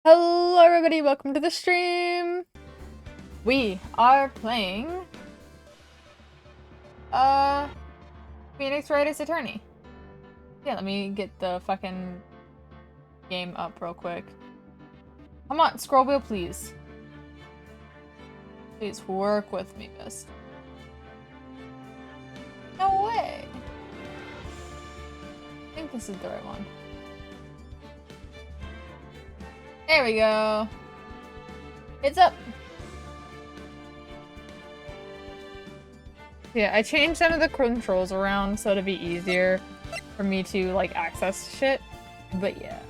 Hello everybody, welcome to the stream! We are playing Phoenix Wright Attorney. Yeah, let me get the fucking game up real quick. Come on, scroll wheel please. Please work with me, best. No way! I think this is the right one. There we go. It's up. Yeah, I changed some of the controls around so it'd be easier for me to like access shit. But yeah.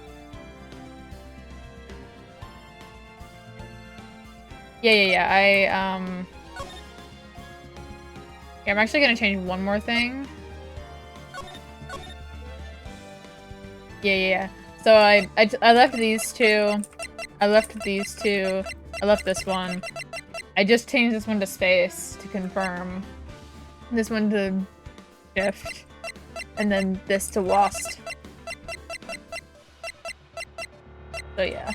Yeah, I'm actually gonna change one more thing. Yeah. So I left these two. I left these two. I left this one. I just changed this one to space to confirm. This one to shift. And then this to lost. So yeah.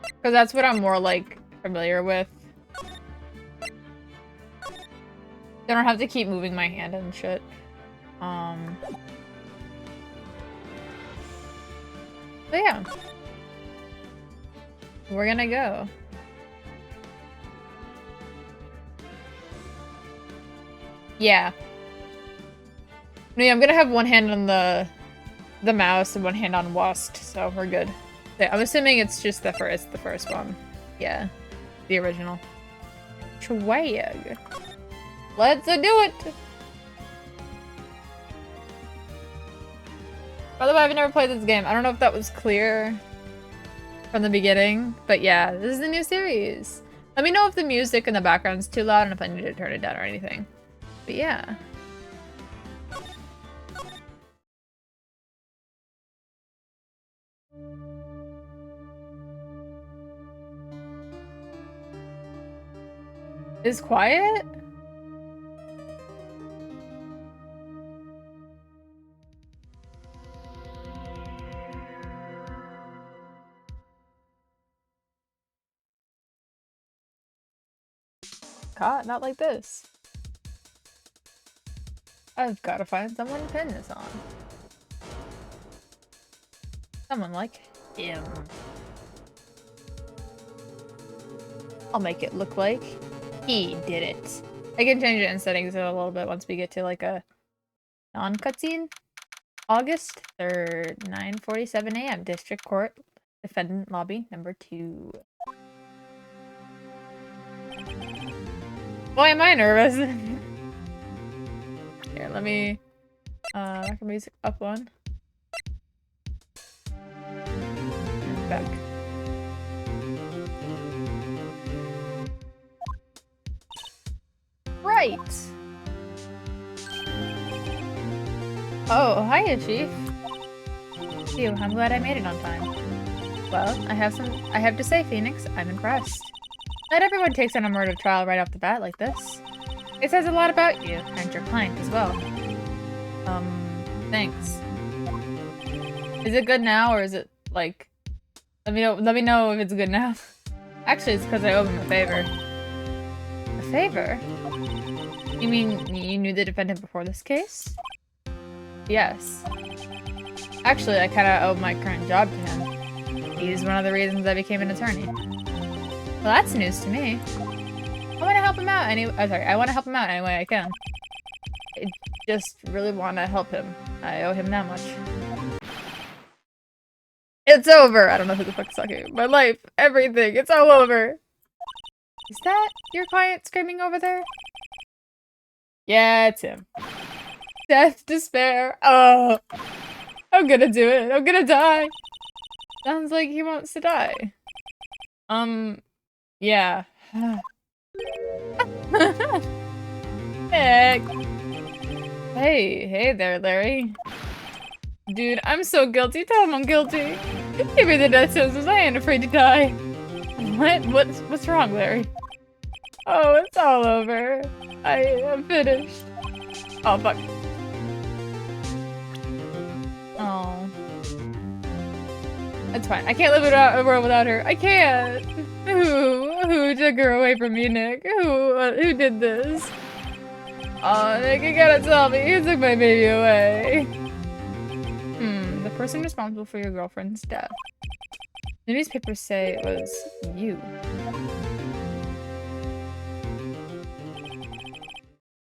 Because that's what I'm more like familiar with. I don't have to keep moving my hand and shit. But yeah. We're gonna go. Yeah. No, yeah, I'm gonna have one hand on the mouse and one hand on Wast, so we're good. Yeah, I'm assuming it's just the first one. Yeah. The original. Twag. Let's do it! By the way, I've never played this game. I don't know if that was clear from the beginning, but yeah, this is the new series. Let me know if the music in the background is too loud and if I need to turn it down or anything. But yeah. Is quiet? God, not like this. I've got to find someone to pin this on. Someone like him. I'll make it look like he did it. I can change it in settings a little bit once we get to like a non-cutscene. August 3rd, 9:47 a.m. District Court, Defendant Lobby, number 2. Boy, am I nervous. Here, let me back the music up one. And back. Right. Oh, hiya, Chief. Phew, I'm glad I made it on time. Well, I have to say, Phoenix, I'm impressed. Not everyone takes on a murder trial right off the bat like this. It says a lot about you, and your client as well. Thanks. Is it good now, or is it, like... Let me know if it's good now. Actually, it's because I owe him a favor. A favor? You mean you knew the defendant before this case? Yes. Actually, I kinda owe my current job to him. He's one of the reasons I became an attorney. Well, that's news to me. I want to help him out I want to help him out any way I can. I just really want to help him. I owe him that much. It's over! I don't know who the fuck's talking. My life, everything, it's all over! Is that your client screaming over there? Yeah, it's him. Death, despair, oh! I'm gonna do it, I'm gonna die! Sounds like he wants to die. Yeah. Heck. Hey there, Larry. Dude, I'm so guilty. Tell him I'm guilty. Give me the death sentence. I ain't afraid to die. What? What's wrong, Larry? Oh, it's all over. I am finished. Oh, fuck. That's fine. I can't live in a world without her. I can't. Who took her away from me, Nick? Who did this? Oh, Nick, you gotta tell me. Who took my baby away? The person responsible for your girlfriend's death. The newspapers say it was you.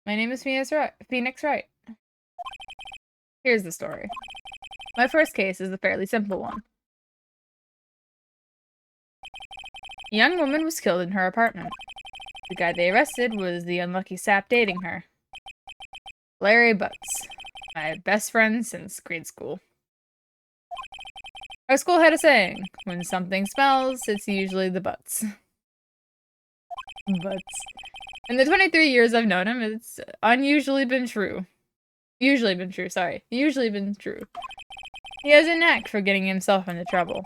My name is Phoenix Wright. Here's the story. My first case is a fairly simple one. A young woman was killed in her apartment. The guy they arrested was the unlucky sap dating her. Larry Butz, my best friend since grade school. Our school had a saying, when something smells, it's usually the Butz. Butz. In the 23 years I've known him, it's usually been true. Usually been true. He has a knack for getting himself into trouble.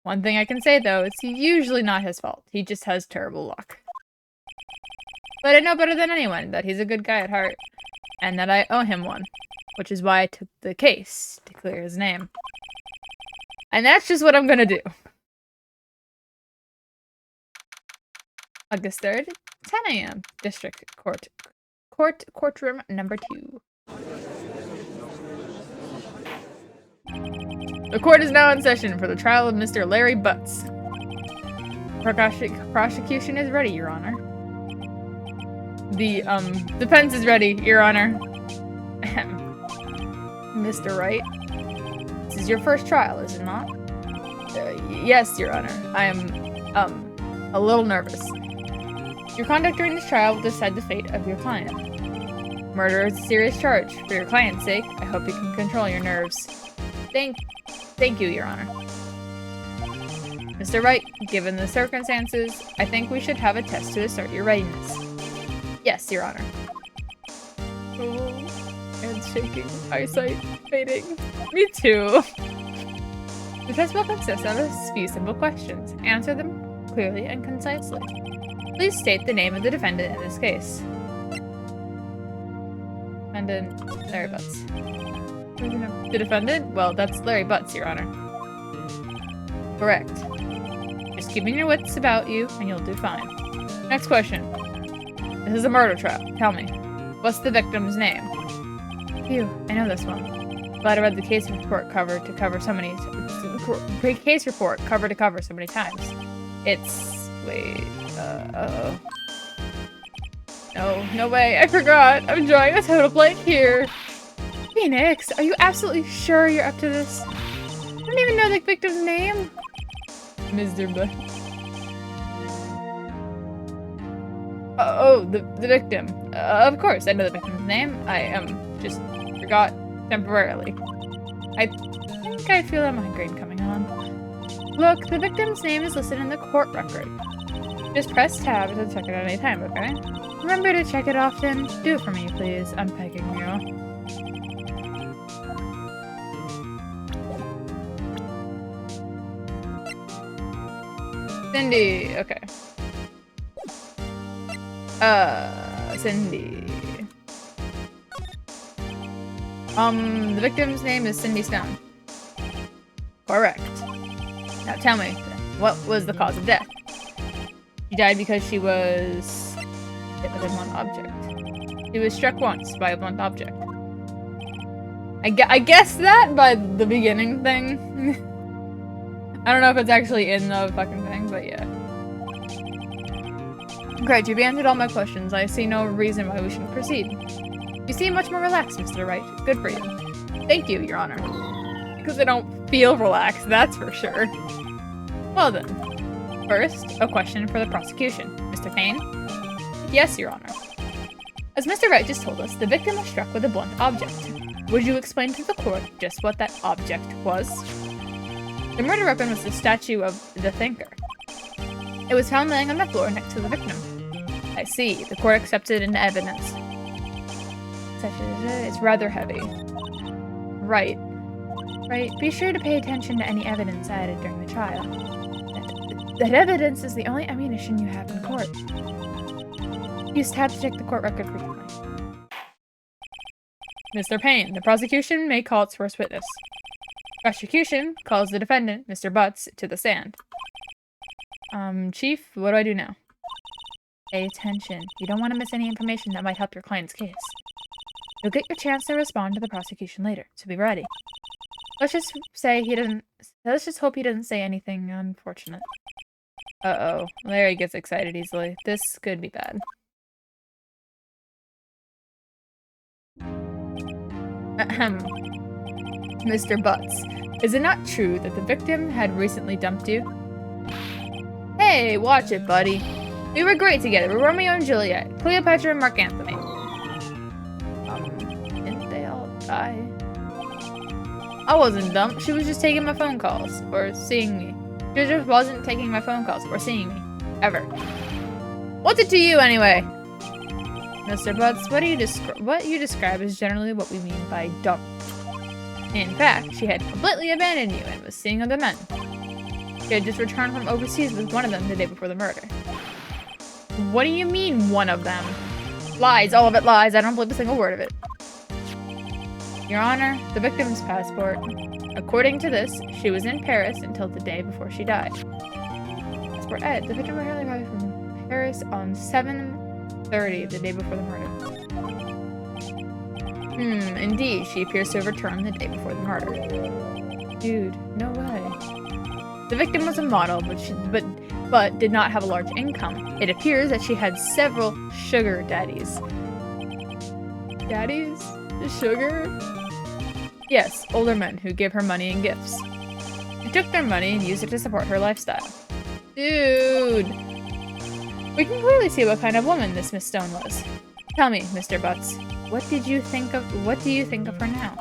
One thing I can say, though, it's usually not his fault. He just has terrible luck. But I know better than anyone that he's a good guy at heart, and that I owe him one, which is why I took the case to clear his name. And that's just what I'm gonna do. August 3rd, 10 a.m. District Courtroom number 2. The court is now in session for the trial of Mr. Larry Butz. Prosecution is ready, Your Honor. The, defense is ready, Your Honor. Mr. Wright, this is your first trial, is it not? Yes, Your Honor. I am, a little nervous. Your conduct during this trial will decide the fate of your client. Murder is a serious charge. For your client's sake, I hope you can control your nerves. Thank you, Your Honor. Mr. Wright, given the circumstances, I think we should have a test to assert your readiness. Yes, Your Honor. Oh, hands shaking, eyesight fading. Me too. The test will consist of a few simple questions. Answer them clearly and concisely. Please state the name of the defendant in this case. Defendant Larry Butz. The defendant? Well, that's Larry Butz, Your Honor. Correct. Just keeping your wits about you, and you'll do fine. Next question. This is a murder trial. Tell me, what's the victim's name? Phew, I know this one. Glad I read the case report cover to cover so many times. It's... wait, No way, I forgot. I'm drawing a total blank here. Phoenix, are you absolutely sure you're up to this? I don't even know the victim's name. Mr. Butz. The victim. Of course, I know the victim's name. I just forgot temporarily. I think I feel a migraine coming on. Look, the victim's name is listed in the court record. Just press tab to check it at any time, okay? Remember to check it often. Do it for me, please. I'm begging you. Cindy, okay. Cindy. The victim's name is Cindy Stone. Correct. Now tell me, what was the cause of death? She died because she was hit with a blunt object. She was struck once by a blunt object. I guess that by the beginning thing. I don't know if it's actually in the fucking thing, but yeah. Great, you've answered all my questions. I see no reason why we shouldn't proceed. You seem much more relaxed, Mr. Wright. Good for you. Thank you, Your Honor. Because I don't feel relaxed, that's for sure. Well then. First, a question for the prosecution. Mr. Payne? Yes, Your Honor. As Mr. Wright just told us, the victim was struck with a blunt object. Would you explain to the court just what that object was? The murder weapon was the statue of the thinker. It was found laying on the floor next to the victim. I see. The court accepted into evidence. It's rather heavy. Right. Right. Be sure to pay attention to any evidence added during the trial. That evidence is the only ammunition you have in court. Use tab to check the court record frequently. Mr. Payne, the prosecution may call its first witness. Prosecution calls the defendant, Mr. Butz, to the stand. Chief, what do I do now? Pay attention. You don't want to miss any information that might help your client's case. You'll get your chance to respond to the prosecution later, so be ready. Let's just hope he doesn't say anything unfortunate. Uh-oh. Larry gets excited easily. This could be bad. Ahem. Mr. Butz, is it not true that the victim had recently dumped you? Hey, watch it, buddy. We were great together. We're Romeo and Juliet, Cleopatra and Mark Antony. Didn't they all die? I wasn't dumped. She was just taking my phone calls or seeing me. She just wasn't taking my phone calls or seeing me. Ever. What's it to you, anyway? Mr. Butz, what you describe is generally what we mean by dumped. In fact, she had completely abandoned you and was seeing other men. She had just returned from overseas with one of them the day before the murder. What do you mean, one of them? Lies, all of it lies. I don't believe a single word of it. Your Honor, the victim's passport. According to this, she was in Paris until the day before she died. As for Ed, the victim apparently arrived from Paris on 7:30, the day before the murder. Indeed, she appears to have returned the day before the murder. Dude, no way. The victim was a model, but did not have a large income. It appears that she had several sugar daddies. Daddies? Sugar? Yes, older men who gave her money and gifts. She took their money and used it to support her lifestyle. Dude! We can clearly see what kind of woman this Miss Stone was. Tell me, Mr. Butz, what do you think of her now?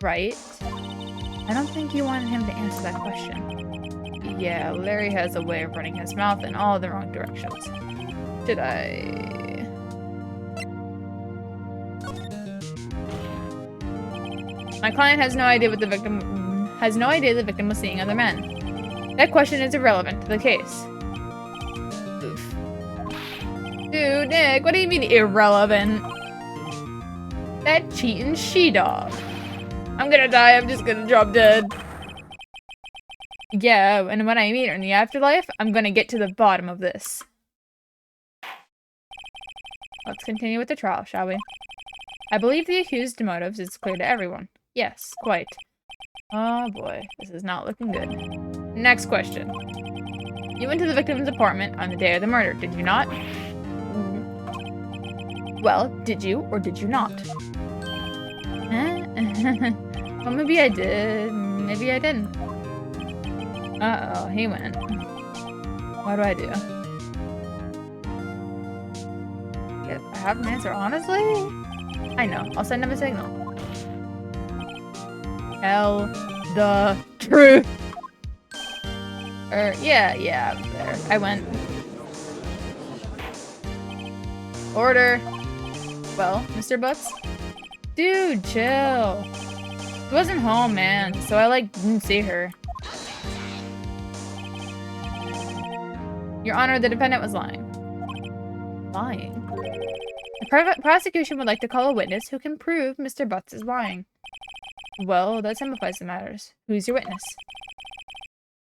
Right? I don't think you wanted him to answer that question. Yeah, Larry has a way of running his mouth in all the wrong directions. Should I... My client has no idea the victim was seeing other men. That question is irrelevant to the case. Oof. Dude, Nick, what do you mean irrelevant? That cheating she-dog. I'm gonna die, I'm just gonna drop dead. Yeah, and when I meet her in the afterlife, I'm gonna get to the bottom of this. Let's continue with the trial, shall we? I believe the accused's motives is clear to everyone. Yes, quite. Oh boy, this is not looking good. Next question. You went to the victim's apartment on the day of the murder, did you not? Well, did you or did you not? Well, maybe I did. Maybe I didn't. Uh-oh, he went. What do I do? I have an answer, honestly? I know. I'll send him a signal. Tell the truth. Yeah, there. I went. Order. Well, Mr. Butz? Dude, chill. She wasn't home, man, so I, didn't see her. Your Honor, the defendant was lying. Lying? The prosecution would like to call a witness who can prove Mr. Butz is lying. Well, that simplifies the matters. Who's your witness?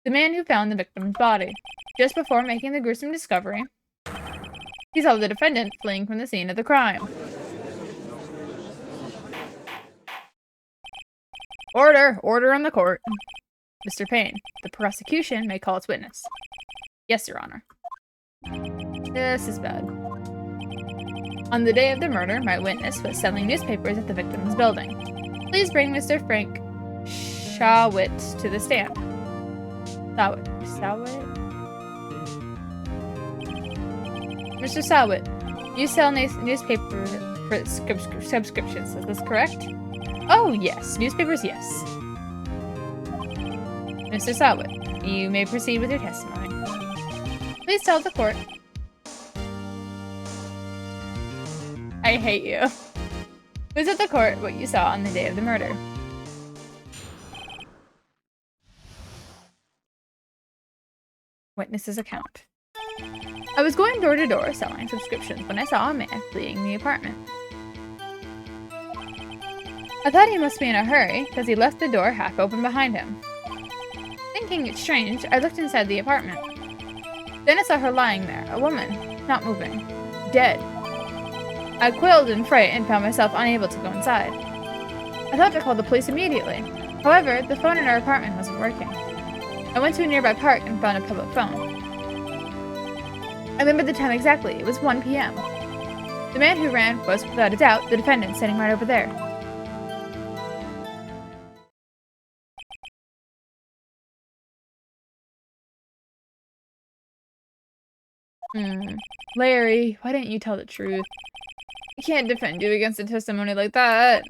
The man who found the victim's body. Just before making the gruesome discovery, he saw the defendant fleeing from the scene of the crime. Order! Order on the court. Mr. Payne, the prosecution may call its witness. Yes, Your Honor. This is bad. On the day of the murder, my witness was selling newspapers at the victim's building. Please bring Mr. Frank Shawit to the stand. Shawit? Mr. Shawit, you sell newspaper subscriptions, is this correct? Oh, yes. Newspapers, yes. Mr. Shawit, you may proceed with your testimony. Please tell the court. I hate you. Please tell the court what you saw on the day of the murder. Witness's account. I was going door to door selling subscriptions when I saw a man fleeing the apartment. I thought he must be in a hurry, because he left the door half open behind him. Thinking it strange, I looked inside the apartment. Then I saw her lying there, a woman, not moving, dead. I quailed in fright and found myself unable to go inside. I thought to call the police immediately. However, the phone in our apartment wasn't working. I went to a nearby park and found a public phone. I remember the time exactly. It was 1 p.m. The man who ran was, without a doubt, the defendant sitting right over there. Larry, why didn't you tell the truth? I can't defend you against a testimony like that.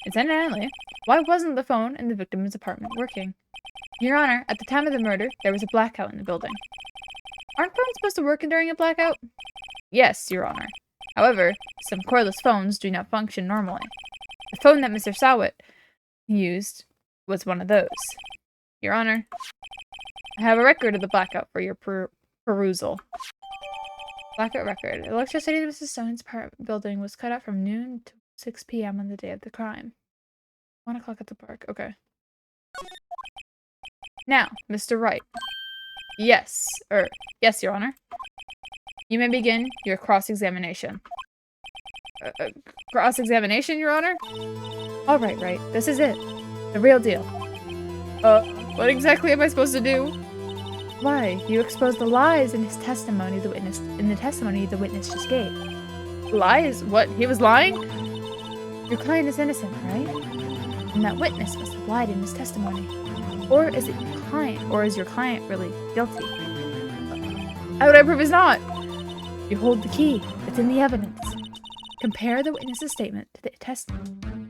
Incidentally, why wasn't the phone in the victim's apartment working? Your Honor, at the time of the murder, there was a blackout in the building. Aren't phones supposed to work during a blackout? Yes, Your Honor. However, some cordless phones do not function normally. The phone that Mr. Sawit used was one of those. Your Honor, I have a record of the blackout for your perusal. Blackout record. Electricity in Mrs. Stone's apartment building was cut out from noon to 6 p.m. on the day of the crime. 1 o'clock at the park. Okay. Now, Mr. Wright. Yes, Your Honor. You may begin your cross-examination. Cross-examination, Your Honor? All right, Wright. This is it. The real deal. What exactly am I supposed to do? Why, you exposed the lies in his testimony the witness just gave. Lies? What? He was lying? Your client is innocent, right? And that witness must have lied in his testimony. Or is your client really guilty? How would I prove he's not? You hold the key. It's in the evidence. Compare the witness's statement to the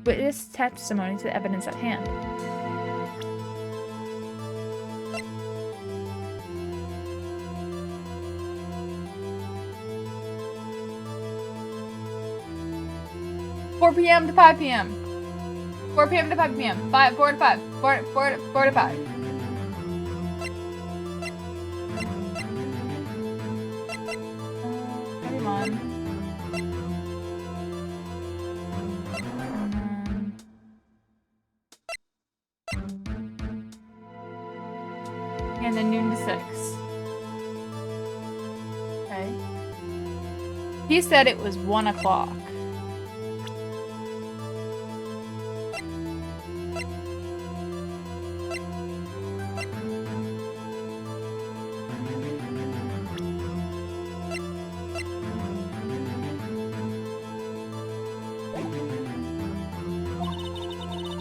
witness testimony to the evidence at hand. "4 p.m. to 5 p.m. 4 p.m. to 5 p.m. 4 to 5. 4 to 5. Come on. And then noon to 6. Okay. He said it was 1 o'clock.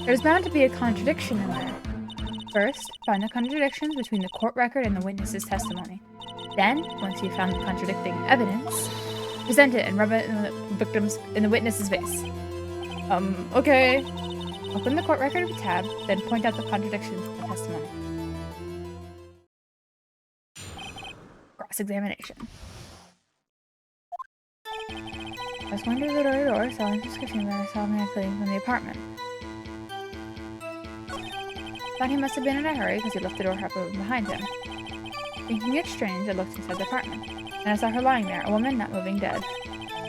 There's bound to be a contradiction in there. First, find the contradictions between the court record and the witness's testimony. Then, once you've found the contradicting evidence, present it and rub it in the witness's face. Okay. Open the court record with a tab, then point out the contradictions in the testimony. Cross-examination. I was going to the door, saw him discussing that I saw him fleeing from the apartment. Thought he must have been in a hurry because he left the door half open behind him. Thinking it strange, I looked inside the apartment, and I saw her lying there, a woman not moving, dead.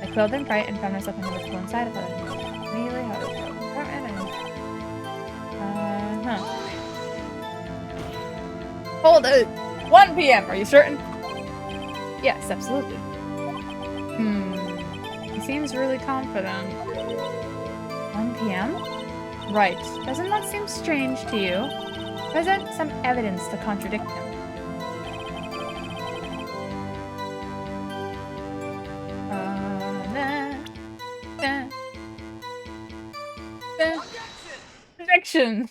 I quailed in fright and found myself unable to go inside of her. Immediately, how to go to the apartment and... Hold it! 1 p.m., are you certain? Yes, absolutely. He seems really confident. 1 p.m.? Right. Doesn't that seem strange to you? Present some evidence to contradict him. Objection!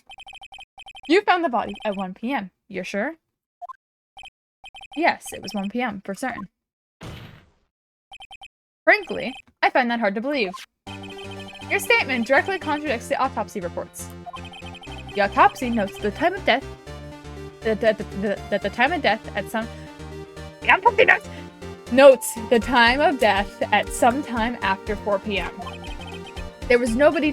You found the body at 1 p.m. You're sure? Yes, it was 1 p.m. for certain. Frankly, I find that hard to believe. Your statement directly contradicts the autopsy reports. The autopsy notes the time of death that the time of death at some notes the time of death at some time after 4 p.m. There was nobody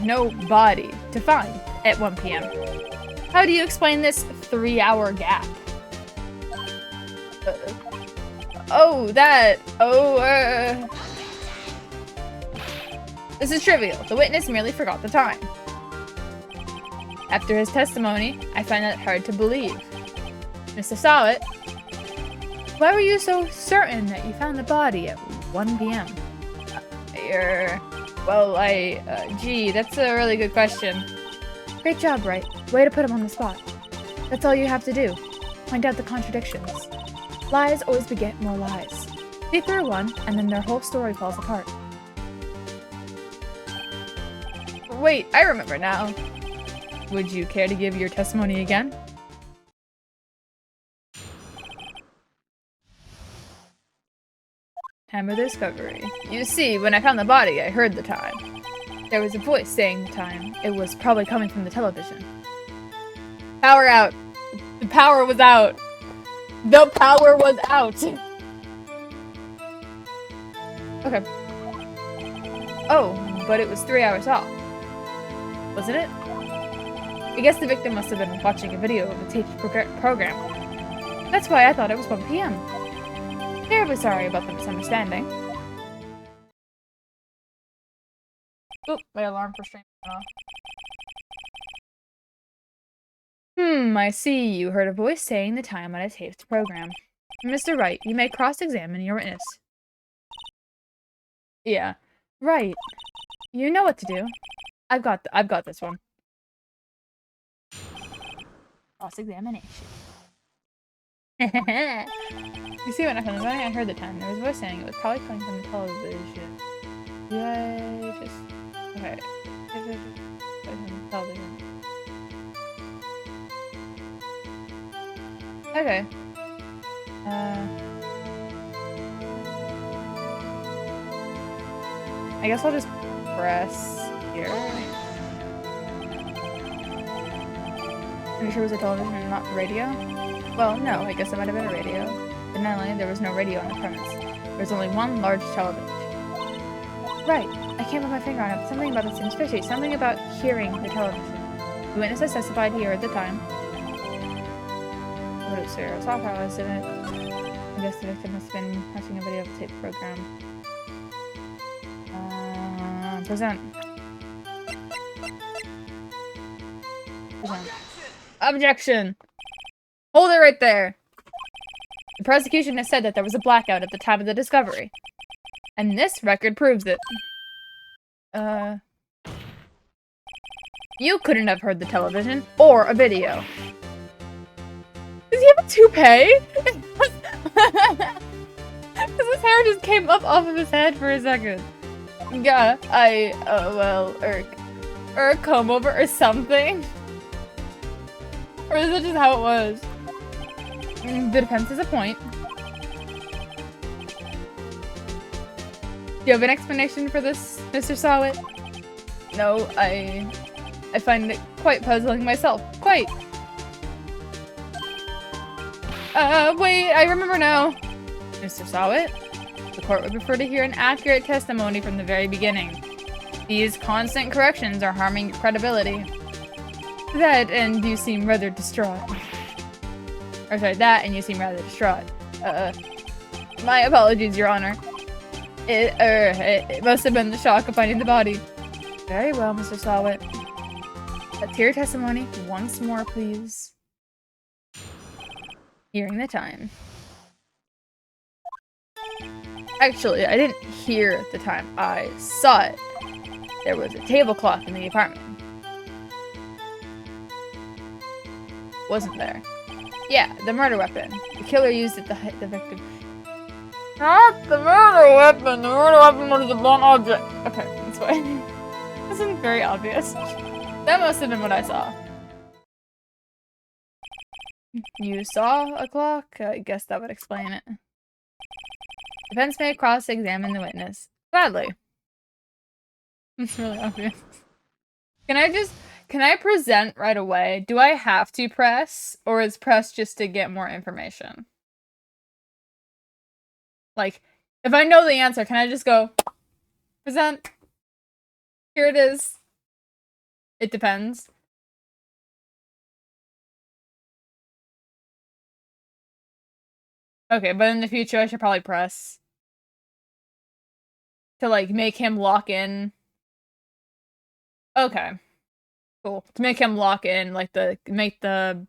no body to find at 1 p.m. How do you explain this 3-hour gap? This is trivial. The witness merely forgot the time. After his testimony, I find that hard to believe. Mr. Sawit, why were you so certain that you found the body at 1 p.m.? Gee, that's a really good question. Great job, Wright. Way to put him on the spot. That's all you have to do. Find out the contradictions. Lies always beget more lies. See through one, and then their whole story falls apart. Wait, I remember now. Would you care to give your testimony again? Time of the discovery. You see, when I found the body, I heard the time. There was a voice saying the time. It was probably coming from the television. Power out. The power was out. The power was out. Okay. Oh, but it was 3 hours off. Wasn't it? I guess the victim must have been watching a video of a taped program. That's why I thought it was 1 p.m. Terribly sorry about the misunderstanding. Oop, my alarm for stream went off. I see. You heard a voice saying the time on a taped program. Mr. Wright, you may cross-examine your witness. Yeah. Right. You know what to do. I've got this one. Cross-examination. You see, when I found the body, I heard the time. There was a voice saying it was probably coming from the television. Do I just... Okay. Television. Okay. I guess I'll just press here. Pretty sure it was a television and not radio? Well, no, I guess it might have been a radio. Evidently, there was no radio on the premise. There was only one large television. Right. I can't put my finger on it. Something about it seems fishy. Something about hearing the television. The witness has testified here at the time. What is there? Software was in it. I guess the victim must have been watching a video of the tape program. Present. Objection! Hold it right there! The prosecution has said that there was a blackout at the time of the discovery. And this record proves it. You couldn't have heard the television or a video. Does he have a toupee? Because his hair just came up off of his head for a second. Yeah, or a comb over or something. Or is that just how it was? The defense has a point. Do you have an explanation for this, Mr. Sawit? No, I find it quite puzzling myself. Quite. Wait, I remember now. Mr. Sawit? The court would prefer to hear an accurate testimony from the very beginning. These constant corrections are harming your credibility. That and you seem rather distraught. Or sorry, that and you seem rather distraught. My apologies, Your Honor. It must have been the shock of finding the body. Very well, Mr. Sawit. Let's hear your testimony once more, please. Hearing the time. Actually, I didn't hear the time. I saw it. There was a tablecloth in the apartment. Wasn't there? Yeah, the murder weapon. The killer used it to hit the victim. Not the murder weapon! The murder weapon was the blunt object! Okay, that's fine. This isn't very obvious. That must have been what I saw. You saw a clock? I guess that would explain it. Defense may cross-examine the witness. Gladly. It's really obvious. Can I present right away? Do I have to press? Or is press just to get more information? Like, if I know the answer, can I just go, present? Here it is. It depends. Okay, but in the future, I should probably press. To, like, make him lock in Okay. Cool. To make him lock in, like, make the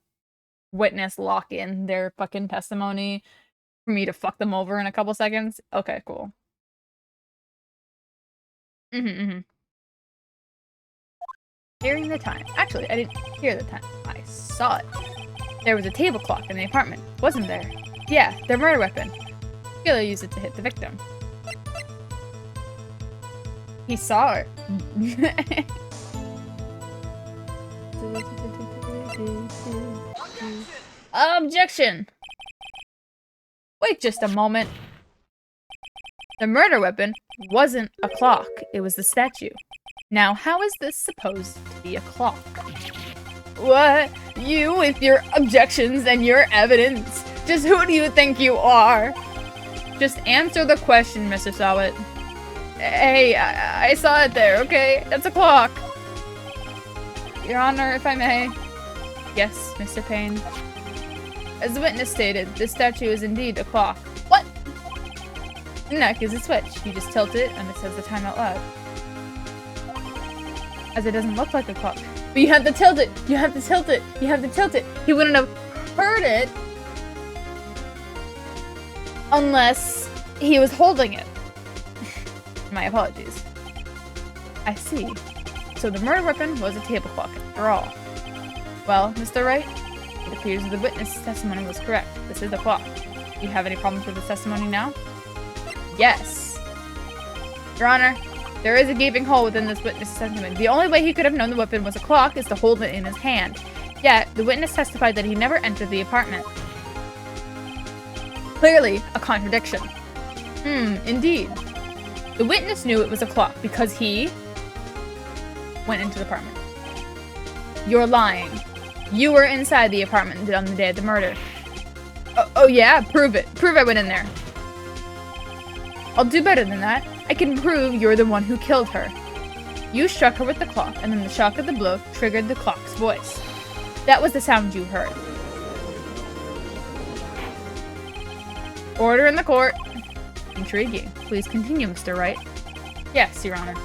witness lock in their fucking testimony for me to fuck them over in a couple seconds. Okay, cool. Hearing the time. Actually, I didn't hear the time. I saw it. There was a table clock in the apartment, wasn't there? Yeah, their murder weapon. Killer used it to hit the victim. He saw it. Objection! Wait just a moment. The murder weapon wasn't a clock, it was the statue. Now, how is this supposed to be a clock? What? You with your objections and your evidence? Just who do you think you are? Just answer the question, Mr. Sawit. Hey, I saw it there, okay? That's a clock. Your Honor, if I may. Yes, Mr. Payne. As the witness stated, this statue is indeed a clock. What? The neck is a switch. You just tilt it and it says the time out loud. As it doesn't look like a clock. But you have to tilt it! You have to tilt it! You have to tilt it! He wouldn't have heard it unless he was holding it. My apologies. I see. So the murder weapon was a table clock, after all. Well, Mr. Wright, it appears the witness' testimony was correct. This is a clock. Do you have any problems with the testimony now? Yes. Your Honor, there is a gaping hole within this witness' testimony. The only way he could have known the weapon was a clock is to hold it in his hand. Yet, the witness testified that he never entered the apartment. Clearly, a contradiction. Indeed. The witness knew it was a clock because he went into the apartment. You're lying. You were inside the apartment on the day of the murder. Oh yeah? Prove it. Prove I went in there. I'll do better than that. I can prove you're the one who killed her. You struck her with the clock, and then the shock of the blow triggered the clock's voice. That was the sound you heard. Order in the court. Intriguing. Please continue, Mr. Wright. Yes, Your Honor.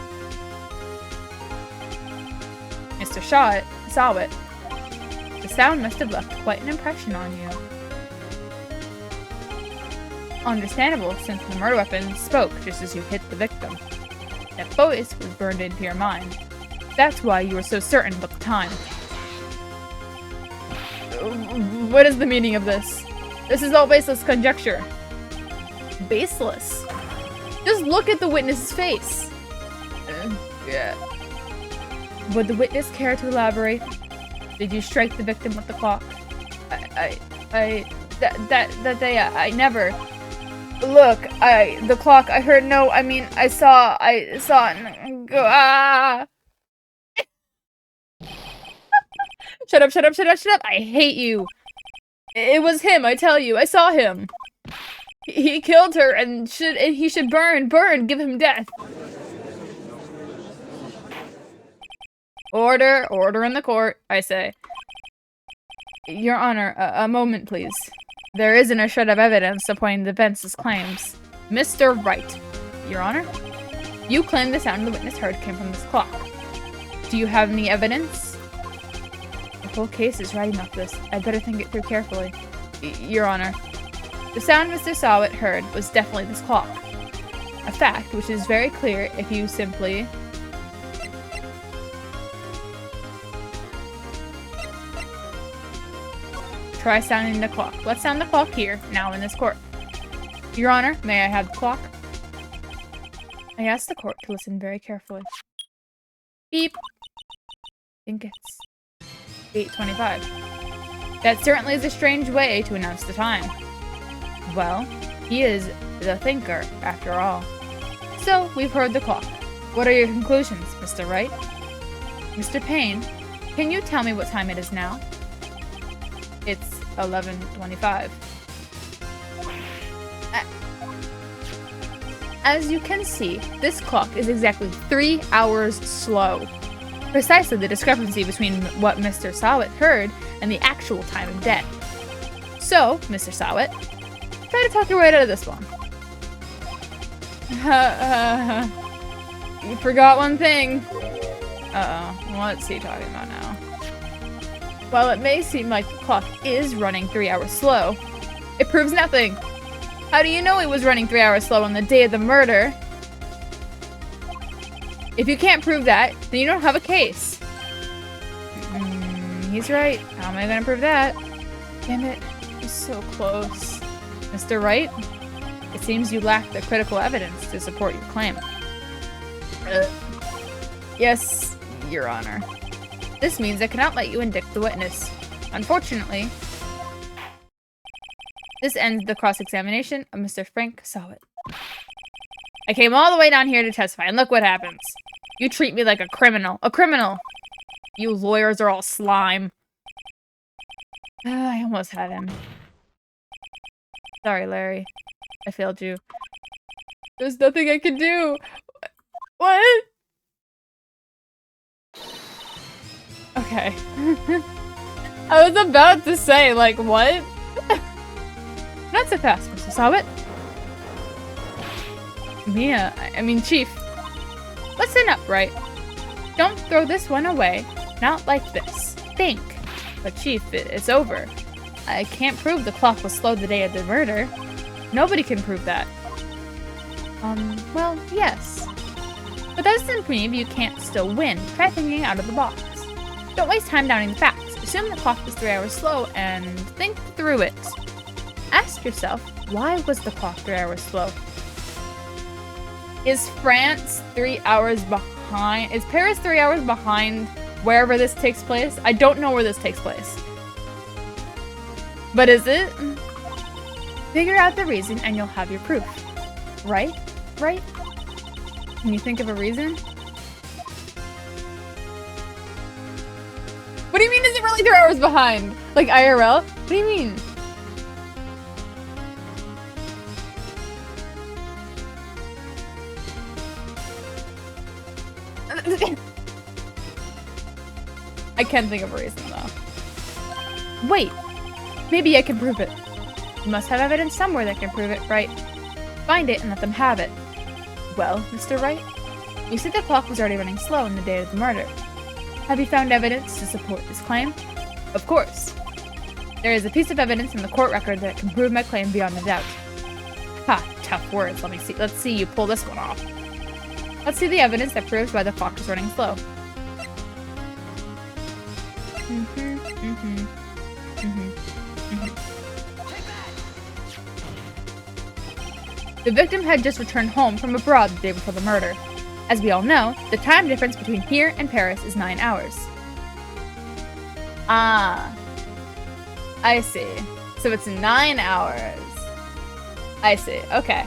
Mr. Sawit, the sound must have left quite an impression on you. Understandable, since the murder weapon spoke just as you hit the victim. That voice was burned into your mind. That's why you were so certain about the time. What is the meaning of this? This is all baseless conjecture. Baseless? Just look at the witness's face. Yeah. Would the witness care to elaborate? Did you strike the victim with the clock? I never. Look, the clock, I heard no, I mean, I saw it, ah! Shut up, I hate you. It was him, I tell you, I saw him. He killed her, and he should burn, give him death. Order in the court, I say. Your Honor, a moment, please. There isn't a shred of evidence supporting the defense's claims. Mr. Wright, Your Honor, you claim the sound the witness heard came from this clock. Do you have any evidence? The whole case is writing up this. I'd better think it through carefully. Your Honor, the sound Mr. Sawit heard was definitely this clock. A fact which is very clear if you simply... try sounding the clock. Let's sound the clock here, now in this court. Your Honor, may I have the clock? I ask the court to listen very carefully. Beep. I think it's 8:25. That certainly is a strange way to announce the time. Well, he is the thinker, after all. So, we've heard the clock. What are your conclusions, Mr. Wright? Mr. Payne, can you tell me what time it is now? It's 11:25. As you can see, this clock is exactly 3 hours slow. Precisely the discrepancy between what Mr. Sawit heard and the actual time of death. So, Mr. Sawit, try to talk your way out of this one. You forgot one thing. Uh-oh. What's he talking about now? While it may seem like the clock is running 3 hours slow, it proves nothing. How do you know it was running 3 hours slow on the day of the murder? If you can't prove that, then you don't have a case. He's right. How am I gonna prove that? Damn it. He's so close. Mr. Wright? It seems you lack the critical evidence to support your claim. Yes, Your Honor. This means I cannot let you indict the witness. Unfortunately, this ends the cross-examination of Mr. Frank Sawit. I came all the way down here to testify, and look what happens. You treat me like a criminal. A criminal! You lawyers are all slime. I almost had him. Sorry, Larry. I failed you. There's nothing I can do. What? Okay. I was about to say, like, what? Not so fast, Mr. Sawit. Mia, I mean, Chief. Listen up, Wright. Don't throw this one away. Not like this. Think. But Chief, it's over. I can't prove the clock was slow the day of the murder. Nobody can prove that. Well, yes. But that doesn't mean you can't still win. Try thinking out of the box. Don't waste time doubting the facts. Assume the clock was 3 hours slow and think through it. Ask yourself, why was the clock 3 hours slow? Is France 3 hours behind? Is Paris 3 hours behind wherever this takes place? I don't know where this takes place. But is it? Figure out the reason and you'll have your proof. Right? Right? Can you think of a reason? What do you mean is it really 3 hours behind? Like IRL? What do you mean? I can think of a reason though. Wait, maybe I can prove it. You must have evidence somewhere that can prove it, right? Find it and let them have it. Well, Mr. Wright, you said the clock was already running slow on the day of the murder. Have you found evidence to support this claim? Of course. There is a piece of evidence in the court record that can prove my claim beyond a doubt. Ha, tough words. Let's see you pull this one off. Let's see the evidence that proves why the clock is running slow. The victim had just returned home from abroad the day before the murder. As we all know, the time difference between here and Paris is 9 hours. Ah. I see. So it's 9 hours. I see. Okay.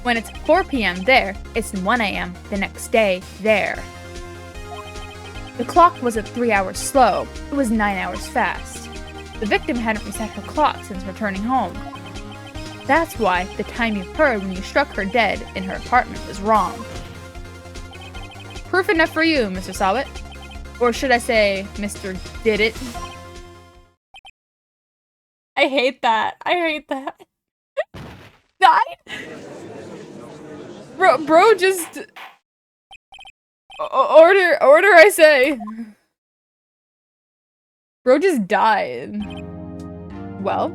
When it's 4 p.m. there, it's 1 a.m. the next day there. The clock wasn't 3 hours slow, it was 9 hours fast. The victim hadn't reset her clock since returning home. That's why the time you heard when you struck her dead in her apartment was wrong. Proof enough for you, Mr. Sawit. Or should I say, Mr. Did It? I hate that. Died? Bro just... Order, I say. Bro just died. Well,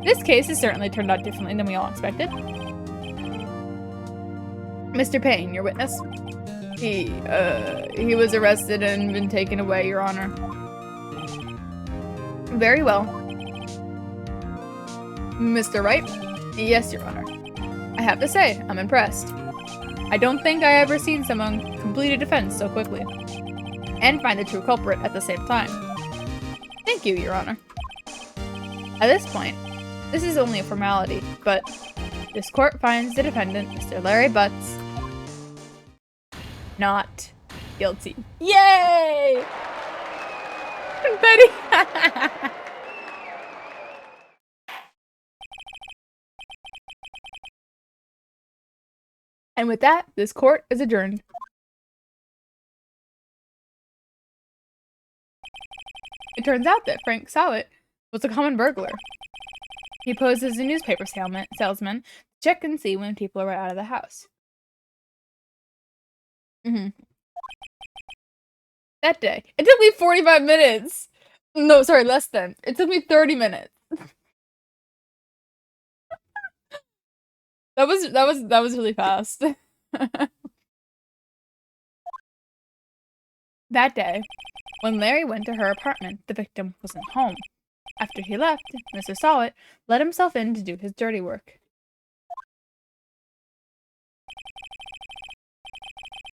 this case has certainly turned out differently than we all expected. Mr. Payne, your witness. He was arrested and been taken away, Your Honor. Very well. Mr. Wright? Yes, Your Honor. I have to say, I'm impressed. I don't think I ever seen someone complete a defense so quickly. And find the true culprit at the same time. Thank you, Your Honor. At this point, this is only a formality, but this court finds the defendant, Mr. Larry Butz, not guilty. Yay! Betty! And with that, this court is adjourned. It turns out that Frank Sawit was a common burglar. He posed as a newspaper salesman to check and see when people were out of the house. Mm-hmm. That day. It took me 45 minutes. No, sorry, less than. It took me 30 minutes. That was really fast. That day, when Larry went to her apartment, the victim wasn't home. After he left, Mr. Sawit let himself in to do his dirty work.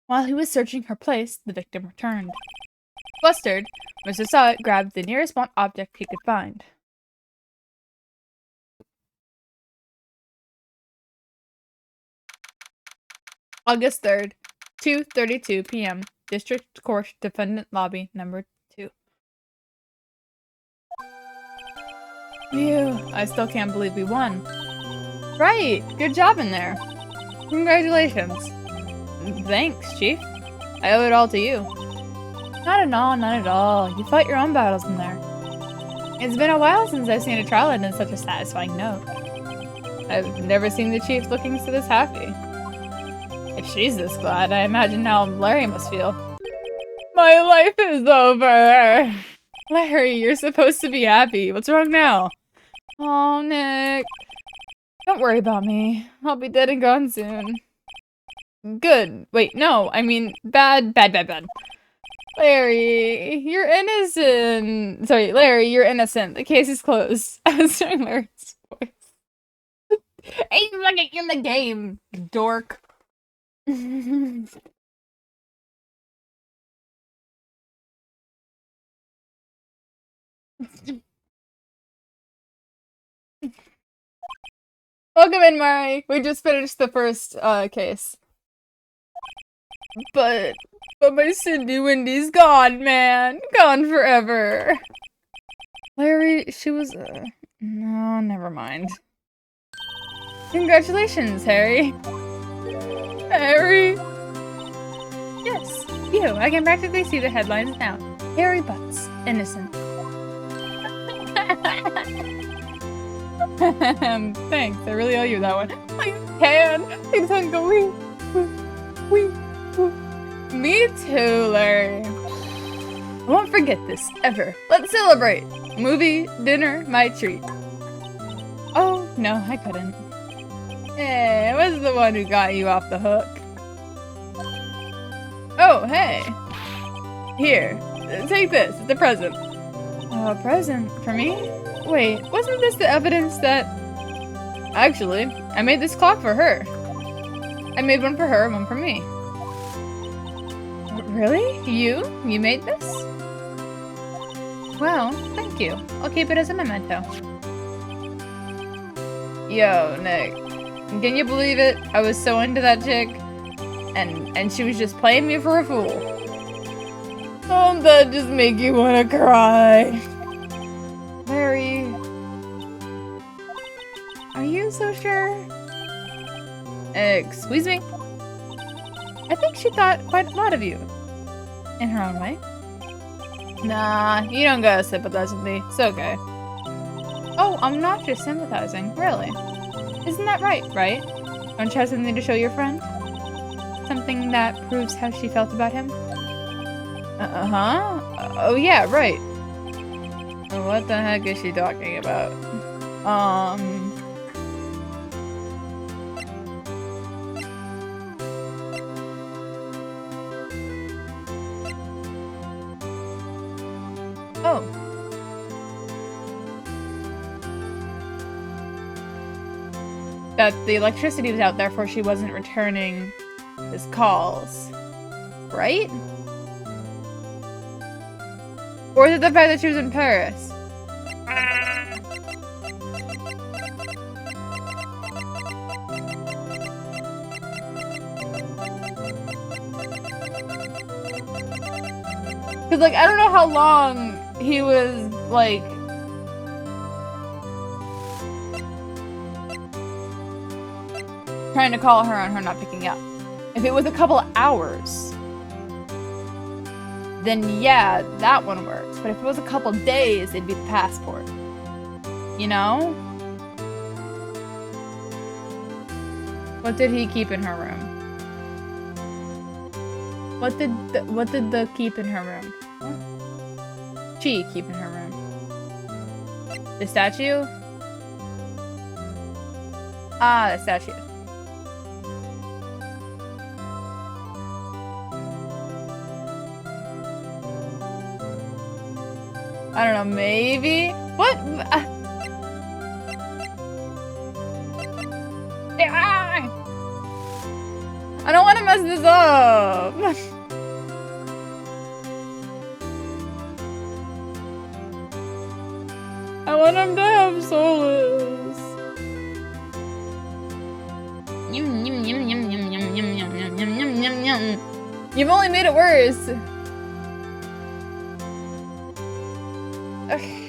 While he was searching her place, the victim returned. Flustered, Mr. Sawit grabbed the nearest blunt object he could find. August 3rd, 2:32 p.m. District Court Defendant Lobby number 2. Phew, I still can't believe we won. Right, good job in there. Congratulations. Thanks, Chief. I owe it all to you. Not at all, not at all. You fight your own battles in there. It's been a while since I've seen a trial end in such a satisfying note. I've never seen the Chief looking so this happy. If she's this glad, I imagine how Larry must feel. My life is over! Larry, you're supposed to be happy. What's wrong now? Oh, Nick. Don't worry about me. I'll be dead and gone soon. Good. Wait, no. I mean, bad. Larry, you're innocent. Sorry, Larry, you're innocent. The case is closed. I was doing Larry's voice. Ain't fucking in the game, dork. Welcome in, Mari. We just finished the first case. But my Cindy Windy's gone, man. Gone forever. Larry, she was, no, never mind. Congratulations, Harry. Harry? Yes, you. I can practically see the headlines now. Harry Butz, innocent. Thanks, I really owe you that one. I can go wee. Me too, Larry. I won't forget this, ever. Let's celebrate. Movie, dinner, my treat. Oh, no, I couldn't. Hey, I was the one who got you off the hook. Oh, hey. Here, take this. It's a present. A present? For me? Wait, wasn't this the evidence that... Actually, I made this clock for her. I made one for her and one for me. Really? You? You made this? Well, thank you. I'll keep it as a memento. Yo, Nick. Can you believe it? I was so into that chick, and she was just playing me for a fool. Don't that just make you wanna cry? Larry... Are you so sure? Excuse me? I think she thought quite a lot of you. In her own way. Nah, you don't gotta sympathize with me. It's okay. Oh, I'm not just sympathizing. Really. Isn't that right? Don't you have something to show your friend? Something that proves how she felt about him? Uh-huh. Oh yeah, right. What the heck is she talking about? Oh. That the electricity was out, therefore she wasn't returning his calls. Right? Or is it the fact that she was in Paris? Cause like, I don't know how long he was, like... trying to call her and her not picking up. If it was a couple of hours, then yeah, that one works. But if it was a couple days, it'd be the passport. You know? What did he keep in her room? What did the keep in her room? Huh? She keep in her room. The statue? Ah, the statue. I don't know, maybe? What? I don't want to mess this up! I want him to have solace. You've only made it worse. Okay.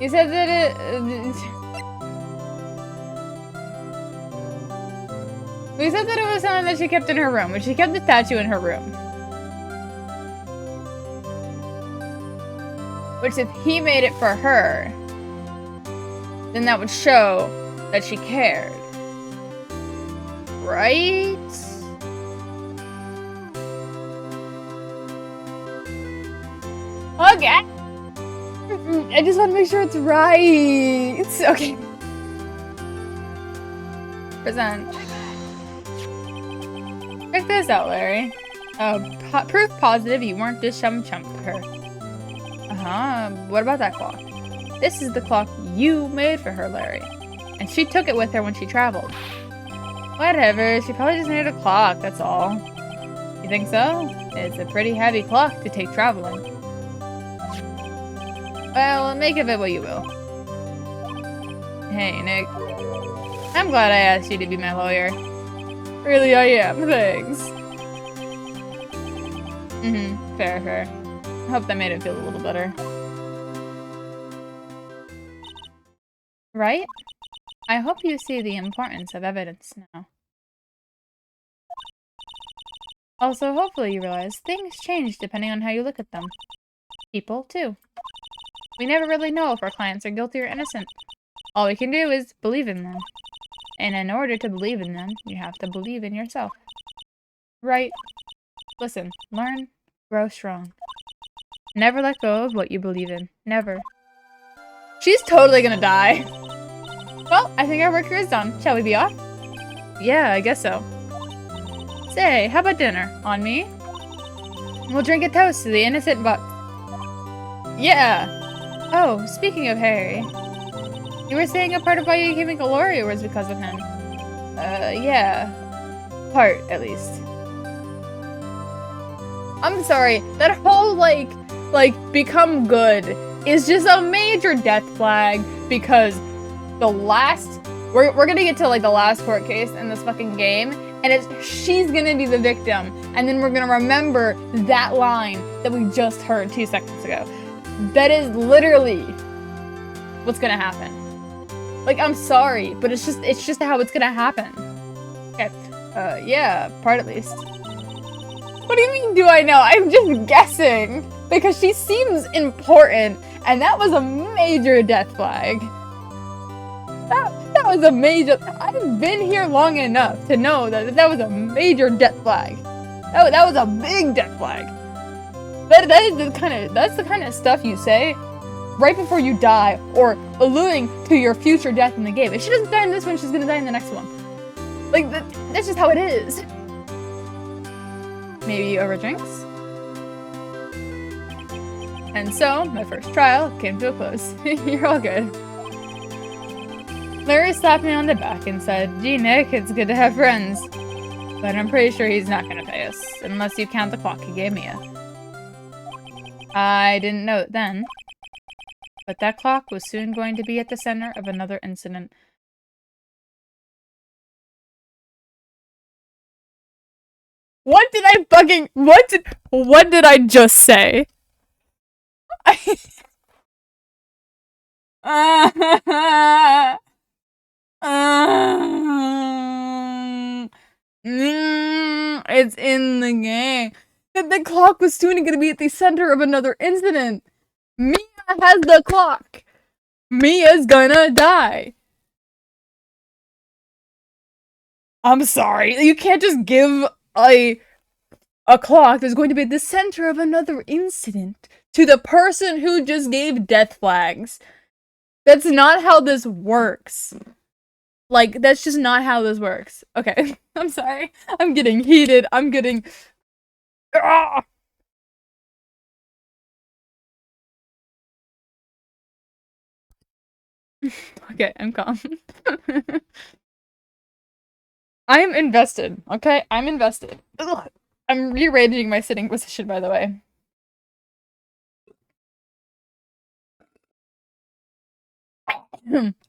You said that we said that it was something that she kept in her room, but she kept the statue in her room. Which, if he made it for her, then that would show that she cared. Right? Okay. I just want to make sure it's right. Okay. Present. Check this out, Larry. Proof positive you weren't just chump to her. What about that clock? This is the clock you made for her, Larry. And she took it with her when she traveled. Whatever, she probably just needed a clock, that's all. You think so? It's a pretty heavy clock to take traveling. Well, make of it what you will. Hey, Nick. I'm glad I asked you to be my lawyer. Really, I am. Thanks. Fair, fair. I hope that made it feel a little better. Right? I hope you see the importance of evidence now. Also, hopefully you realize things change depending on how you look at them. People, too. We never really know if our clients are guilty or innocent. All we can do is believe in them. And in order to believe in them, you have to believe in yourself. Right? Listen, learn, grow strong. Never let go of what you believe in. Never. She's totally gonna die. Well, I think our work here is done. Shall we be off? Yeah, I guess so. Say, how about dinner? On me? We'll drink a toast to the innocent Butz. Yeah! Oh, speaking of Harry. You were saying a part of why you became a lawyer was because of him. Yeah. Part, at least. I'm sorry, that whole, like, become good is just a major death flag because the last... We're gonna get to, like, the last court case in this fucking game, and she's gonna be the victim, and then we're gonna remember that line that we just heard 2 seconds ago. That is literally what's gonna happen. Like, I'm sorry, but it's just how it's gonna happen. Okay, yeah, part at least. What do you mean, do I know? I'm just guessing, because she seems important, and that was a major death flag. That was a major... I've been here long enough to know that was a major death flag. That was a big death flag. That's the kind of stuff you say right before you die, or alluding to your future death in the game. If she doesn't die in this one, she's gonna die in the next one. Like, that's just how it is. Maybe over drinks? And so, my first trial came to a close. You're all good. Larry slapped me on the back and said, "Gee, Nick, it's good to have friends. But I'm pretty sure he's not gonna pay us, unless you count the clock he gave me." I didn't know it then. But that clock was soon going to be at the center of another incident. What did I just say? It's in the game. The clock was soon going to be at the center of another incident. Mia has the clock! Mia's gonna die! I'm sorry, you can't just give a clock that's going to be at the center of another incident to the person who just gave death flags. That's not how this works. Like, that's just not how this works. Okay, I'm sorry. I'm getting heated. I'm getting... Ah! Okay, I'm calm. I'm invested, okay? I'm invested. Ugh. I'm rearranging my sitting position, by the way.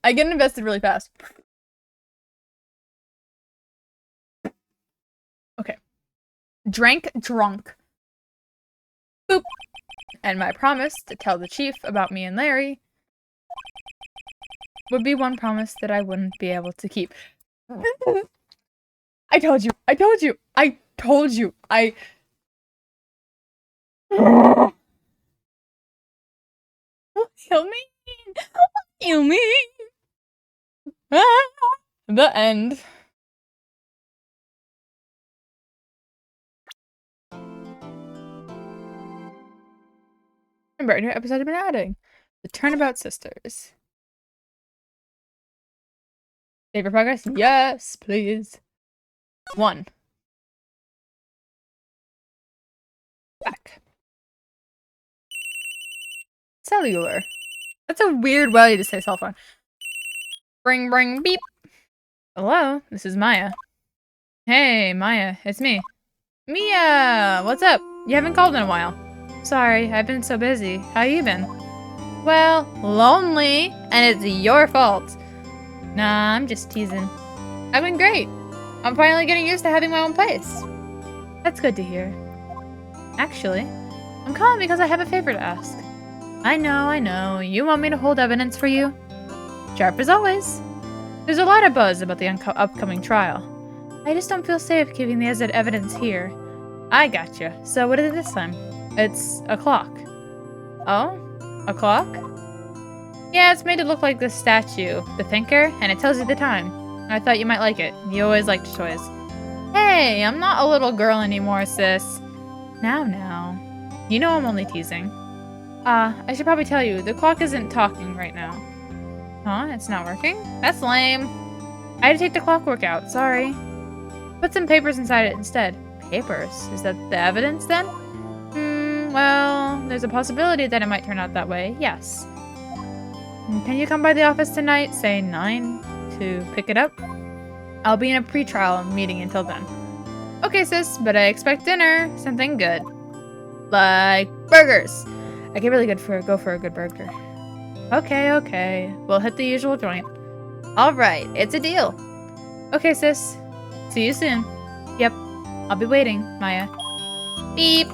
I get invested really fast. Okay. Drank drunk. Boop. And my promise to tell the chief about me and Larry would be one promise that I wouldn't be able to keep. I told you. I told you. I told you. Kill me. Kill me. The end. Remember, a new episode I've been adding. The Turnabout Sisters. Favorite progress? Yes, please. 1. Back. Cellular. That's a weird way to say cell phone. Bring, bring, beep. Hello, this is Maya. Hey, Maya, it's me. Mia, what's up? You haven't called in a while. Sorry, I've been so busy. How you been? Well, lonely, and it's your fault. Nah, I'm just teasing. I've been great. I'm finally getting used to having my own place. That's good to hear. Actually, I'm calling because I have a favor to ask. I know. You want me to hold evidence for you? Sharp as always. There's a lot of buzz about the upcoming trial. I just don't feel safe giving the evidence here. I gotcha. So what is it this time? It's a clock. Oh? A clock? Yeah, it's made to look like this statue, the thinker, and it tells you the time. I thought you might like it. You always liked toys. Hey, I'm not a little girl anymore, sis. Now. You know I'm only teasing. I should probably tell you, the clock isn't talking right now. Huh? It's not working? That's lame. I had to take the clockwork out, sorry. Put some papers inside it instead. Papers? Is that the evidence then? Well, there's a possibility that it might turn out that way, yes. Can you come by the office tonight, say 9, to pick it up? I'll be in a pre-trial meeting until then. Okay, sis, but I expect dinner. Something good. Like burgers. I get really go for a good burger. Okay. We'll hit the usual joint. Alright, it's a deal. Okay, sis. See you soon. Yep. I'll be waiting, Maya. Beep.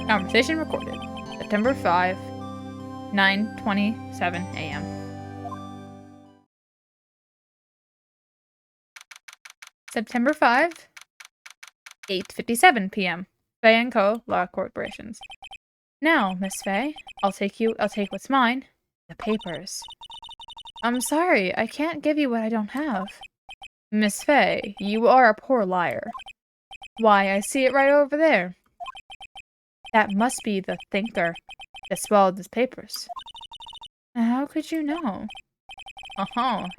Conversation recorded. September 5, 9:27 a.m. September 5, 8:57 p.m. Faye & Co. Law Corporations. Now, Miss Faye, I'll take what's mine. The papers. I'm sorry, I can't give you what I don't have. Miss Faye, you are a poor liar. Why, I see it right over there. That must be the thinker that swallowed the papers. How could you know?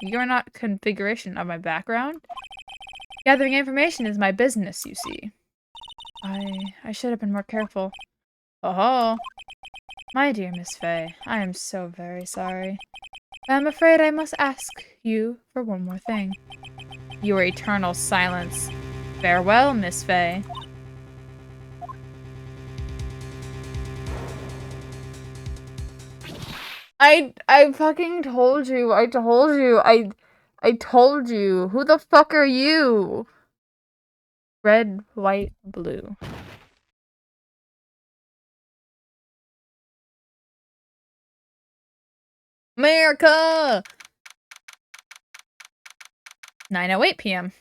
You're not configuration of my background? Gathering information is my business, you see. I should have been more careful. My dear Miss Faye, I am so very sorry. I'm afraid I must ask you for one more thing. Your eternal silence. Farewell, Miss Faye. I fucking told you. I told you. Who the fuck are you? Red, white, blue. America! 9:08 p.m.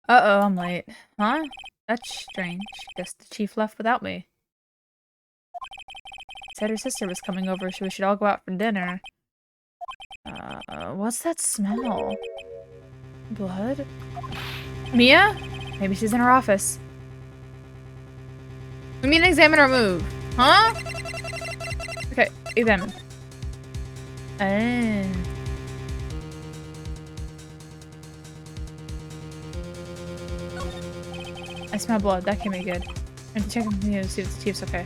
Uh-oh, I'm late. Huh? That's strange. Guess the chief left without me. Said her sister was coming over, so we should all go out for dinner. What's that smell? Blood? Mia? Maybe she's in her office. We mean examine or move. Huh? Okay, examine. I smell blood. That can be good. I have to check on you to see if the chief's okay.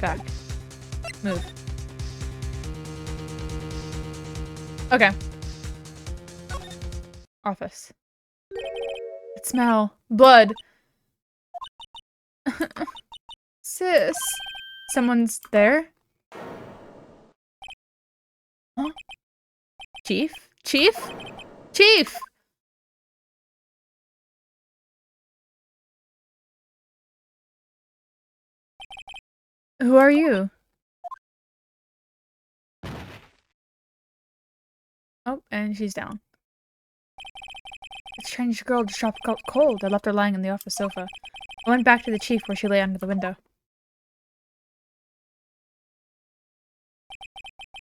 Back. Move. Okay. Office. It smell. Blood. Sis. Someone's there? Huh? Chief? Chief? Chief! Who are you? Oh, and she's down. A strange girl just dropped cold. I left her lying on the office sofa. I went back to the chief where she lay under the window.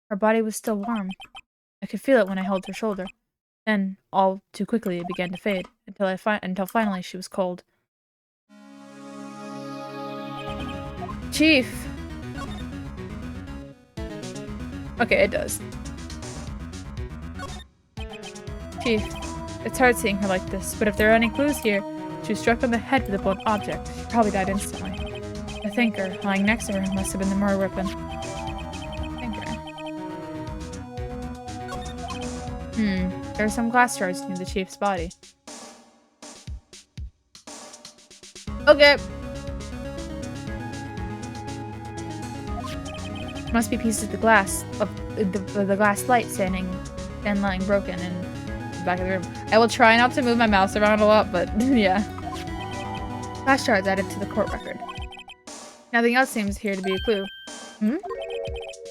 Her body was still warm. I could feel it when I held her shoulder. Then, all too quickly, it began to fade, until finally she was cold. Chief! Okay, it does. Chief, it's hard seeing her like this, but if there are any clues here, she was struck on the head with a blunt object. She probably died instantly. The thinker, lying next to her, must have been the murder weapon. There are some glass shards near the chief's body. Okay. Must be pieces of the glass of the glass light and lying broken in the back of the room. I will try not to move my mouse around a lot, but yeah. Glass shards added to the court record. Nothing else seems here to be a clue.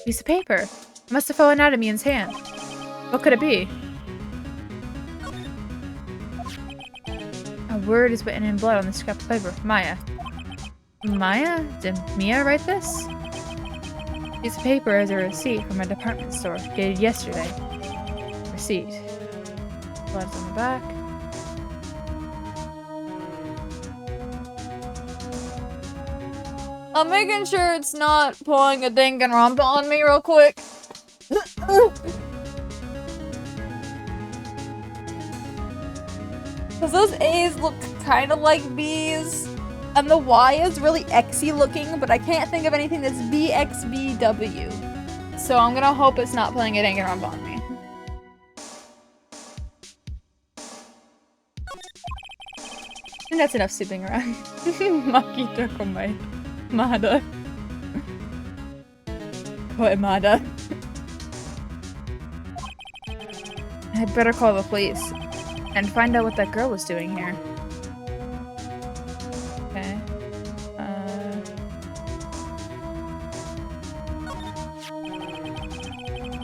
Piece of paper. It must have fallen out of Mian's hand. What could it be? A word is written in blood on the scrap of paper. Maya. Maya? Did Mia write this? Piece of paper is a receipt from a department store, dated yesterday. Receipt. Blood's on the back. I'm making sure it's not pulling a Danganronpa on me real quick. Because those A's look kind of like B's, and the Y is really X-y looking, but I can't think of anything that's BXBW. So I'm gonna hope it's not playing a Danganronpa on me. And that's enough snooping around. Makita komai. Mada. Koemada. I'd better call the police. And find out what that girl was doing here. Okay.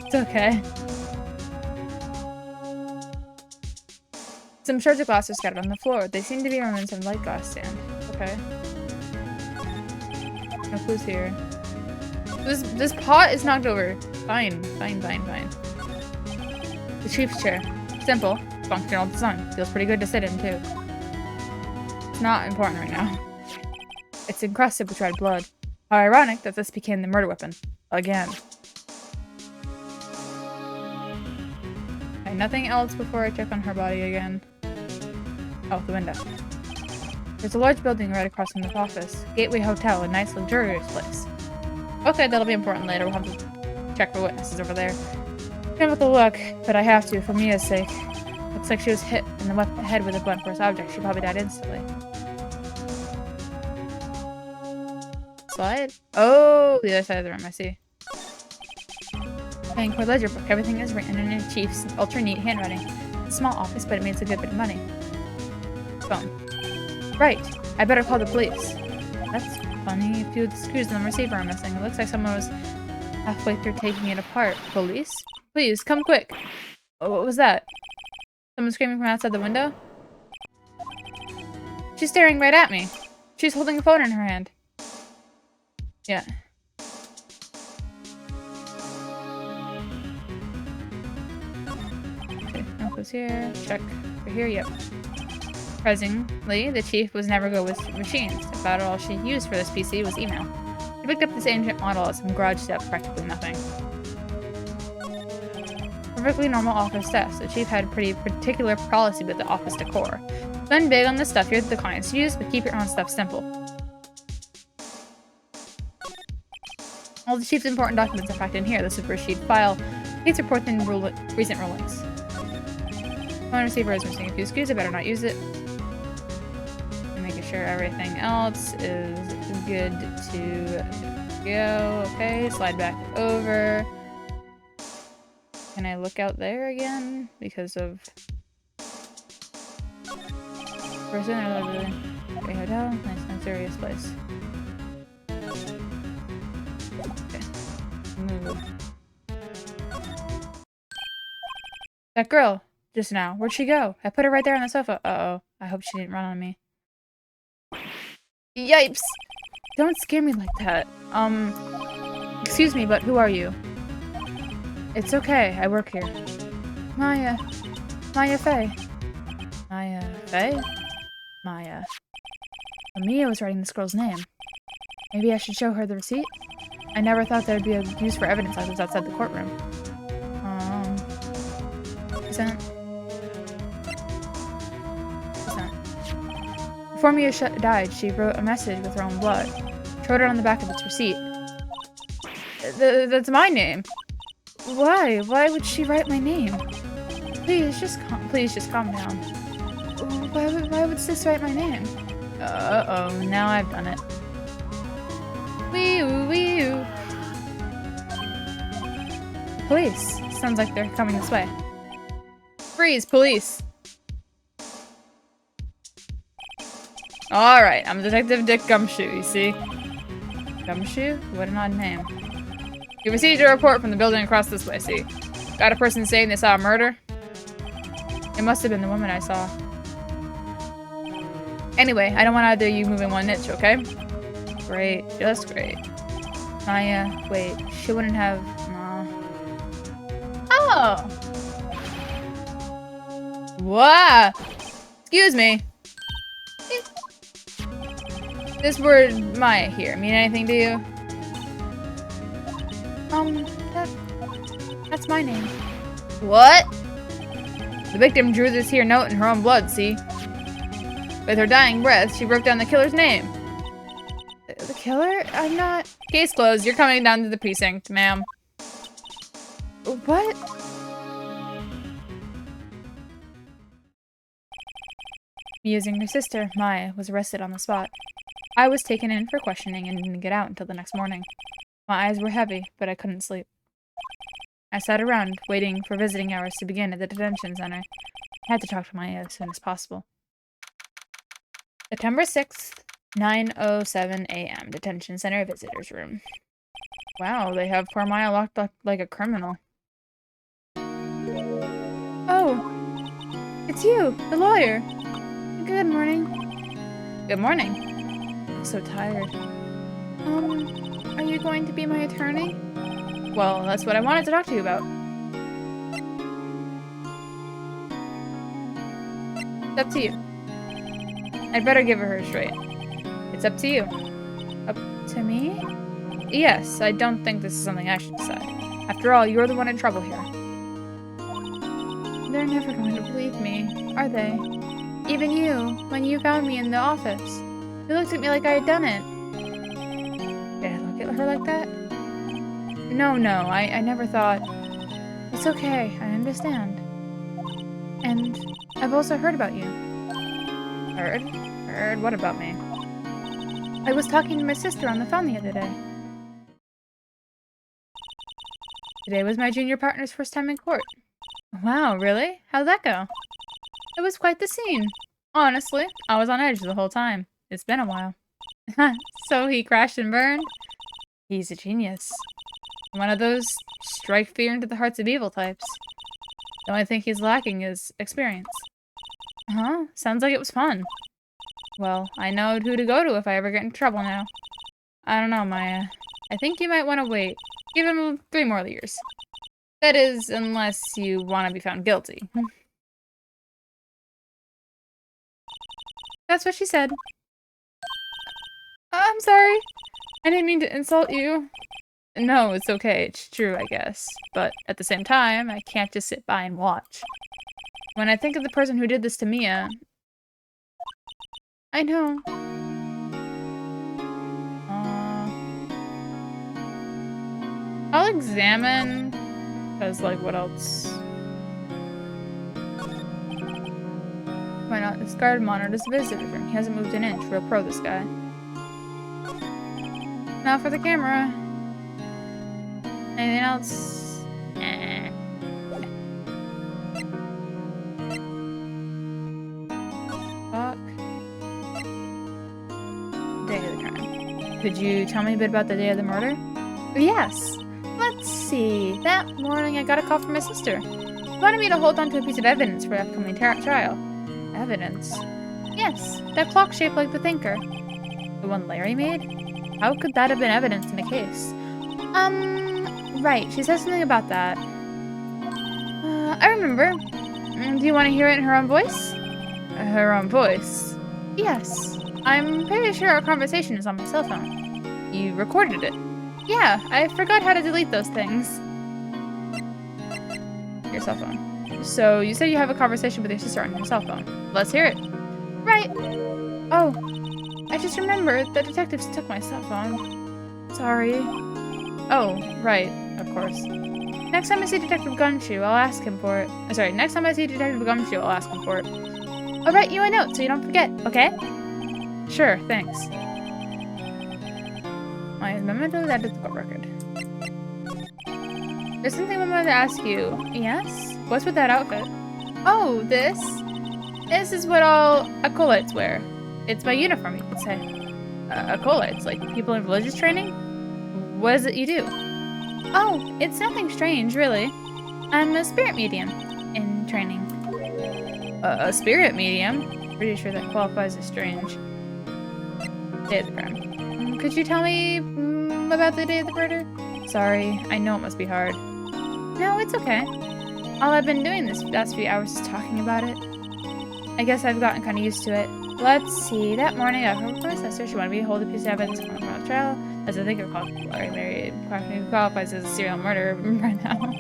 It's okay. Some shards of glass are scattered on the floor. They seem to be remnants of a light glass stand. Okay. No clues here. This pot is knocked over. Fine. The chief's chair. Simple. Functional design. Feels pretty good to sit in, too. It's not important right now. It's encrusted with red blood. How ironic that this became the murder weapon. Again. Okay, nothing else before I check on her body again. Oh, the window. There's a large building right across from the office. Gateway Hotel, a nice luxurious place. Okay, that'll be important later. We'll have to check for witnesses over there. Can't with the look, but I have to, for Mia's sake. Looks like she was hit in the head with a blunt force object. She probably died instantly. Slide? Oh, the other side of the room, I see. Paying for ledger book. Everything is written in a chief's ultra neat handwriting. It's a small office, but it means a good bit of money. Phone. Right. I better call the police. That's funny. A few of the screws in the receiver are missing. It looks like someone was halfway through taking it apart. Police? Please, come quick. Oh, what was that? Someone screaming from outside the window? She's staring right at me. She's holding a phone in her hand. Yeah. Okay, no goes here. Check. Over here, yep. Surprisingly, the chief was never good with machines. About all she used for this PC was email. She picked up this ancient model at some garage step, practically nothing. Perfectly normal office desk. The chief had a pretty particular policy with the office decor. Spend big on the stuff here that the clients use, but keep your own stuff simple. All the chief's important documents are packed in here. The super sheet file. Case reports and recent rulings. Phone receiver is missing a few screws. I better not use it. And making sure everything else is good to go. Okay, slide back over. Can I look out there again? Because of... Person or really... Great hotel. Nice, luxurious place. Okay. Move. That girl, just now. Where'd she go? I put her right there on the sofa. Uh-oh. I hope she didn't run on me. Yipes! Don't scare me like that. Excuse me, but who are you? It's okay, I work here. Maya Fey. Maya Fey? Maya. Mia was writing this girl's name. Maybe I should show her the receipt? I never thought there'd be a use for evidence like this outside the courtroom. Present. Before Mia died, she wrote a message with her own blood. She wrote it on the back of its receipt. That's my name. Why? Why would she write my name? Please just calm down. Why would sis write my name? Uh-oh, now I've done it. Wee-oo, wee-oo. Police. Sounds like they're coming this way. Freeze, police. Alright, I'm Detective Dick Gumshoe, you see? Gumshoe? What an odd name. You received a report from the building across this way, see? Got a person saying they saw a murder? It must have been the woman I saw. Anyway, I don't want either of you moving one inch, okay? Great, just great. Maya, wait, she wouldn't have... No. Oh! Wow! Excuse me. This word Maya here mean anything to you? That's my name. What? The victim drew this here note in her own blood, see? With her dying breath, she wrote down the killer's name. The killer? I'm not... Case closed. You're coming down to the precinct, ma'am. What? Musing her sister, Maya, was arrested on the spot. I was taken in for questioning and didn't get out until the next morning. My eyes were heavy, but I couldn't sleep. I sat around, waiting for visiting hours to begin at the detention center. I had to talk to Maya as soon as possible. September 6th, 9:07 a.m. Detention Center Visitors Room. Wow, they have poor Maya locked up like a criminal. Oh, it's you, the lawyer. Good morning. Good morning. I'm so tired. Are you going to be my attorney? Well, that's what I wanted to talk to you about. It's up to you. I'd better give her straight. It's up to you. Up to me? Yes, I don't think this is something I should decide. After all, you're the one in trouble here. They're never going to believe me, are they? Even you, when you found me in the office. You looked at me like I had done it. Did I look at her like that? No, I never thought... It's okay, I understand. And I've also heard about you. Heard? Heard what about me? I was talking to my sister on the phone the other day. Today was my junior partner's first time in court. Wow, really? How'd that go? It was quite the scene. Honestly, I was on edge the whole time. It's been a while. So he crashed and burned? He's a genius. One of those strike fear into the hearts of evil types. The only thing he's lacking is experience. Huh? Sounds like it was fun. Well, I know who to go to if I ever get in trouble now. I don't know, Maya. I think you might want to wait. Give him 3 more years. That is, unless you want to be found guilty. That's what she said. I'm sorry. I didn't mean to insult you. No, it's okay. It's true, I guess. But at the same time, I can't just sit by and watch. When I think of the person who did this to Mia... I know. I'll examine... Because, like, what else? Why not? This guard monitors the visitor room. He hasn't moved an inch. Real pro, this guy. Now for the camera. Anything else? Fuck. Day of the crime. Could you tell me a bit about the day of the murder? Yes. Let's see. That morning I got a call from my sister. She wanted me to hold on to a piece of evidence for the upcoming trial. Evidence? Yes. That clock shaped like the thinker. The one Larry made? How could that have been evidence in the case? Right. She said something about that. I remember. Do you want to hear it in her own voice? Her own voice? Yes. I'm pretty sure our conversation is on my cell phone. You recorded it? Yeah, I forgot how to delete those things. Your cell phone. So, you said you have a conversation with your sister on your cell phone. Let's hear it. Right. Oh, I just remembered the detectives took my cell phone. Sorry. Oh, right, of course. Next time I see Detective Gumshoe, I'll ask him for it. Sorry, next time I see Detective Gumshoe, I'll ask him for it. I'll write you a note so you don't forget, okay? Sure, thanks. My memento that is the record. There's something I wanted to ask you. Yes? What's with that outfit? Oh, this? This is what all acolytes wear. It's my uniform, you could say. Acolytes? Like people in religious training? What is it you do? Oh, it's nothing strange, really. I'm a spirit medium in training. A spirit medium? Pretty sure that qualifies as strange. Day of the crime. Could you tell me about the day of the murder? Sorry, I know it must be hard. No, it's okay. All I've been doing this last few hours is talking about it. I guess I've gotten kind of used to it. Let's see. That morning, I heard from my sister. She wanted me to hold a piece of evidence from the trial, as I think it qualifies as a serial murder right now.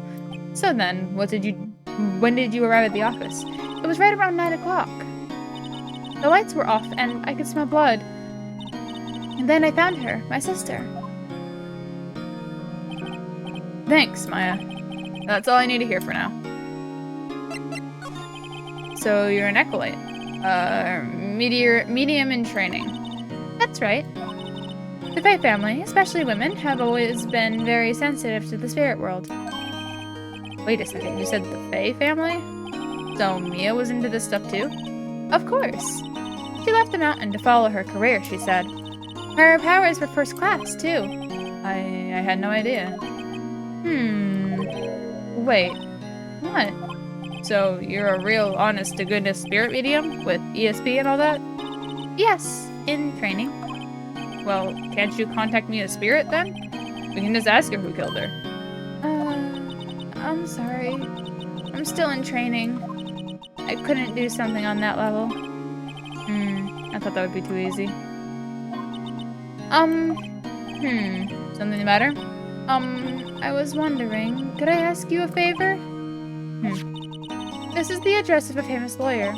So then, when did you arrive at the office? It was right around 9 o'clock. The lights were off, and I could smell blood. And then I found her, my sister. Thanks, Maya. That's all I need to hear for now. So you're an acolyte. Medium in training. That's right. The Fae family, especially women, have always been very sensitive to the spirit world. Wait a second, you said the Fae family? So Mia was into this stuff too? Of course. She left the mountain to follow her career, she said. Her powers were first class, too. I had no idea. Wait. What? So you're a real honest-to-goodness spirit medium with ESP and all that? Yes, in training. Well, can't you contact me as spirit then? We can just ask her who killed her. I'm sorry. I'm still in training. I couldn't do something on that level. I thought that would be too easy. Something the matter? I was wondering, could I ask you a favor? This is the address of a famous lawyer.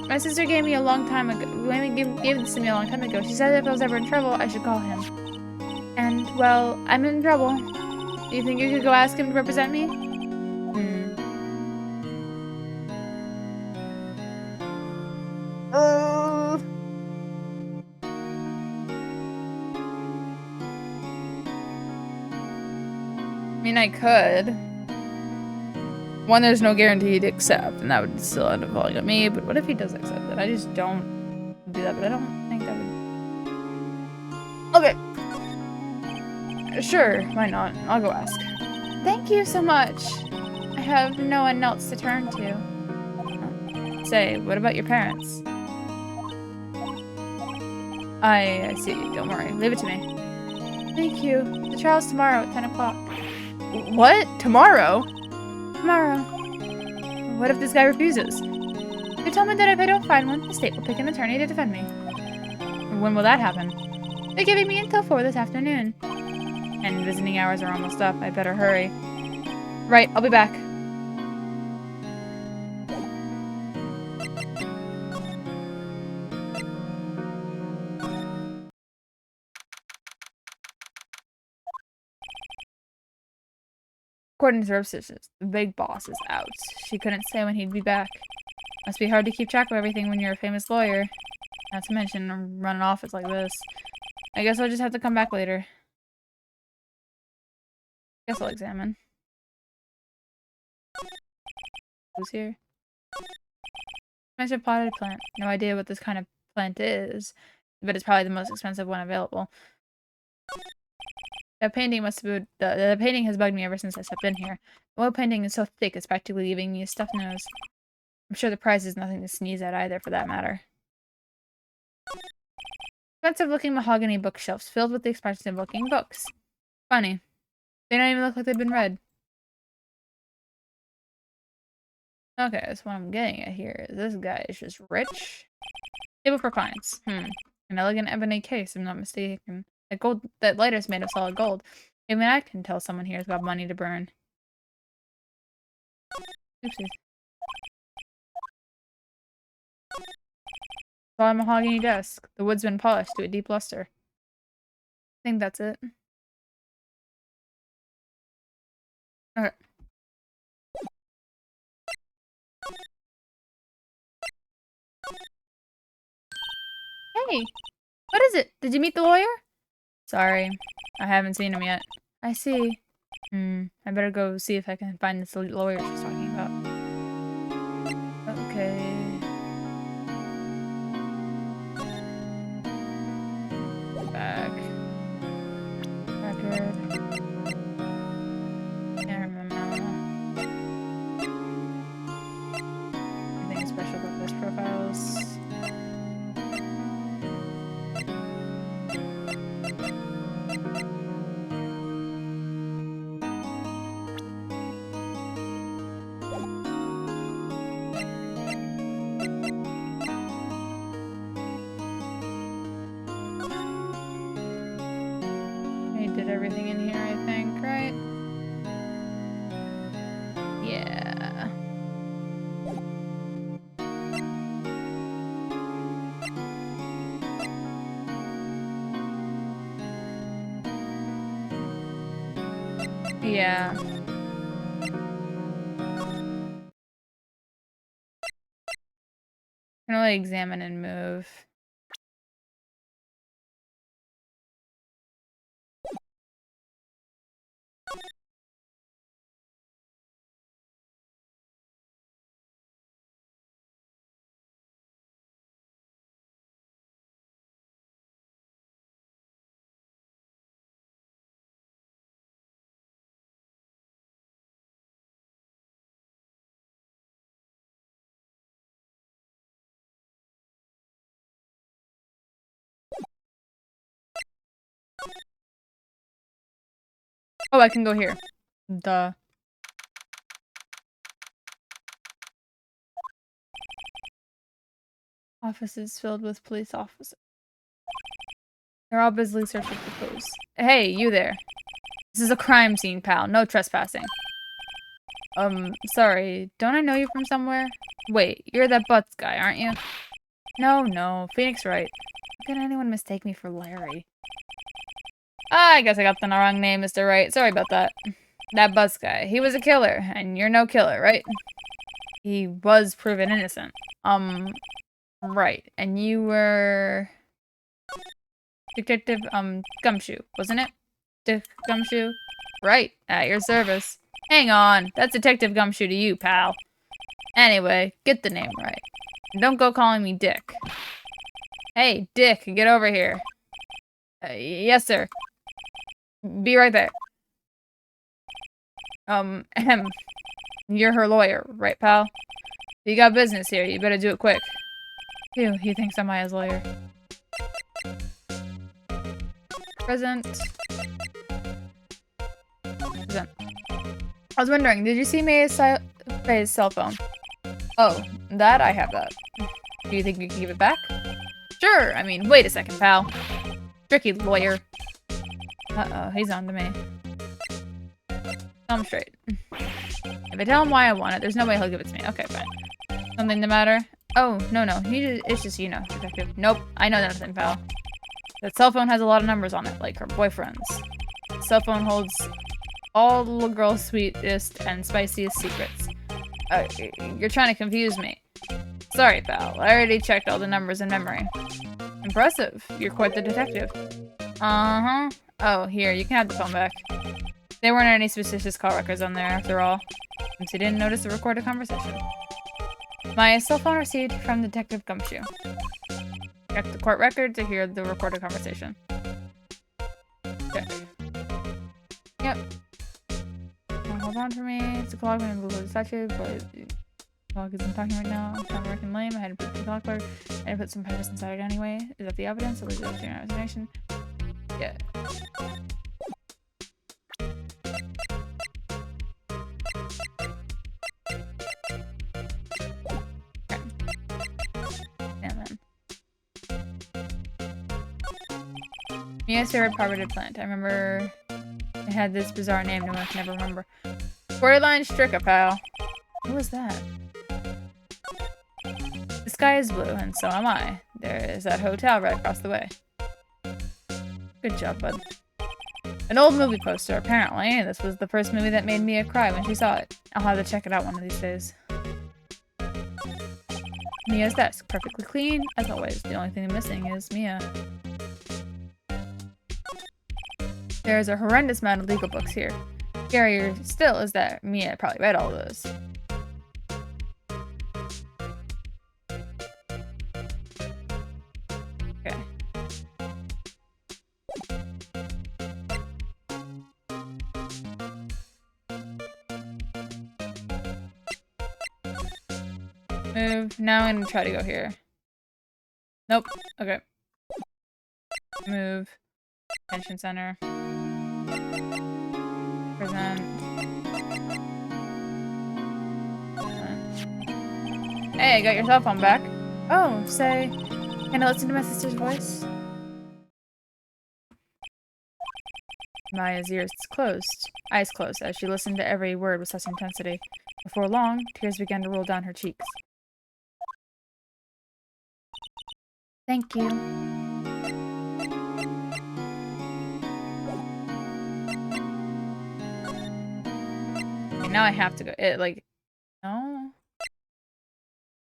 My sister gave me a long time ago. Gave this to me a long time ago. She said if I was ever in trouble, I should call him. And, well, I'm in trouble. Do you think you could go ask him to represent me? I mean, I could. One, there's no guarantee he'd accept, and that would still end up falling on me, but what if he does accept it? I just don't do that, but I don't think I would. Okay. Sure, why not? I'll go ask. Thank you so much. I have no one else to turn to. Say, what about your parents? I see. Don't worry. Leave it to me. Thank you. The trial's tomorrow at 10 o'clock. What? Tomorrow? Tomorrow. What if this guy refuses? They told me that if I don't find one, the state will pick an attorney to defend me. When will that happen? They're giving me until 4 this afternoon. And visiting hours are almost up. I better hurry. Right, I'll be back. According to her sisters, the big boss is out. She couldn't say when he'd be back. Must be hard to keep track of everything when you're a famous lawyer. Not to mention run an office like this. I guess I'll just have to come back later. Guess I'll examine. Who's here? Mentioned potted plant. No idea what this kind of plant is, but it's probably the most expensive one available. That painting must have been, the painting has bugged me ever since I stepped in here. The oil painting is so thick it's practically giving me a stuffed nose. I'm sure the price is nothing to sneeze at either, for that matter. Expensive-looking mahogany bookshelves filled with the expensive-looking books. Funny. They don't even look like they've been read. Okay, so what I'm getting at here is this guy is just rich. Table for clients. An elegant ebony case, if I'm not mistaken. That lighter is made of solid gold. Even I can tell someone here's got money to burn. Oopsies. Solid mahogany desk. The wood's been polished to a deep luster. I think that's it. Okay. Hey! What is it? Did you meet the lawyer? Sorry. I haven't seen him yet. I see. I better go see if I can find this lawyer she's talking about. Okay. Back. Record. Can't remember. Anything special about those profiles? Did everything in here, I think, right? Yeah. Yeah. Can only examine and move. Oh, I can go here. Duh. Offices filled with police officers. They're all busily searching for clues. Hey, you there. This is a crime scene, pal. No trespassing. Sorry. Don't I know you from somewhere? Wait, you're that Butz guy, aren't you? No. Phoenix Wright. How can anyone mistake me for Larry? I guess I got the wrong name, Mr. Wright. Sorry about that. That Butz guy. He was a killer, and you're no killer, right? He was proven innocent. Right. And you were... Detective, Gumshoe, wasn't it? Gumshoe? Right. At your service. Hang on. That's Detective Gumshoe to you, pal. Anyway, get the name right. And don't go calling me Dick. Hey, Dick, get over here. Yes, sir. Be right there. You're her lawyer, right, pal? You got business here. You better do it quick. Phew, he thinks I'm Maya's lawyer. Present. Present. I was wondering, did you see May's cell phone? Oh, that? I have that. Do you think you can give it back? Sure, I mean, wait a second, pal. Tricky lawyer. Uh-oh, he's on to me. Tell him straight. If I tell him why I want it, there's no way he'll give it to me. Okay, fine. Something the matter? Oh, no. It's just, you know, detective. Nope, I know nothing, pal. That cell phone has a lot of numbers on it, like her boyfriend's. The cell phone holds all the little girl's sweetest and spiciest secrets. You're trying to confuse me. Sorry, pal. I already checked all the numbers in memory. Impressive. You're quite the detective. Uh-huh. Oh, here, you can have the phone back. There weren't any suspicious call records on there, after all. Since you didn't notice the recorded conversation. My cell phone received from Detective Gumshoe. Check the court record to hear the recorded conversation. Check. Yep. Hold on for me. It's a clock when I'm Google statue, but clock isn't talking right now. I'm trying to work in lame. I had to put the clock card. I had to put some purpose inside it anyway. Is that the evidence? Or was it up to your imagination? Yeah. Mia's favorite potted plant. I remember it had this bizarre name no one can ever remember. Borderline Stricka, pal. Who was that? The sky is blue, and so am I. There is that hotel right across the way. Good job, bud. An old movie poster, apparently. This was the first movie that made Mia cry when she saw it. I'll have to check it out one of these days. Mia's desk. Perfectly clean, as always. The only thing missing is Mia. There's a horrendous amount of legal books here. Scarier still is that Mia probably read all those. Okay. Move. Now I'm gonna try to go here. Nope. Okay. Move. Detention center. Present. Hey, I got your cell phone back. Oh, say, can I listen to my sister's voice? Maya's eyes closed, as she listened to every word with such intensity. Before long, tears began to roll down her cheeks. Thank you. Now I have to go. No.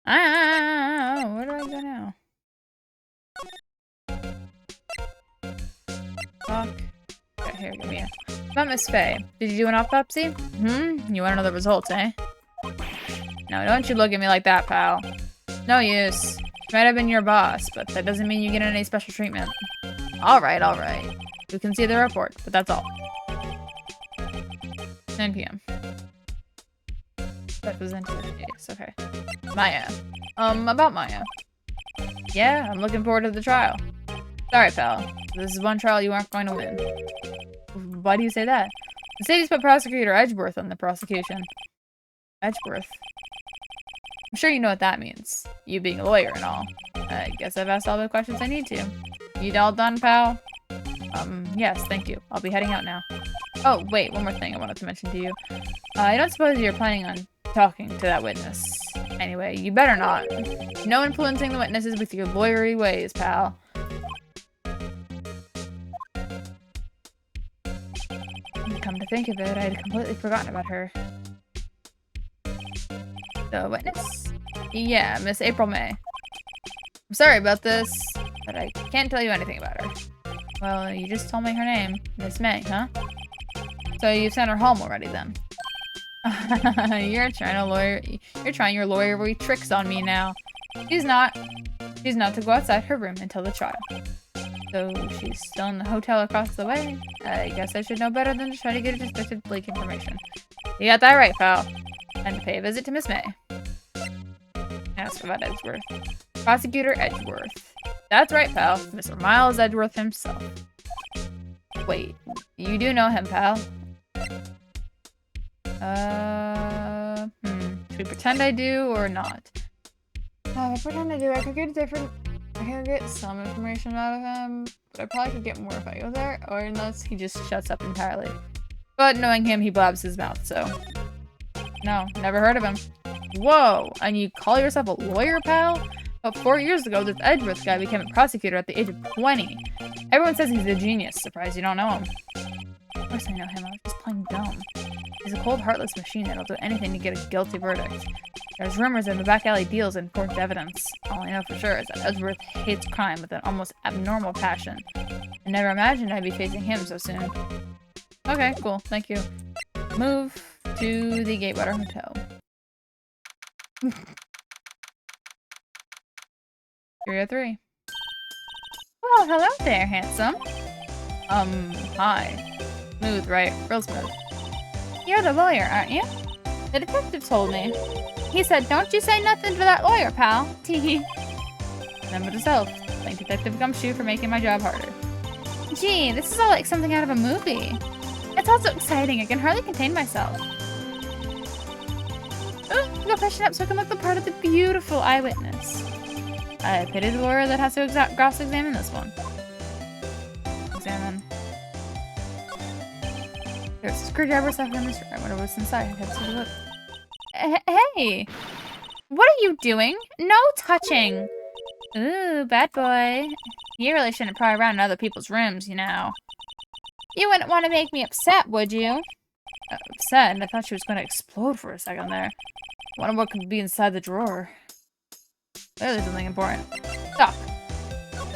Where do I go now? Fuck. Okay, here, give me a. About Miss Faye. Did you do an autopsy? You want to know the results, eh? No, don't you look at me like that, pal. No use. She might have been your boss, but that doesn't mean you get any special treatment. Alright. You can see the report, but that's all. 9 p.m. Representative case. Okay. Maya. About Maya. Yeah, I'm looking forward to the trial. Sorry, pal. This is one trial you aren't going to win. Why do you say that? The city's put Prosecutor Edgeworth on the prosecution. Edgeworth? I'm sure you know what that means. You being a lawyer and all. I guess I've asked all the questions I need to. You all done, pal? Yes, thank you. I'll be heading out now. Oh, wait, one more thing I wanted to mention to you. I don't suppose you're planning on talking to that witness. Anyway, you better not. No influencing the witnesses with your lawyery ways, pal. Come to think of it, I had completely forgotten about her. The witness? Yeah, Miss April May. I'm sorry about this, but I can't tell you anything about her. Well, you just told me her name. Miss May, huh? So you sent her home already then? You're trying your lawyery tricks on me now. She's not to go outside her room until the trial. So she's still in the hotel across the way? I guess I should know better than to try to get a suspected leak information. You got that right, pal. And to pay a visit to Miss May. Ask about Edgeworth. Prosecutor Edgeworth. That's right, pal. Mr. Miles Edgeworth himself. Wait, you do know him, pal. Should we pretend I do or not? If I pretend I do, I could get some information out of him, but I probably could get more if I go there, or unless he just shuts up entirely. But knowing him, he blabs his mouth, so. No, never heard of him. Whoa, and you call yourself a lawyer, pal? About 4 years ago, this Edgeworth guy became a prosecutor at the age of 20. Everyone says he's a genius. Surprised you don't know him. Of course I know him. I was just playing dumb. He's a cold, heartless machine that'll do anything to get a guilty verdict. There's rumors of the back alley deals and forged evidence. All I know for sure is that Edgeworth hates crime with an almost abnormal passion. I never imagined I'd be facing him so soon. Okay, cool. Thank you. Move to the Gatewater Hotel. Area 3. Well, hello there, handsome. Hi. Smooth, right? Real smooth. You're the lawyer, aren't you? The detective told me. He said, don't you say nothing to that lawyer, pal. Teehee. Remember to self. Thank Detective Gumshoe for making my job harder. Gee, this is all like something out of a movie. It's all so exciting, I can hardly contain myself. Ooh, go freshen up so I can look the part of the beautiful eyewitness. I pity the lawyer that has to cross-examine this one. Examine. There's a screwdriver stuff in this room. I wonder what's inside. I have to look. Hey! What are you doing? No touching! Ooh, bad boy. You really shouldn't pry around in other people's rooms, you know. You wouldn't want to make me upset, would you? Upset? I thought she was going to explode for a second there. Wonder what could be inside the drawer. Clearly something important. Doc,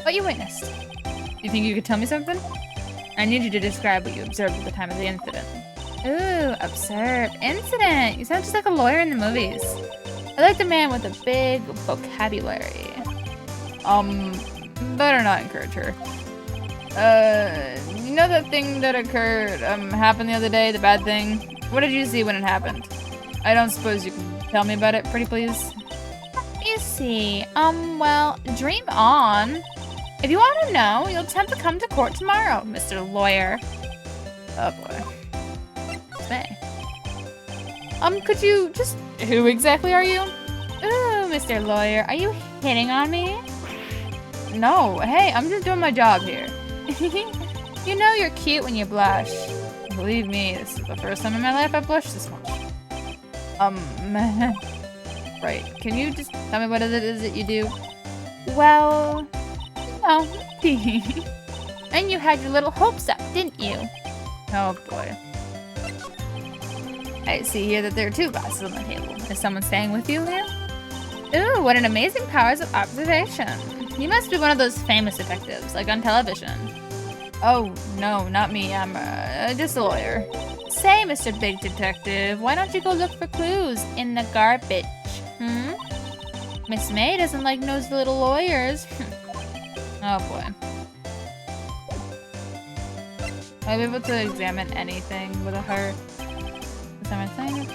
what you witnessed? Do you think you could tell me something? I need you to describe what you observed at the time of the incident. Ooh, observed. Incident! You sound just like a lawyer in the movies. I like the man with a big vocabulary. Better not encourage her. You know that thing that occurred, happened the other day, the bad thing? What did you see when it happened? I don't suppose you can tell me about it, pretty please? You see, well, dream on. If you want to know, you'll attempt to come to court tomorrow, Mr. Lawyer. Oh boy. It's me. Could you just... Who exactly are you? Ooh, Mr. Lawyer, are you hitting on me? No, hey, I'm just doing my job here. You know you're cute when you blush. Believe me, this is the first time in my life I've blushed this much. Right, can you just tell me what it is that you do? Well, no. And you had your little hopes up, didn't you? Oh boy. I see here that there are 2 glasses on the table. Is someone staying with you here? Ooh, what an amazing powers of observation. You must be one of those famous detectives, like on television. Oh, no, not me. I'm just a lawyer. Say, Mr. Big Detective, why don't you go look for clues in the garbage? Miss May doesn't like nosy little lawyers. Oh boy. I'll be able to examine anything with a heart. Examine thing. You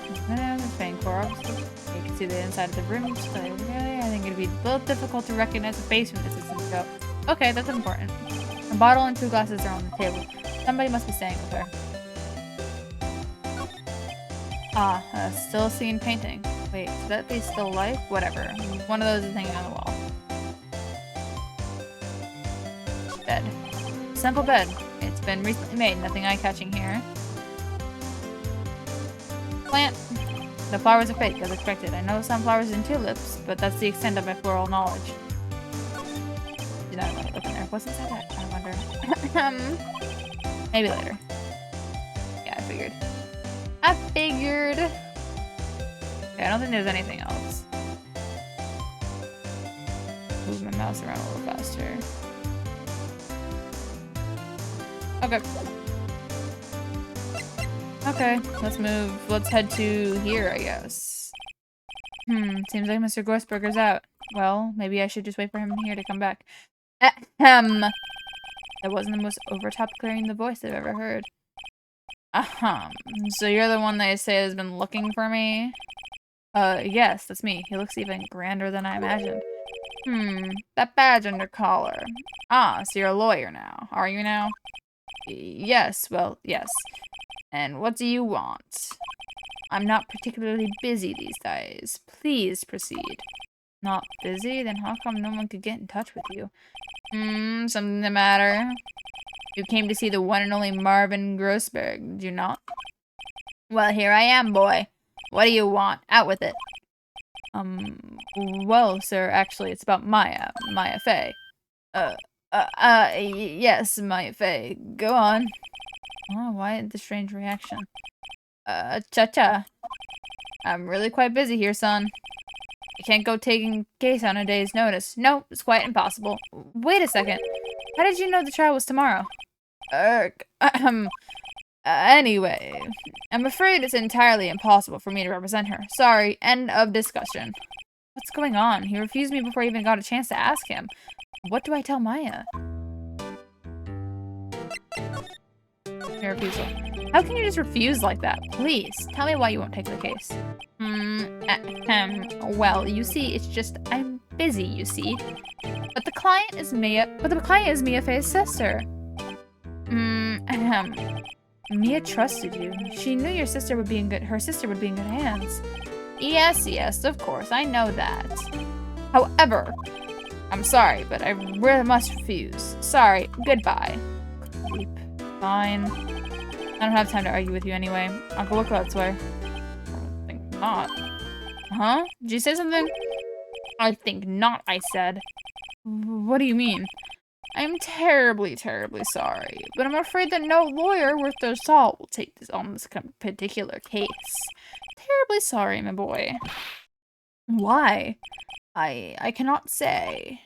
can see the inside of the room. I think it'd be a little difficult to recognize a face from this distance. So, okay, that's important. A bottle and 2 glasses are on the table. Somebody must be staying with her. Still seen painting. Wait, should that be still life? Whatever. One of those is hanging on the wall. Bed. Simple bed. It's been recently made. Nothing eye-catching here. Plant. The flowers are fake, as expected. I know sunflowers and tulips, but that's the extent of my floral knowledge. Did not want to look in there. What's inside that? I wonder. Maybe later. Yeah, I figured. Okay, I don't think there's anything else. Move my mouse around a little faster. Okay. Okay, let's move. Let's head to here, I guess. Seems like Mr. Gorsberger's out. Well, maybe I should just wait for him here to come back. Ahem. That wasn't the most over-top clearing the voice I've ever heard. So you're the one they say has been looking for me? Yes, that's me. He looks even grander than I imagined. That badge on your collar. Ah, so you're a lawyer now, are you now? Yes, well, yes. And what do you want? I'm not particularly busy these days. Please proceed. Not busy? Then how come no one could get in touch with you? Something the matter? You came to see the one and only Marvin Grossberg, did you not? Well, here I am, boy. What do you want? Out with it. Well, sir, actually, it's about Maya Fey. Yes, Maya Fey. Go on. Oh, why the strange reaction? Cha-cha. I'm really quite busy here, son. I can't go taking case on a day's notice. No, it's quite impossible. Wait a second. How did you know the trial was tomorrow? Anyway, I'm afraid it's entirely impossible for me to represent her. Sorry, end of discussion. What's going on? He refused me before I even got a chance to ask him. What do I tell Maya? Your refusal. How can you just refuse like that? Please, tell me why you won't take the case. Well, you see, it's just, I'm busy, you see. But the client is Mia Fey's sister. Mia trusted you. She knew her sister would be in good hands. Yes, of course, I know that. However, I'm sorry, but I really must refuse. Sorry, goodbye. Creep. Fine. I don't have time to argue with you anyway. I'll go look elsewhere. I think not. Huh? Did you say something? I think not, I said. What do you mean? I'm terribly, terribly sorry, but I'm afraid that no lawyer worth their salt will take this on this particular case. Terribly sorry, my boy. Why? I cannot say.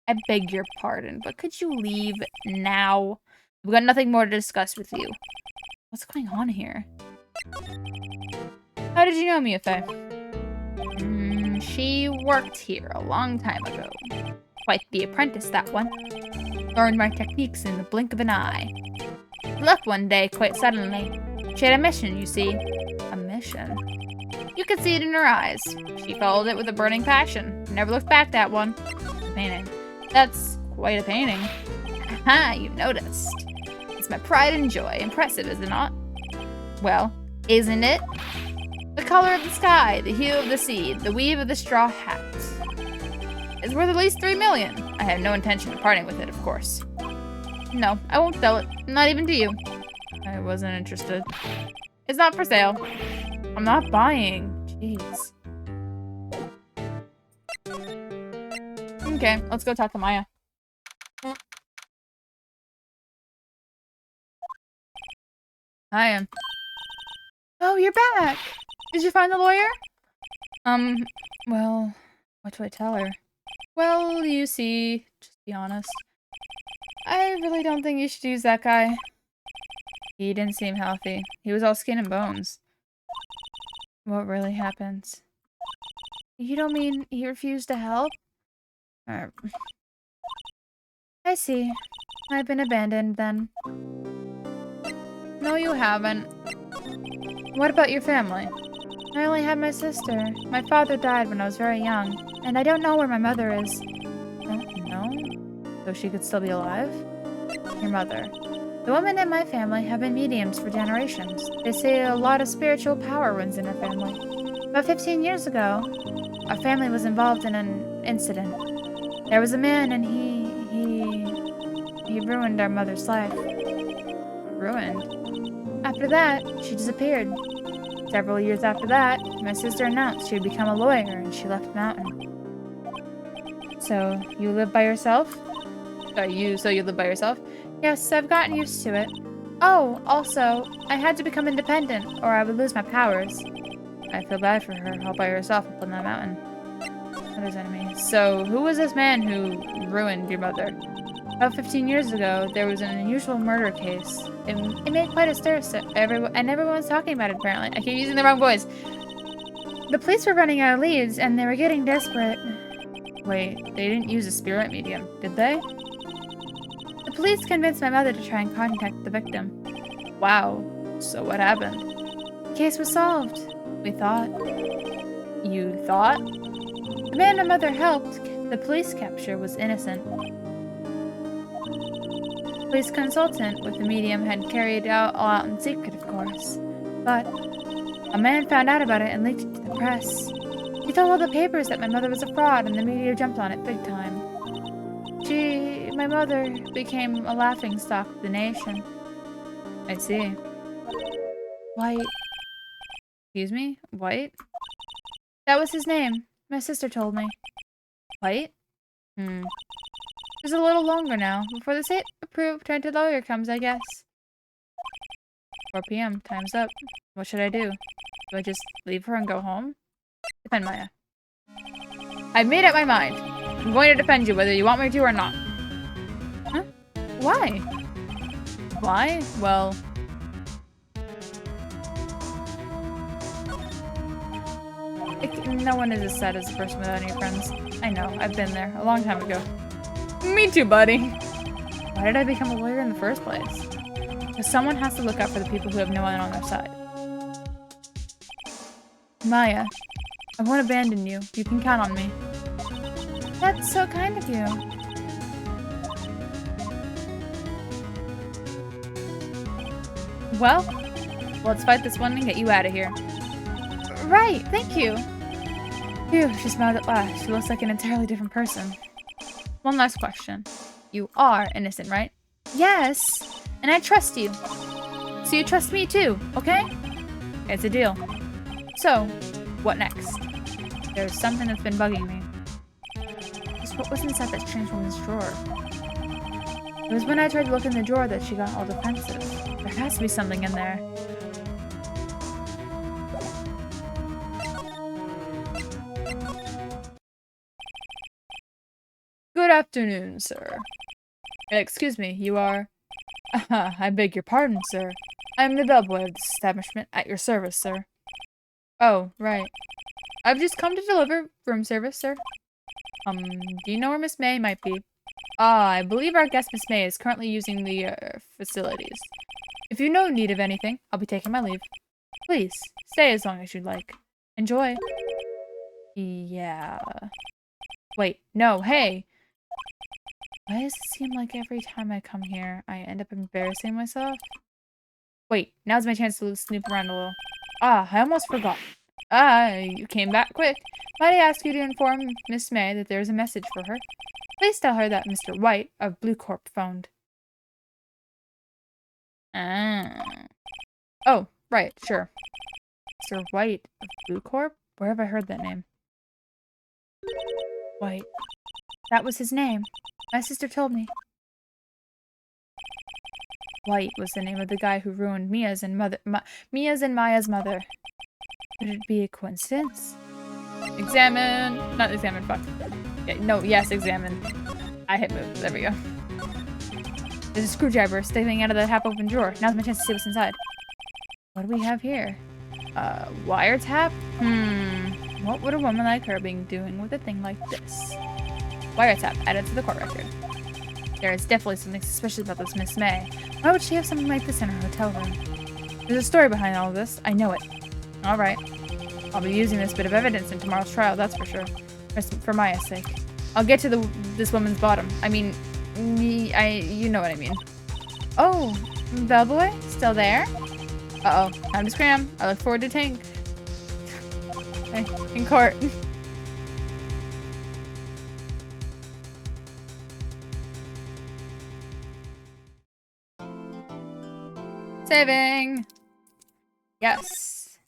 I beg your pardon, but could you leave now? We've got nothing more to discuss with you. What's going on here? How did you know Mia Fey? She worked here a long time ago. Quite the apprentice, that one. Learned my techniques in the blink of an eye. Left one day, quite suddenly. She had a mission, you see. A mission? You could see it in her eyes. She followed it with a burning passion. Never looked back, that one. A painting. That's quite a painting. Aha, you noticed. It's my pride and joy. Impressive, is it not? Well, isn't it? The color of the sky, the hue of the sea, the weave of the straw hat. It's worth at least 3 million. I have no intention of parting with it, of course. No, I won't sell it. Not even to you. I wasn't interested. It's not for sale. I'm not buying. Jeez. Okay, let's go talk to Maya. Hi. Oh, you're back. Did you find the lawyer? Well, what do I tell her? Well, you see, just be honest. I really don't think you should use that guy. He didn't seem healthy. He was all skin and bones. What really happened? You don't mean he refused to help? I see. I've been abandoned then. No, you haven't. What about your family? I only have my sister. My father died when I was very young, and I don't know where my mother is. No? So she could still be alive? Your mother. The women in my family have been mediums for generations. They say a lot of spiritual power runs in our family. About 15 years ago, our family was involved in an incident. There was a man and he ruined our mother's life. Ruined? After that, she disappeared. Several years after that, my sister announced she would become a lawyer and she left the mountain. So, you live by yourself? So you live by yourself? Yes, I've gotten used to it. Oh, also, I had to become independent or I would lose my powers. I feel bad for her, all by herself up on that mountain. Mother's enemy. So, who was this man who ruined your mother? About 15 years ago, there was an unusual murder case. It made quite a stir, and everyone's talking about it, apparently. I keep using the wrong voice. The police were running out of leads, and they were getting desperate. Wait, they didn't use a spirit medium, did they? The police convinced my mother to try and contact the victim. Wow. So what happened? The case was solved. We thought. You thought? The man my mother helped, the police capture, was innocent. police consultant with the medium had carried out all out in secret, of course. But a man found out about it and leaked it to the press. He told all the papers that my mother was a fraud, and the media jumped on it big time. My mother became a laughingstock of the nation. I see. White. Excuse me? White? That was his name. My sister told me. White? It's a little longer now. Before the state approved trained lawyer comes, I guess. 4 p.m. Time's up. What should I do? Do I just leave her and go home? Defend Maya. I've made up my mind. I'm going to defend you whether you want me to or not. Huh? Why? Why? Well... no one is as sad as a person without any friends. I know, I've been there, a long time ago. Me too, buddy! Why did I become a lawyer in the first place? Because someone has to look out for the people who have no one on their side. Maya, I won't abandon you. You can count on me. That's so kind of you. Well, let's fight this one and get you out of here. Right, thank you. Phew, she smiled at last. She looks like an entirely different person. One last question. You are innocent, right? Yes, and I trust you. So you trust me too, okay? It's a deal. So, what next? There's something that's been bugging me. Just what was inside that strange woman's drawer? It was when I tried to look in the drawer that she got all defensive. There has to be something in there. Good afternoon, sir. Excuse me, you are... I beg your pardon, sir. I am the bellboy of this establishment at your service, sir. Oh, right. I've just come to deliver room service, sir. Do you know where Miss May might be? I believe our guest Miss May is currently using the, facilities. If you know need of anything, I'll be taking my leave. Please, stay as long as you'd like. Enjoy. Yeah. Wait, no, hey! Why does it seem like every time I come here, I end up embarrassing myself? Wait, now's my chance to snoop around a little. I almost forgot. You came back quick. Might I ask you to inform Miss May that there is a message for her? Please tell her that Mr. White of Blue Corp phoned. Oh, right, sure. Mr. White of Blue Corp? Where have I heard that name? White. That was his name. My sister told me. White was the name of the guy who ruined Mia's and Maya's mother. Could it be a coincidence? Examine. Not examine, fuck. Yeah, no, yes, examine. I hit move. There we go. There's a screwdriver sticking out of the half-open drawer. Now's my chance to see what's inside. What do we have here? Wiretap? What would a woman like her be doing with a thing like this? Wiretap added to the court record. There is definitely something suspicious about this Miss May. Why would she have something like this in her hotel room? There's a story behind all of this. I know it. Alright. I'll be using this bit of evidence in tomorrow's trial, that's for sure. For Maya's sake. I'll get to this woman's bottom. I mean, you know what I mean. Oh, bellboy? Still there? Uh-oh. Time to scram. I look forward to Tank. In court. Saving! Yes.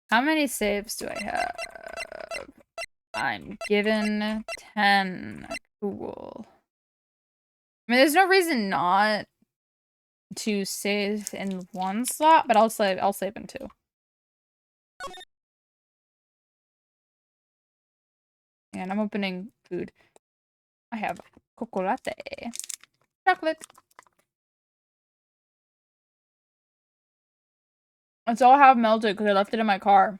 How many saves do I have? I'm given 10. Cool. I mean, there's no reason not to save in one slot, but I'll save in two. And I'm opening food. I have chocolate. Chocolate. It's all half melted because I left it in my car.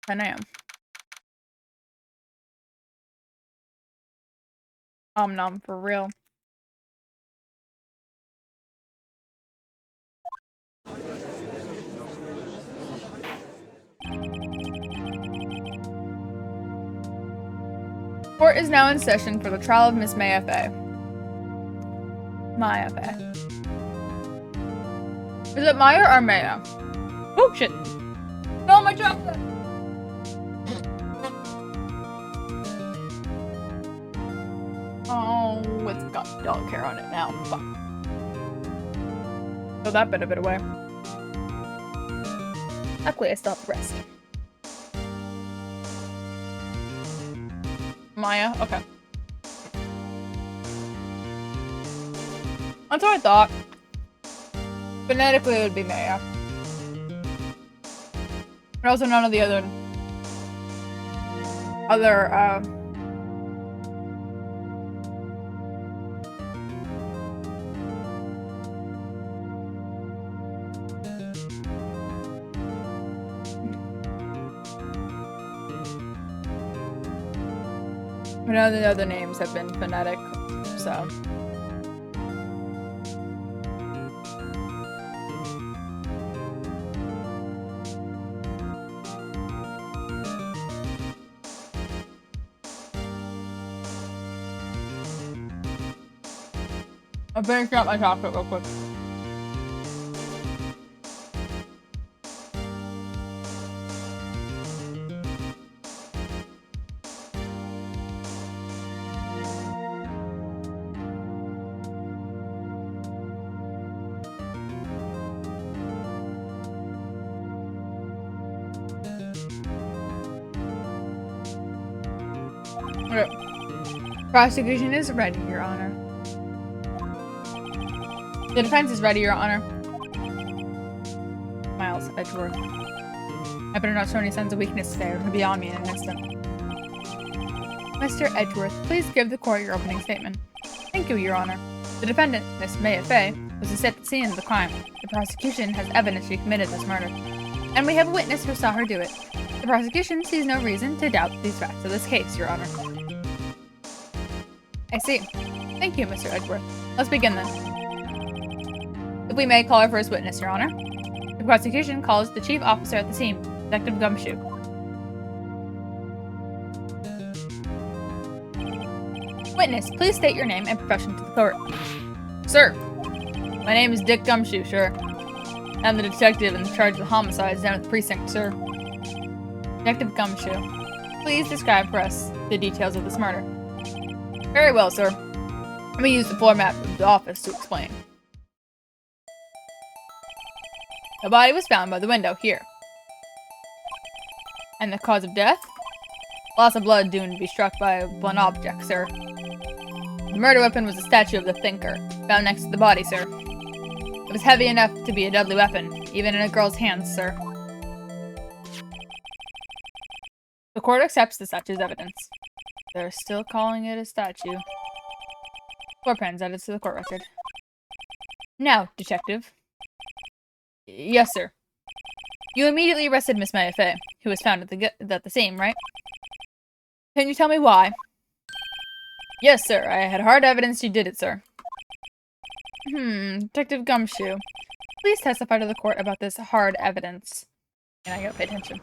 And I am. Nom for real. Court is now in session for the trial of Miss Heheh. Heheh. Is it Maya or Maya? Oh shit! No, my chocolate! Oh, it's got dog hair on it now. Fuck. Throw that bit of it away. Luckily, I still have the rest. Maya? Okay. That's what I thought. Phonetically, it would be Maya. But also none of the other... none of the other names have been phonetic, so... I'm finishing up my chocolate real quick. Okay. Prosecution is ready, Your Honor. The defense is ready, Your Honor. Miles Edgeworth. I better not show any signs of weakness today, or he'll be on me in an instant. Mr. Edgeworth, please give the court your opening statement. Thank you, Your Honor. The defendant, Miss Heheh, was at the scene of the crime. The prosecution has evidence she committed this murder. And we have a witness who saw her do it. The prosecution sees no reason to doubt these facts of this case, Your Honor. I see. Thank you, Mr. Edgeworth. Let's begin then. If we may call our first witness, Your Honor. The prosecution calls the chief officer at the scene, Detective Gumshoe. Witness, please state your name and profession to the court. Sir, my name is Dick Gumshoe, sir. I'm the detective in charge of the homicides down at the precinct, sir. Detective Gumshoe, please describe for us the details of this murder. Very well, sir. Let me use the floor map of the office to explain. The body was found by the window here. And the cause of death? Loss of blood due to be struck by a blunt object, sir. The murder weapon was a statue of the Thinker, found next to the body, sir. It was heavy enough to be a deadly weapon, even in a girl's hands, sir. The court accepts the statue's evidence. They're still calling it a statue. 4 pens added to the court record. Now, detective. Yes, sir. You immediately arrested Miss Heheh, who was found at the scene, right? Can you tell me why? Yes, sir. I had hard evidence you did it, sir. Detective Gumshoe. Please testify to the court about this hard evidence. And I gotta pay attention.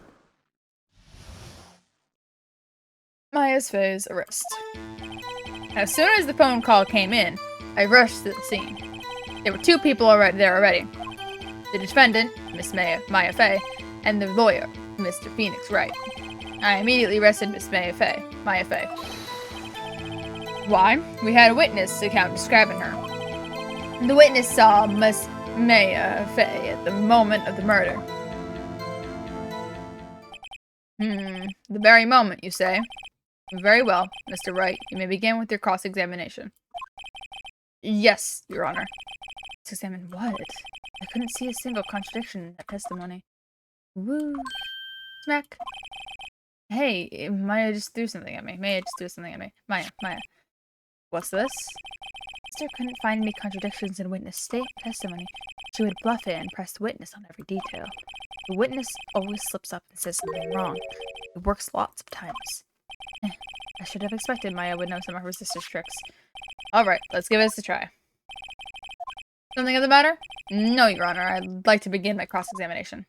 Maya's phase arrest. As soon as the phone call came in, I rushed to the scene. There were 2 people there already. The defendant, Miss Heheh, and the lawyer, Mr. Phoenix Wright. I immediately arrested Miss Heheh. Why? We had a witness account describing her. The witness saw Miss Heheh at the moment of the murder. The very moment, you say? Very well, Mr. Wright. You may begin with your cross-examination. Yes, Your Honor. Examine what? I couldn't see a single contradiction in that testimony. Woo. Smack. Hey, Maya just threw something at me. Maya. What's this? Sister couldn't find any contradictions in witness testimony. She would bluff it and press the witness on every detail. The witness always slips up and says something wrong. It works lots of times. I should have expected Maya would know some of her sister's tricks. Alright, let's give this a try. Something of the matter? No, Your Honor. I'd like to begin my cross-examination.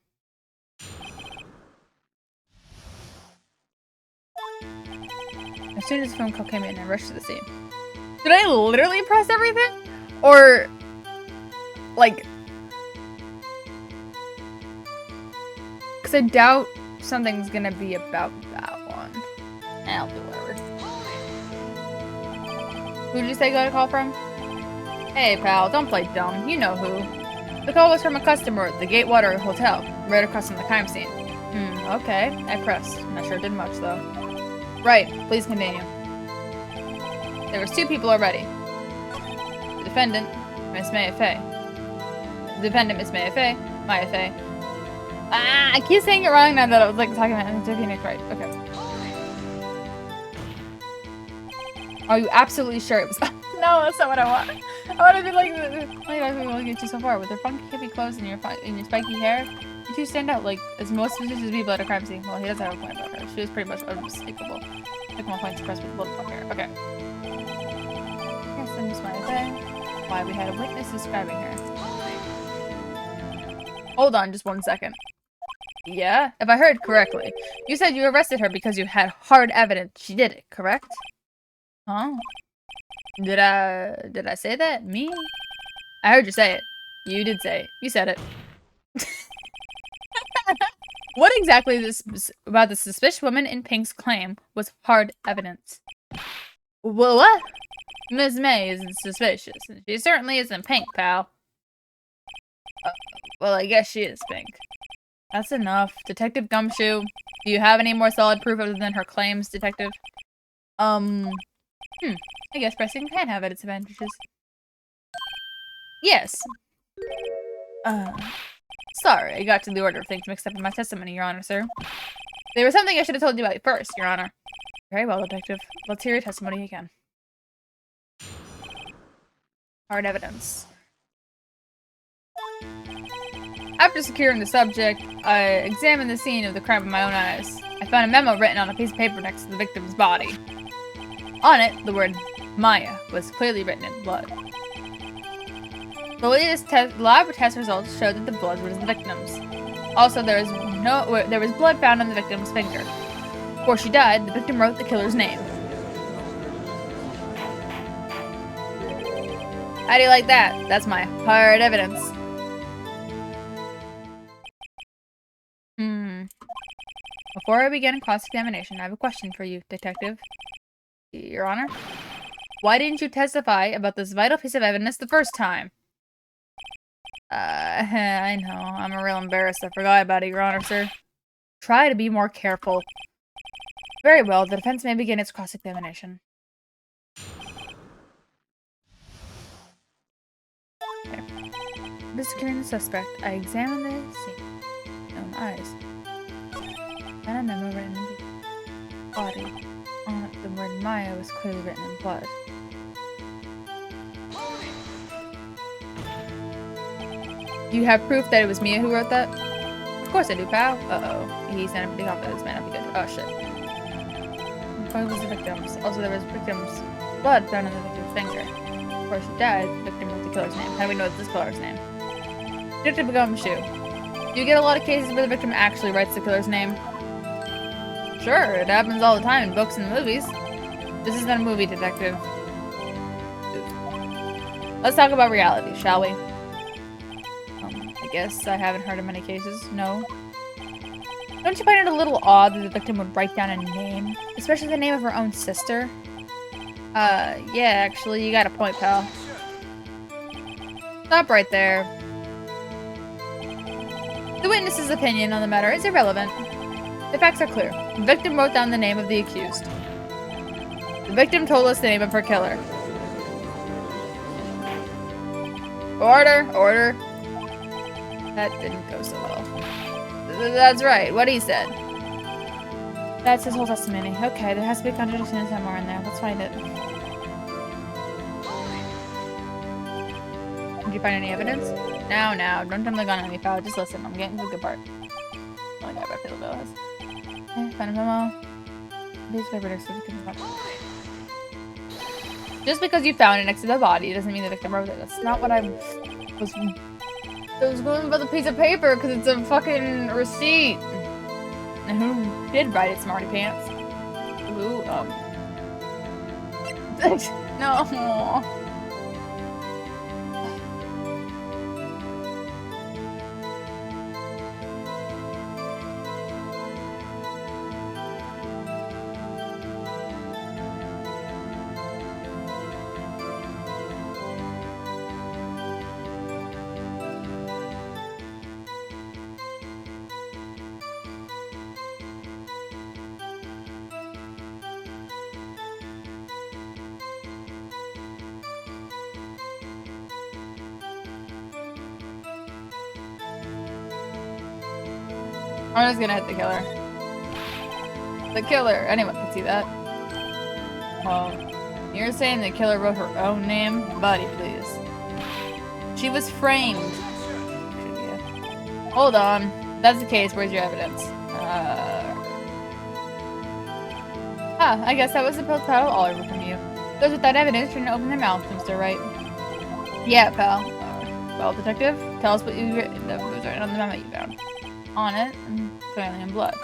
As soon as the phone call came in, I rushed to the scene. Did I literally press everything? Or, like... Because I doubt something's gonna be about that one. I'll do whatever. Who did you say got a call from? Hey, pal, don't play dumb. You know who. The call was from a customer at the Gatewater Hotel, right across from the crime scene. Okay. I pressed. Not sure it did much, though. Right. Please continue. There was 2 people already. The defendant, Miss Maya Fey. The defendant, Miss Maya Fey. Maya Fey. Ah, I keep saying it wrong now that I was like talking about it right. Okay. Are you absolutely sure it was? No, that's not what I want. I want to be like, I'll get you so far with their funky hippie clothes and your spiky hair. You 2 stand out like as most suspicious people at a crime scene. Well, he does have a point about her. She was pretty much unmistakable. Took my point suppressed with a little fuck hair. Okay. Yes, I'm just Maya Fey. Why we had a witness describing her. Hold on, just 1 second. Yeah, if I heard correctly, you said you arrested her because you had hard evidence she did it, correct? Huh? Did I say that? Me? I heard you say it. You did say it. You said it. What exactly about the suspicious woman in pink's claim was hard evidence? Well, what? Miss May isn't suspicious. She certainly isn't pink, pal. Well, I guess she is pink. That's enough. Detective Gumshoe, do you have any more solid proof other than her claims, Detective? I guess pressing can have its advantages. Yes. Sorry, I got to the order of things mixed up in my testimony, Your Honor, sir. There was something I should have told you about first, Your Honor. Very well, Detective. Let's hear your testimony again. Hard evidence. After securing the subject, I examined the scene of the crime with my own eyes. I found a memo written on a piece of paper next to the victim's body. On it, the word Maya was clearly written in blood. The latest lab test results showed that the blood was the victim's. Also, there was blood found on the victim's finger. Before she died, the victim wrote the killer's name. How do you like that? That's my hard evidence. Before I begin cross-examination, I have a question for you, Detective. Your Honor? Why didn't you testify about this vital piece of evidence the first time? I know. I'm real embarrassed. I forgot about it, Your Honor, sir. Try to be more careful. Very well. The defense may begin its cross-examination. Okay. After securing the suspect, I examined the scene with my own eyes. And a memo written in the body. On it, the word Maya was clearly written in blood. Do you have proof that it was Mia who wrote that? Of course I do, pal. Uh-oh. He sounded pretty confident. This might not be good. Oh, shit. What was the victim's? Also, there was victim's blood found on the victim's finger. Before she died, the victim wrote the killer's name. How do we know it's this killer's name? Detective Gumshoe. Do you get a lot of cases where the victim actually writes the killer's name? Sure, it happens all the time in books and movies. This isn't a movie, Detective. Let's talk about reality, shall we? I guess I haven't heard of many cases. No. Don't you find it a little odd that the victim would write down a name? Especially the name of her own sister? Yeah, actually, you got a point, pal. Stop right there. The witness's opinion on the matter is irrelevant. The facts are clear. The victim wrote down the name of the accused. The victim told us the name of her killer. Order! Order! That didn't go so well. That's right, what he said. That's his whole testimony. Okay, there has to be a contradiction somewhere in there. Let's find it. Did you find any evidence? No, don't jump the gun on me, pal. Just listen, I'm getting to the good part. Oh my god, I feel the bill is. Okay, find a memo. Piece of paper next to the victim's body. Just because you found it next to the body doesn't mean the victim wrote it. That's not what I was going for the piece of paper because it's a fucking receipt. And who did write it, smarty pants? Who, No. I'm just gonna hit the killer. The killer! Anyone can see that. Oh. You're saying the killer wrote her own name? Buddy, please. She was framed. Hold on. If that's the case, where's your evidence? I guess that was the pill paddle all over from you. Those without evidence shouldn't open their mouths, Mr. Wright. Yeah, pal. Well, detective, tell us what you written that was written on the memo you found. On it, and clearly in blood.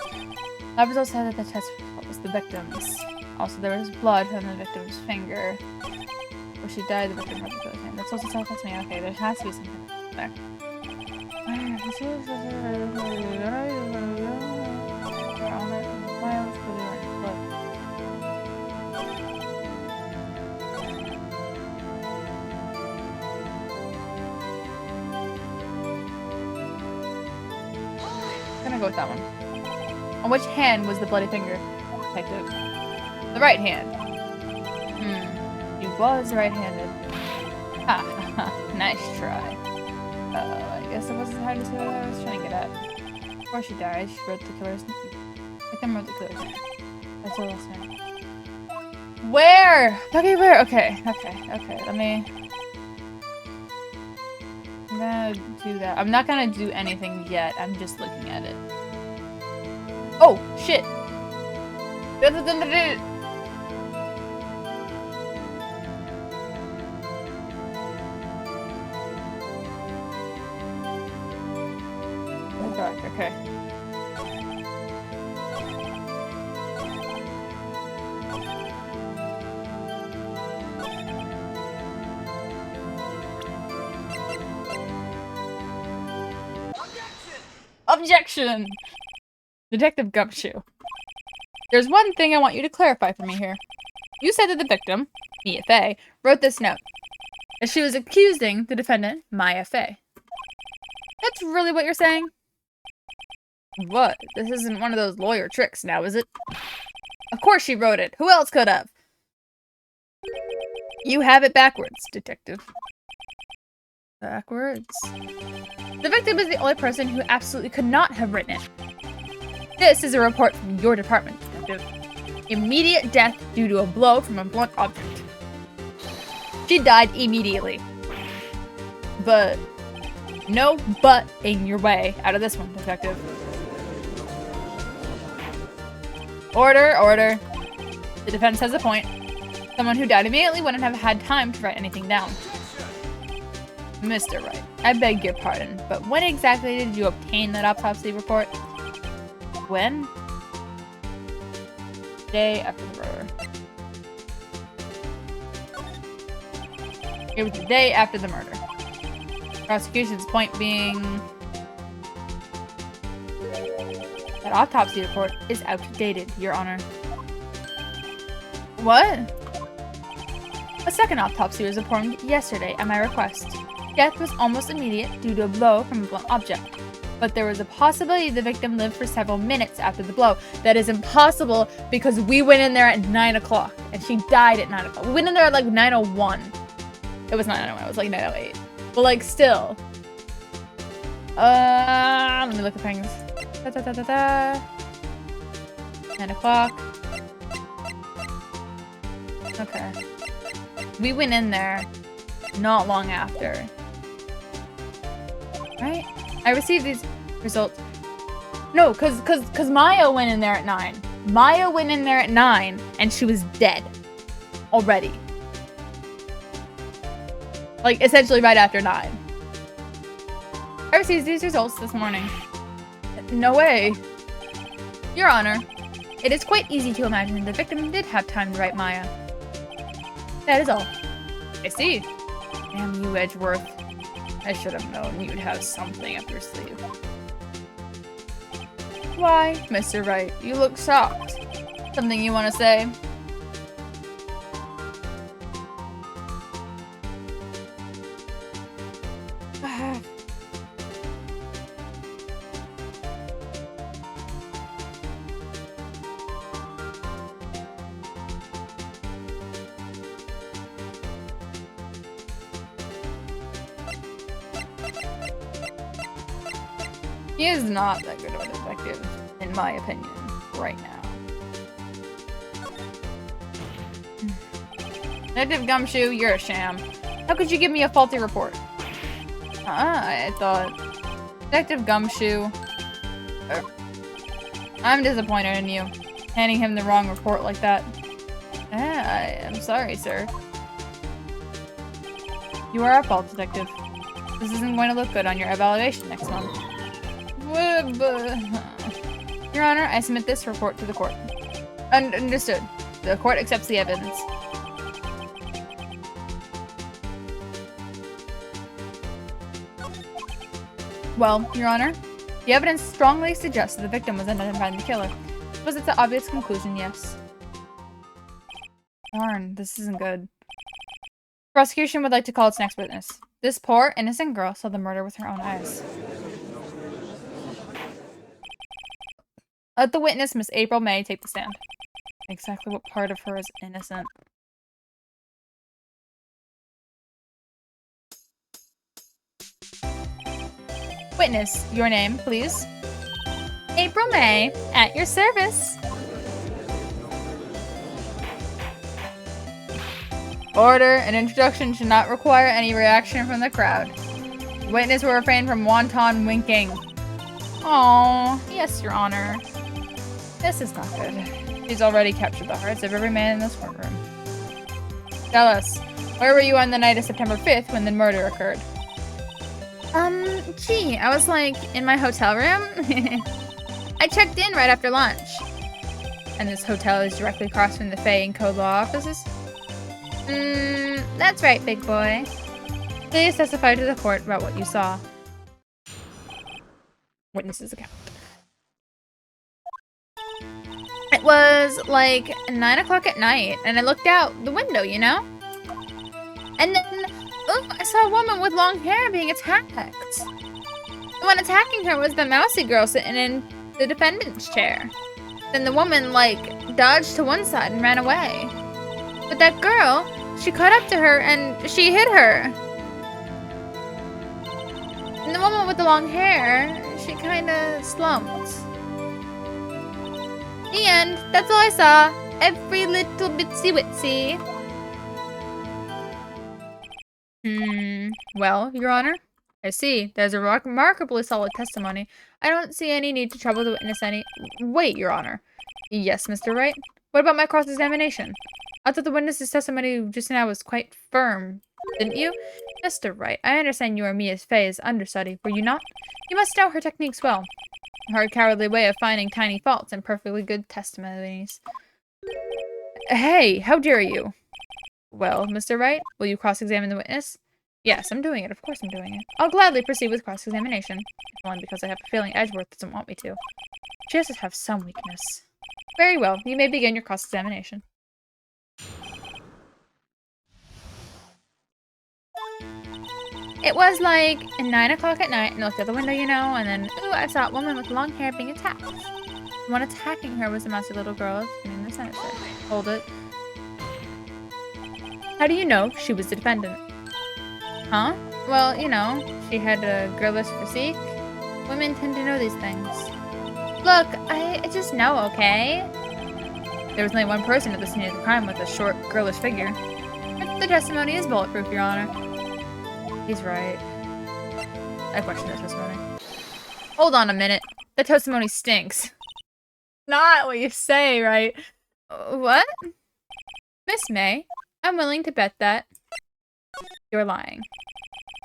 Lab results said that the test was the victim's. Also, there was blood on the victim's finger. Where she died, the victim had to put his hand. That's also telling me, okay, there has to be something there. I'm gonna go with that one. On which hand was the bloody finger? Detective. The right hand. He was right-handed. Ha, nice try. I guess it wasn't hard to see what I was trying to get at. Before she died, she wrote the killer's name. Victim wrote the killer's name. That's her last name. Where? Okay, where? Okay, let me... I'm gonna do that. I'm not gonna do anything yet. I'm just looking at it. Oh, shit! Okay. Objection! Detective Gumshoe. There's one thing I want you to clarify for me here. You said that the victim, Mia Fey, wrote this note. And she was accusing the defendant, Maya Fey. That's really what you're saying? What? This isn't one of those lawyer tricks now, is it? Of course she wrote it. Who else could have? You have it backwards, detective. Backwards? The victim is the only person who absolutely could not have written it. This is a report from your department, detective. Immediate death due to a blow from a blunt object. She died immediately. But... no but in your way out of this one, detective. Order. The defense has a point. Someone who died immediately wouldn't have had time to write anything down. Mr. Wright, I beg your pardon, but when exactly did you obtain that autopsy report? When? Day after the murder. It was the day after the murder. Prosecution's point being... that autopsy report is outdated, Your Honor. What? A second autopsy was performed yesterday at my request. Death was almost immediate due to a blow from a blunt object. But there was a possibility the victim lived for several minutes after the blow. That is impossible because we went in there at 9 o'clock and she died at 9 o'clock. We went in there at like 9:01. It was not 9:01, it was like 9:08. But like still. Let me look at things. 9 o'clock. Okay. We went in there not long after. Right? I received these results. No, cause Maya went in there at 9. Maya went in there at 9 and she was dead. Already. Like essentially right after 9. I received these results this morning. No way. Your Honor, it is quite easy to imagine the victim did have time to write Maya. That is all. I see. Damn you, Edgeworth. I should have known you'd have something up your sleeve. Why, Mr. Wright, you look shocked. Something you want to say? He is not that good of a detective, in my opinion, right now. Detective Gumshoe, you're a sham. How could you give me a faulty report? I thought... Detective Gumshoe... I'm disappointed in you. Handing him the wrong report like that. I am sorry, sir. You are a fault detective. This isn't going to look good on your evaluation next month. Your Honor, I submit this report to the court. Understood. The court accepts the evidence. Well, Your Honor, the evidence strongly suggests that the victim was identified the killer. Was it the obvious conclusion? Yes. Darn, this isn't good. Prosecution would like to call its next witness. This poor, innocent girl saw the murder with her own eyes. Let the witness, Miss April May, take the stand. Exactly what part of her is innocent? Witness, your name, please. April May, at your service. Order. An introduction should not require any reaction from the crowd. Witness will refrain from wanton winking. Oh, yes, Your Honor. This is not good. He's already captured the hearts of every man in this courtroom. Tell us, where were you on the night of September 5th when the murder occurred? Gee, I was like in my hotel room. I checked in right after lunch. And this hotel is directly across from the Fay and Co. law offices? That's right, big boy. Please testify to the court about what you saw. Witness's account. It was like 9 o'clock at night, and I looked out the window, you know? And then, I saw a woman with long hair being attacked. The one attacking her was the mousy girl sitting in the defendant's chair. Then the woman, like, dodged to one side and ran away. But that girl, she caught up to her and she hit her. And the woman with the long hair, she kinda slumped. The end. That's all I saw. Every little bitsy witsy. Well, Your Honor, I see. There's a remarkably solid testimony. I don't see any need to trouble the witness any— Wait, Your Honor. Yes, Mr. Wright? What about my cross-examination? I thought the witness's testimony just now was quite firm, didn't you? Mr. Wright, I understand you are Mia's Faye's understudy, were you not? You must know her techniques well. Her cowardly way of finding tiny faults and perfectly good testimonies. Hey, how dare you? Well, Mr. Wright, will you cross-examine the witness? Yes, I'm doing it. Of course I'm doing it. I'll gladly proceed with cross-examination. Only because I have a feeling Edgeworth doesn't want me to. She has to have some weakness. Very well, you may begin your cross-examination. It was like 9 o'clock at night, and I looked out the window, you know, and then, ooh, I saw a woman with long hair being attacked. The one attacking her was a mousy little girl in the Senate chair. Hold it. How do you know she was the defendant? Huh? Well, you know, she had a girlish physique. Women tend to know these things. Look, I just know, okay? There was only one person at the scene of the crime with a short, girlish figure. The testimony is bulletproof, Your Honor. He's right. I question the testimony. Hold on a minute. The testimony stinks. Not what you say, right? What? Miss May, I'm willing to bet that you're lying.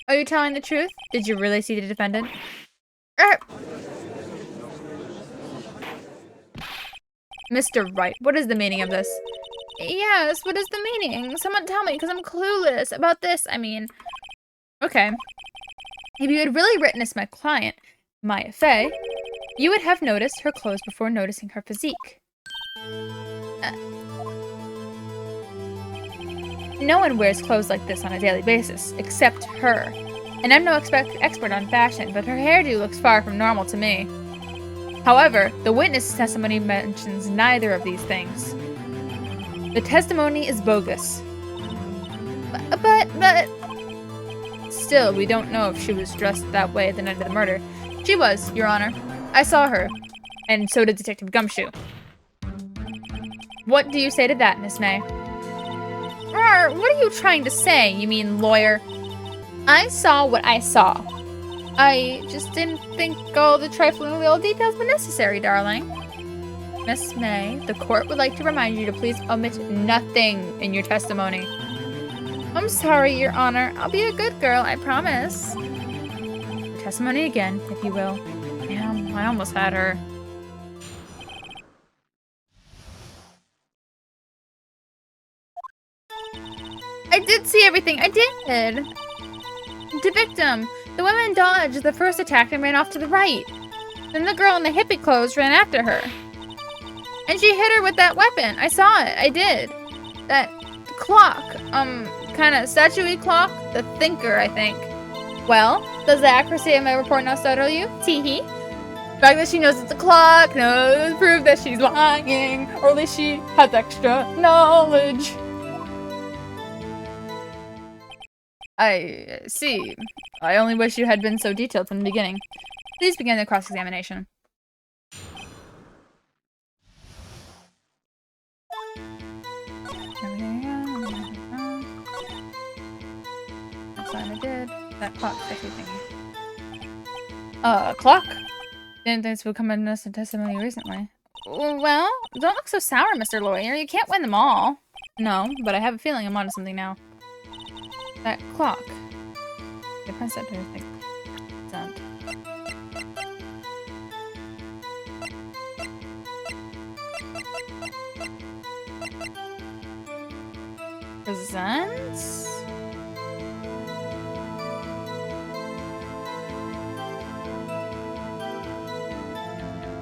Are you telling the truth? Did you really see the defendant? Mr. Wright, what is the meaning of this? Yes, what is the meaning? Someone tell me, because I'm clueless about this. I mean, okay. If you had really witnessed my client, Maya Fey, you would have noticed her clothes before noticing her physique. No one wears clothes like this on a daily basis, except her. And I'm no expert on fashion, but her hairdo looks far from normal to me. However, the witness testimony mentions neither of these things. The testimony is bogus. But... Still, we don't know if she was dressed that way the night of the murder. She was, Your Honor. I saw her. And so did Detective Gumshoe. What do you say to that, Miss May? What are you trying to say, you mean lawyer? I saw what I saw. I just didn't think all the trifling little details were necessary, darling. Miss May, the court would like to remind you to please omit nothing in your testimony. I'm sorry, Your Honor. I'll be a good girl, I promise. Your testimony again, if you will. Damn, I almost had her. I did see everything. I did. The victim. The woman dodged the first attack and ran off to the right. Then the girl in the hippie clothes ran after her. And she hit her with that weapon. I saw it. I did. That clock. Kind of statue-y clock. The thinker, I think. Well, does the accuracy of my report not startle you? Tee-hee. The fact that she knows it's a clock doesn't prove that she's lying. Or at least she has extra knowledge. I see. I only wish you had been so detailed from the beginning. Please begin the cross-examination. That's what I did. That clock, thingy. Clock? Didn't think this would come in a testimony recently. Well, don't look so sour, Mr. Lawyer. You can't win them all. No, but I have a feeling I'm onto something now. That clock. The press that thing. Done. Presents?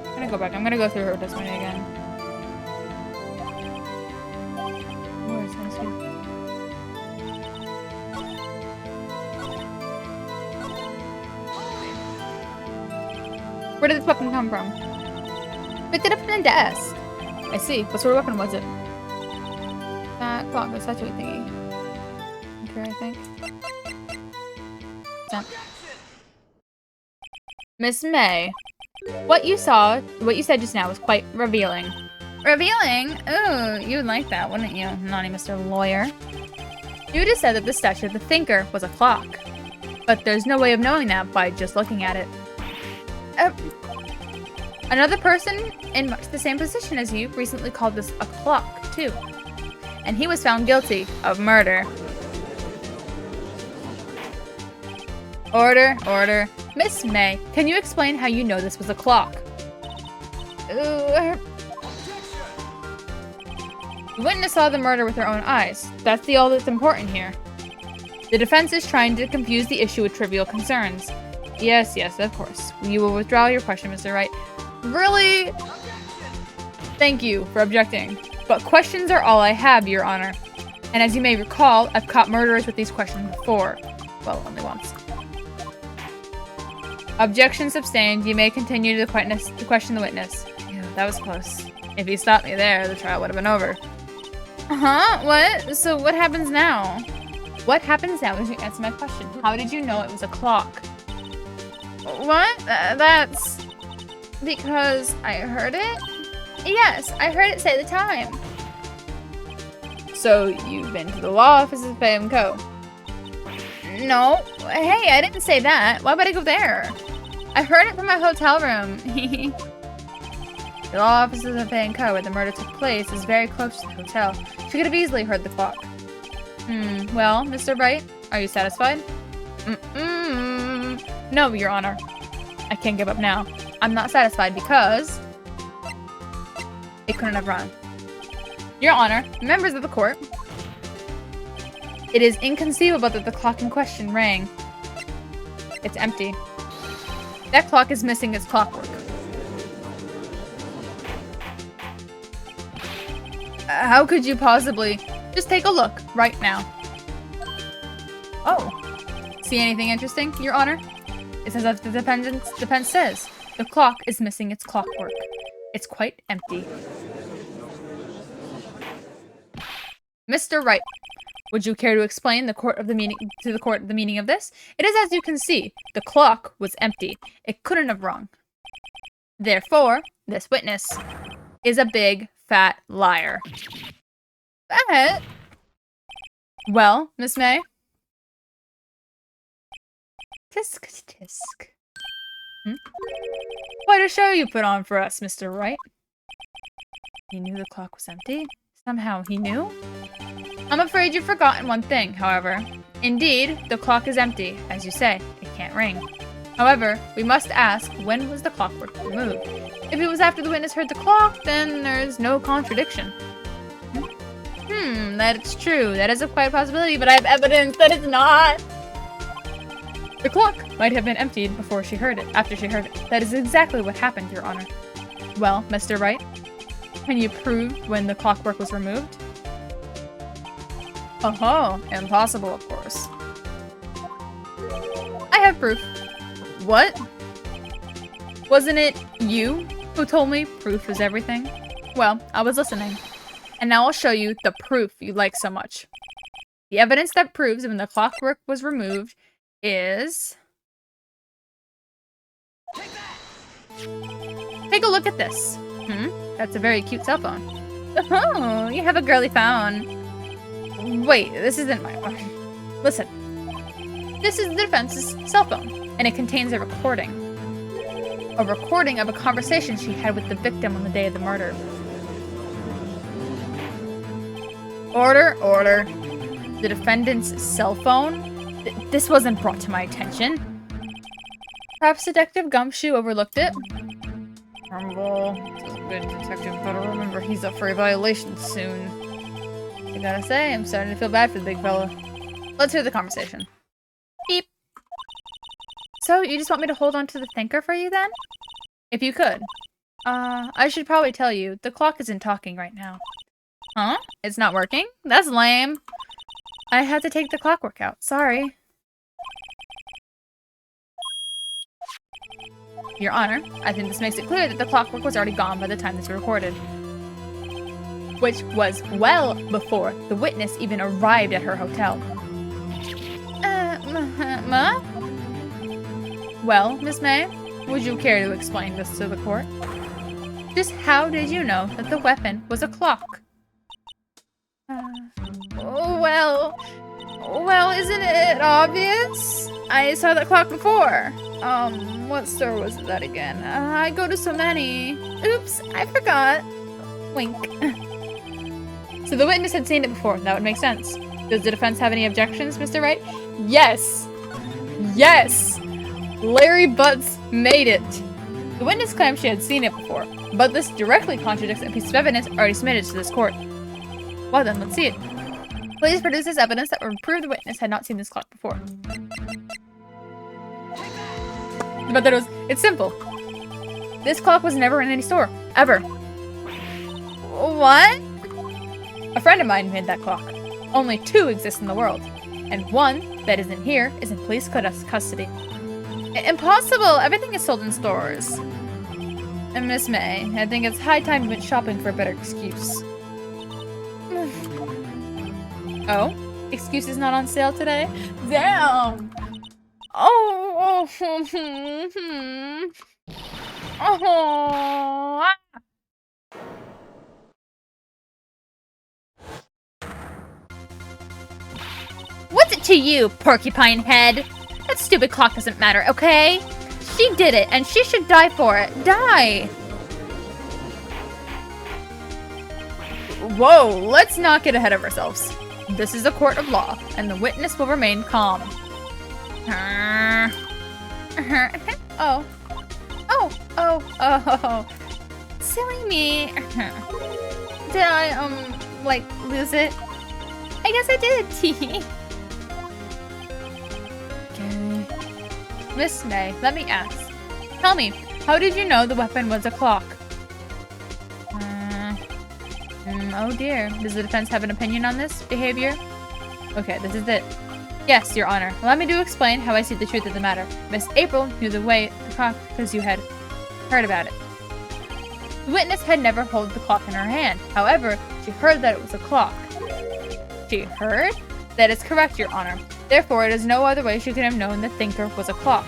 I'm gonna go back. I'm gonna go through her testimony again. Where is this here? Where did this weapon come from? Picked it up from the desk. I see. What sort of weapon was it? That clock, the statue thingy. Okay, I think. Done. Miss May, what you said just now was quite revealing. Revealing? Ooh, you would like that, wouldn't you, naughty Mr. Lawyer? You just said that the statue of the thinker was a clock. But there's no way of knowing that by just looking at it. Another person in much the same position as you recently called this a clock, too. And he was found guilty of murder. Order, order. Miss May, can you explain how you know this was a clock? The witness saw the murder with her own eyes. That's all that's important here. The defense is trying to confuse the issue with trivial concerns. Yes, of course. You will withdraw your question, Mr. Wright. Really? Thank you for objecting. But questions are all I have, Your Honor. And as you may recall, I've caught murderers with these questions before. Well, only once. Objection sustained. You may continue to question the witness. Ew, that was close. If you stopped me there, the trial would have been over. What? So what happens now? What happens now is you answer my question. How did you know it was a clock? What? That's... because I heard it? Yes, I heard it say the time. So you've been to the law offices of Fay & Co.? No. Hey, I didn't say that. Why would I go there? I heard it from my hotel room. The law offices of Fay & Co., where the murder took place, is very close to the hotel. She could have easily heard the clock. Well, Mr. Wright, are you satisfied? No, Your Honor. I can't give up now. I'm not satisfied because... it couldn't have run. Your Honor, members of the court, it is inconceivable that the clock in question rang. It's empty. That clock is missing its clockwork. How could you possibly? Just take a look right now. Oh. See anything interesting, Your Honor? It says that the defense says the clock is missing its clockwork. It's quite empty. Mr. Wright, would you care to explain to the court the meaning of this? It is as you can see, the clock was empty. It couldn't have rung. Therefore, this witness is a big, fat liar. That? Well, Miss May? Tisk, tisk. Quite a show you put on for us, Mr. Wright. He knew the clock was empty? Somehow he knew? I'm afraid you've forgotten one thing, however. Indeed, the clock is empty. As you say, it can't ring. However, we must ask, when was the clockwork removed? If it was after the witness heard the clock, then there's no contradiction. That's true. That is a quite possibility, but I have evidence that it's not. The clock might have been emptied before she heard it, after she heard it. That is exactly what happened, Your Honor. Well, Mr. Wright, can you prove when the clockwork was removed? Oh, impossible, of course. I have proof. What? Wasn't it you who told me proof is everything? Well, I was listening. And now I'll show you the proof you like so much. The evidence that proves when the clockwork was removed is... Take a look at this. That's a very cute cell phone. Oh, you have a girly phone. Wait, this isn't my one. Listen. This is the defense's cell phone, and it contains a recording. A recording of a conversation she had with the victim on the day of the murder. Order, order. The defendant's cell phone? This wasn't brought to my attention. Perhaps Detective Gumshoe overlooked it? Rumble. This is a good detective, but remember he's up for a violation soon. I gotta say, I'm starting to feel bad for the big fella. Let's hear the conversation. Beep. So, you just want me to hold on to the thinker for you then? If you could. I should probably tell you, the clock isn't talking right now. Huh? It's not working? That's lame. I had to take the clockwork out. Sorry. Your Honor, I think this makes it clear that the clockwork was already gone by the time this was recorded. Which was well before the witness even arrived at her hotel. Ma? Well, Miss May, would you care to explain this to the court? Just how did you know that the weapon was a clock? Well, isn't it obvious? I saw that clock before. What store was that again? I go to so many. Oops, I forgot. Wink. So the witness had seen it before. That would make sense. Does the defense have any objections, Mr. Wright? Yes! Yes! Larry Butz made it. The witness claimed she had seen it before, but this directly contradicts a piece of evidence already submitted to this court. Well then, let's see it. Please produce this evidence that would prove the witness had not seen this clock before. But it's simple. This clock was never in any store. Ever. What? A friend of mine made that clock. Only 2 exist in the world. And one that isn't here is in police custody. Impossible! Everything is sold in stores. And Miss May, I think it's high time you went shopping for a better excuse. Oh? Excuse is not on sale today? Damn! Oh! Oh! What's it to you, porcupine head? That stupid clock doesn't matter, okay? She did it, and she should die for it. Die! Whoa, let's not get ahead of ourselves. This is a court of law, and the witness will remain calm. Oh. Silly me. Did I, like, lose it? I guess I did, tee. Okay. Miss May, let me ask. Tell me, how did you know the weapon was a clock? Oh dear. Does the defense have an opinion on this behavior? Okay, this is it. Yes, Your Honor. Allow me to explain how I see the truth of the matter. Miss April knew the clock because you had heard about it. The witness had never held the clock in her hand. However, she heard that it was a clock. She heard? That is correct, Your Honor. Therefore, it is no other way she could have known the thinker was a clock.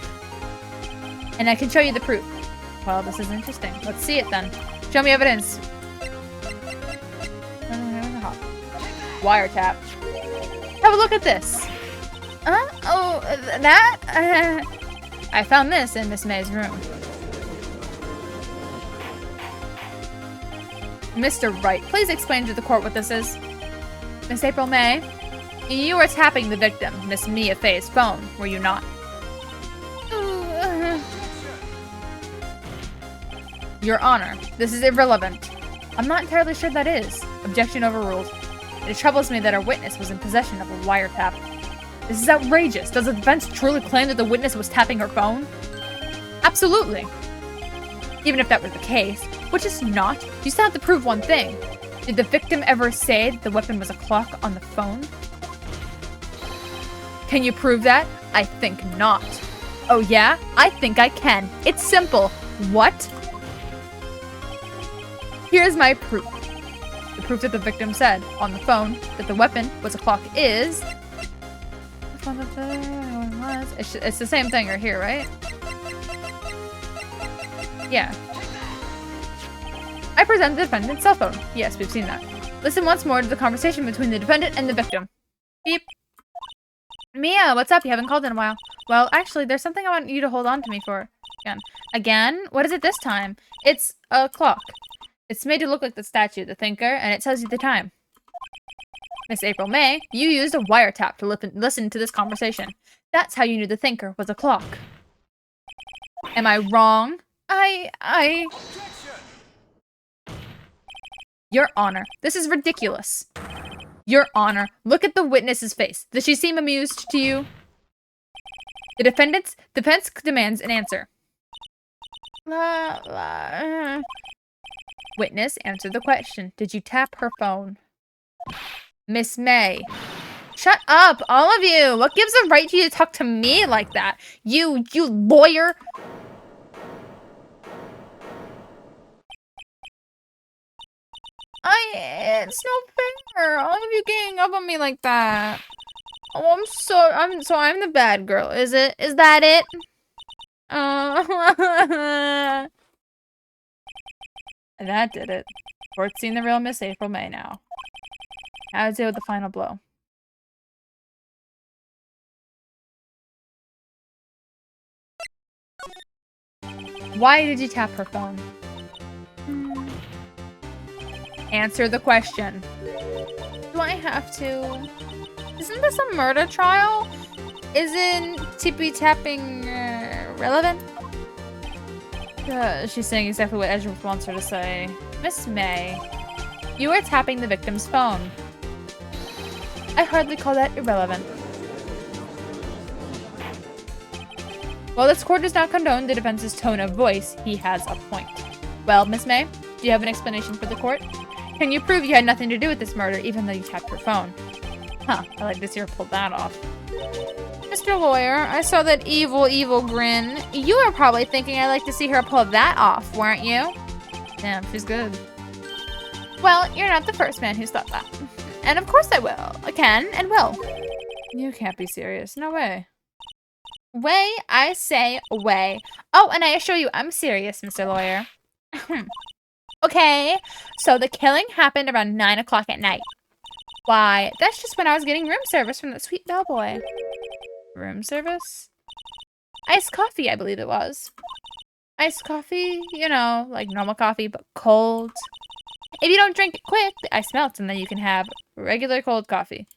And I can show you the proof. Well, this is interesting. Let's see it then. Show me evidence. Wiretap. Have a look at this. Oh, that? I found this in Miss May's room. Mr. Wright, please explain to the court what this is. Miss April May, you were tapping the victim, Miss Mia Fay's phone, were you not? Your Honor, this is irrelevant. I'm not entirely sure that is. Objection overruled. It troubles me that our witness was in possession of a wiretap. This is outrageous. Does the defense truly claim that the witness was tapping her phone? Absolutely. Even if that were the case, which is not, you still have to prove one thing. Did the victim ever say the weapon was a clock on the phone? Can you prove that? I think not. Oh yeah? I think I can. It's simple. What? Here's my proof. The proof that the victim said on the phone that the weapon was a clock is... It's the same thing right here, right? Yeah. I present the defendant's cell phone. Yes, we've seen that. Listen once more to the conversation between the defendant and the victim. Beep. Mia, what's up? You haven't called in a while. Well, actually, there's something I want you to hold on to me for. Again? What is it this time? It's a clock. It's made to look like the statue, the thinker, and it tells you the time. Miss April May, you used a wiretap to listen to this conversation. That's how you knew the thinker was a clock. Am I wrong? Your Honor, this is ridiculous. Your Honor, look at the witness's face. Does she seem amused to you? The defense demands an answer. Witness, answer the question. Did you tap her phone? Miss May. Shut up, all of you! What gives a right to you to talk to me like that? You lawyer! It's no fair. All of you ganging up on me like that. Oh, I'm the bad girl, is it? Is that it? That did it. Court's seen the real Miss April May now. How to deal with the final blow. Why did you tap her phone? Answer the question. Do I have to? Isn't this a murder trial? Isn't tippy tapping relevant? She's saying exactly what Edgeworth wants her to say. Miss May, you are tapping the victim's phone. I hardly call that irrelevant. While this court does not condone the defense's tone of voice, he has a point. Well, Miss May, do you have an explanation for the court? Can you prove you had nothing to do with this murder, even though you tapped her phone? Huh, I like to see her pull that off. Mr. Lawyer, I saw that evil grin. You were probably thinking I'd like to see her pull that off, weren't you? Damn, she's good. Well, you're not the first man who's thought that. And of course I will. I can and will. You can't be serious. No way. Way? I say way. Oh, and I assure you I'm serious, Mr. Lawyer. Okay, so the killing happened around 9 o'clock at night. Why, that's just when I was getting room service from that sweet bellboy. Room service? Iced coffee, I believe it was. Iced coffee? You know, like normal coffee, but cold. If you don't drink it quick, the ice melts and then you can have regular cold coffee.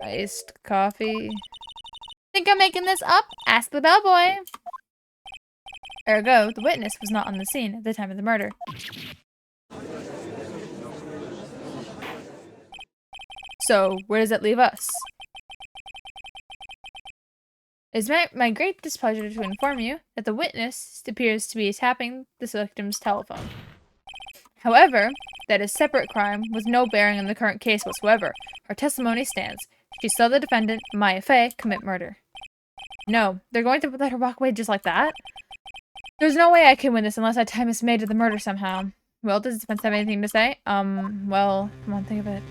Iced coffee. Think I'm making this up? Ask the bellboy. Ergo, the witness was not on the scene at the time of the murder. So, where does that leave us? It's my great displeasure to inform you that the witness appears to be tapping the victim's telephone. However, that is separate crime with no bearing on the current case whatsoever. Her testimony stands. She saw the defendant, Maya Fey, commit murder. No, they're going to let her walk away just like that? There's no way I can win this unless I tie Miss May to the murder somehow. Well, does the defense have anything to say? Well, come on, think of it.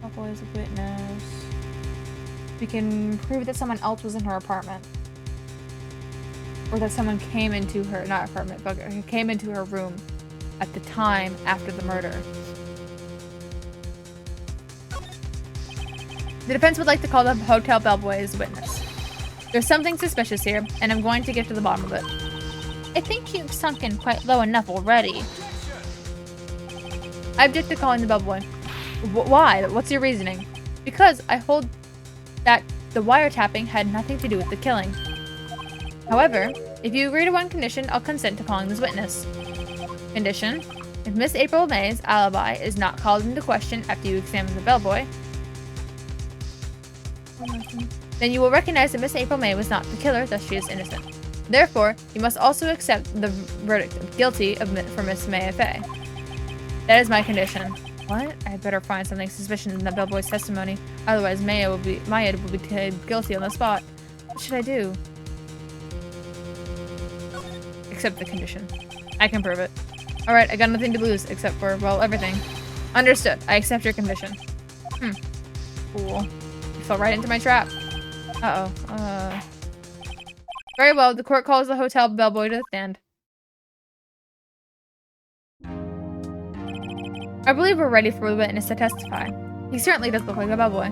Couple is a witness. We can prove that someone else was in her apartment. Or that someone came into her, not apartment, but came into her room at the time after the murder. The defense would like to call the hotel bellboy as a witness. There's something suspicious here, and I'm going to get to the bottom of it. I think you've sunk in quite low enough already. I object to calling the bellboy. Why? What's your reasoning? Because I hold that the wiretapping had nothing to do with the killing. However, if you agree to one condition, I'll consent to calling this witness. Condition: if Miss April May's alibi is not called into question after you examine the bellboy, then you will recognize that Miss April May was not the killer, thus she is innocent. Therefore, you must also accept the verdict of guilty for Miss Maya Fey. That is my condition. What? I better find something suspicious in that bellboy's testimony, otherwise Maya will be guilty on the spot. What should I do? Accept the condition. I can prove it. Alright, I got nothing to lose, except for, well, everything. Understood. I accept your condition. Cool. You fell right into my trap. Uh-oh. Very well, the court calls the hotel bellboy to the stand. I believe we're ready for the witness to testify. He certainly does look like a bellboy.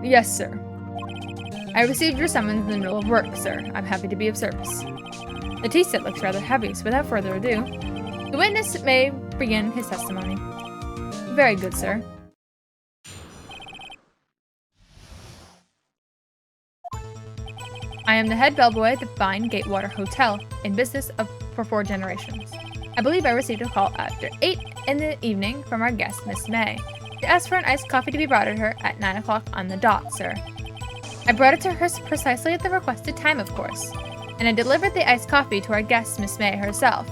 Yes, sir. I received your summons in the middle of work, sir. I'm happy to be of service. The tea set looks rather heavy, so without further ado, the witness may begin his testimony. Very good, sir. I am the head bellboy at the fine Gatewater Hotel, in business for 4 generations. I believe I received a call after 8 in the evening from our guest, Miss May. She asked for an iced coffee to be brought to her at 9 o'clock on the dot, sir. I brought it to her precisely at the requested time, of course, and I delivered the iced coffee to our guest, Miss May herself.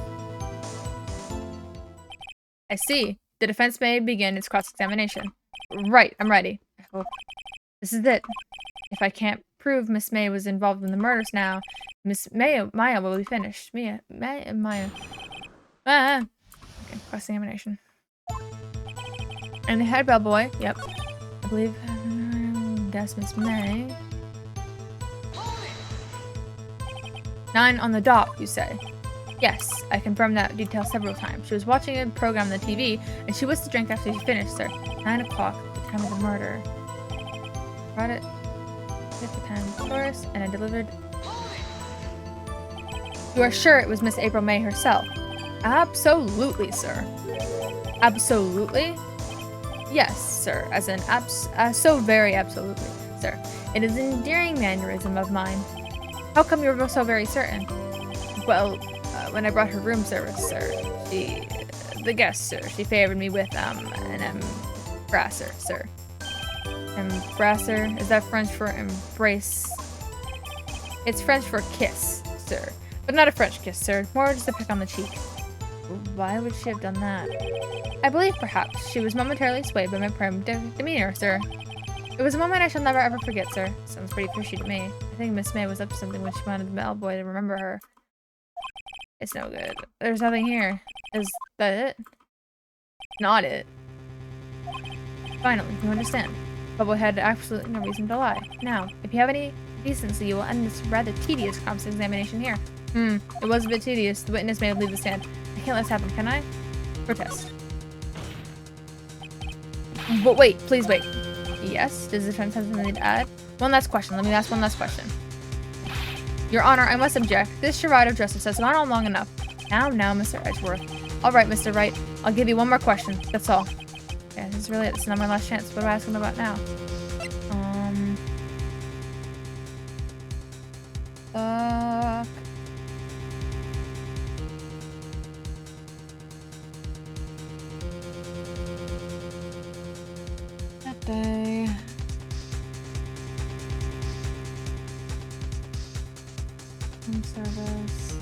I see. The defense may begin its cross-examination. Right, I'm ready. I hope. This is it. If I can't prove Miss May was involved in the murders now, Maya will be finished. Maya. Okay, cross-examination. And the head bellboy, yep. I believe, that's Miss May. 9 on the dot, you say? Yes, I confirmed that detail several times. She was watching a program on the TV, and she was to drink after she finished, sir. 9 o'clock, the time of the murder. Brought it at the time, of course, and I delivered. You are sure it was Miss April May herself? Absolutely, sir. Absolutely? Yes, sir. As in, so very absolutely, sir. It is an endearing mannerism of mine. How come you're so very certain? Well, when I brought her room service, sir, the guest, sir, she favored me with, an embrasser, sir. Embrasser? Is that French for embrace? It's French for kiss, sir. But not a French kiss, sir. More just a peck on the cheek. Why would she have done that? I believe, perhaps, she was momentarily swayed by my prim demeanor, sir. It was a moment I shall never ever forget, sir. Sounds pretty fishy to me. I think Miss May was up to something when she wanted the bellboy to remember her. It's no good. There's nothing here. Is that it? Not it. Finally, you understand. Bellboy had absolutely no reason to lie. Now, if you have any decency, you will end this rather tedious cross-examination here. It was a bit tedious. The witness may leave the stand. I can't let this happen, can I? Protest. But wait, please wait. Yes? Does the defense have something to add? One last question. Let me ask one last question. Your Honor, I must object. This charade of justice has gone on long enough. Now, Mr. Edgeworth. Alright, Mr. Wright. I'll give you one more question. That's all. Yeah, this is really it. This is not my last chance. What am I asking about now? service.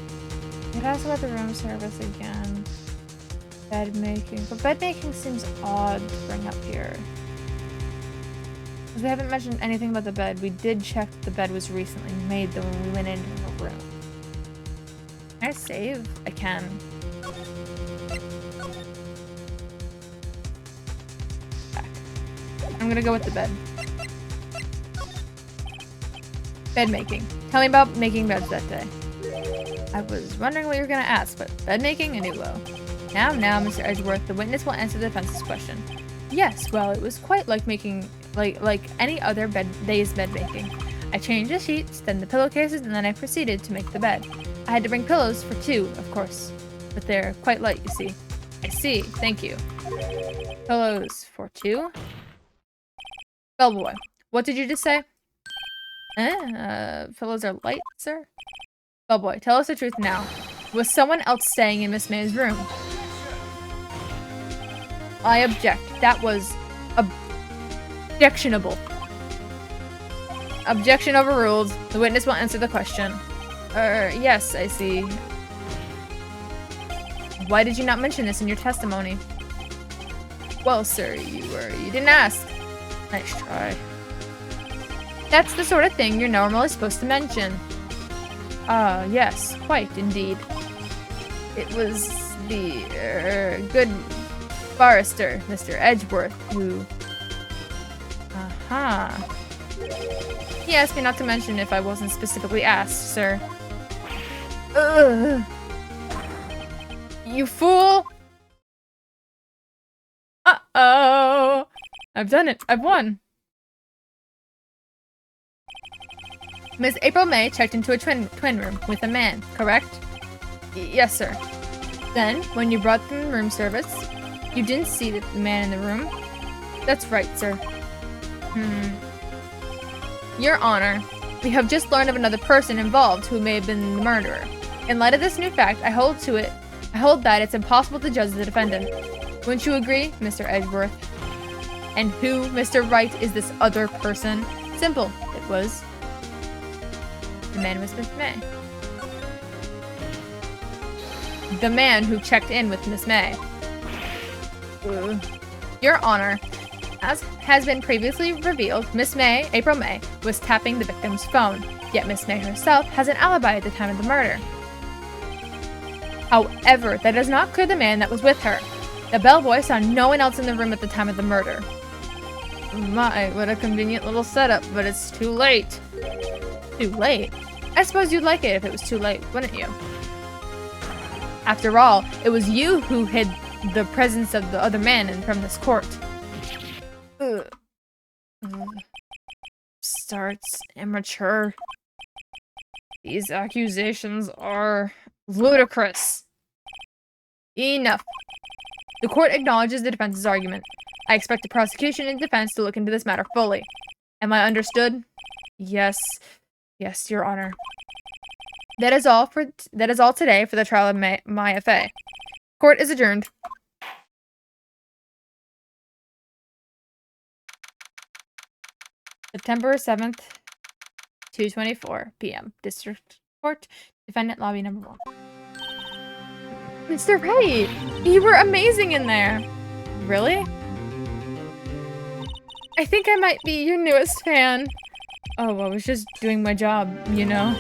I'd ask about the room service again. Bed making. But bed making seems odd to bring up here. Because we haven't mentioned anything about the bed. We did check that the bed was recently made though when we went into her room. Can I save? I can. Back. I'm gonna go with the bed. Bed making. Tell me about making beds that day. I was wondering what you were gonna ask, but bed making? I knew well. Now, Mr. Edgeworth, the witness will answer the defense's question. Yes, well, it was quite like making, like any other day's bed making. I changed the sheets, then the pillowcases, and then I proceeded to make the bed. I had to bring pillows for 2, of course, but they're quite light, you see. I see, thank you. Pillows for 2? Bellboy, what did you just say? Pillows are light, sir? Bellboy, tell us the truth now. Was someone else staying in Miss May's room? I object. That was objectionable. Objection overruled. The witness will answer the question. Yes, I see. Why did you not mention this in your testimony? Well, sir, you didn't ask. Nice try. That's the sort of thing you're normally supposed to mention. Yes, quite indeed. It was the, good barrister, Mr. Edgeworth, who... He asked me not to mention if I wasn't specifically asked, sir. Ugh. You fool! Uh-oh! I've done it. I've won. Miss April May checked into a twin room with a man, correct? Yes, sir. Then, when you brought them room service, you didn't see the man in the room? That's right, sir. Your Honor, we have just learned of another person involved who may have been the murderer. In light of this new fact, I hold that it's impossible to judge the defendant. Wouldn't you agree, Mr. Edgeworth? And who, Mr. Wright, is this other person? Simple. It was... The man was Miss May. The man who checked in with Miss May. Your Honor, as has been previously revealed, Miss May, April May, was tapping the victim's phone, yet Miss May herself has an alibi at the time of the murder. However, that does not clear the man that was with her. The bellboy saw no one else in the room at the time of the murder. My, what a convenient little setup, but it's too late. Too late? I suppose you'd like it if it was too late, wouldn't you? After all, it was you who hid the presence of the other man from this court. Starts immature. These accusations are ludicrous. Enough. The court acknowledges the defense's argument. I expect the prosecution and defense to look into this matter fully. Am I understood? Yes. Yes, Your Honor. That is all today for the trial of Maya Fey. Court is adjourned. September 7th, 2:24 p.m. District Court, Defendant Lobby Number 1. Mr. Wright, you were amazing in there. Really? I think I might be your newest fan. Oh, I was just doing my job, you know.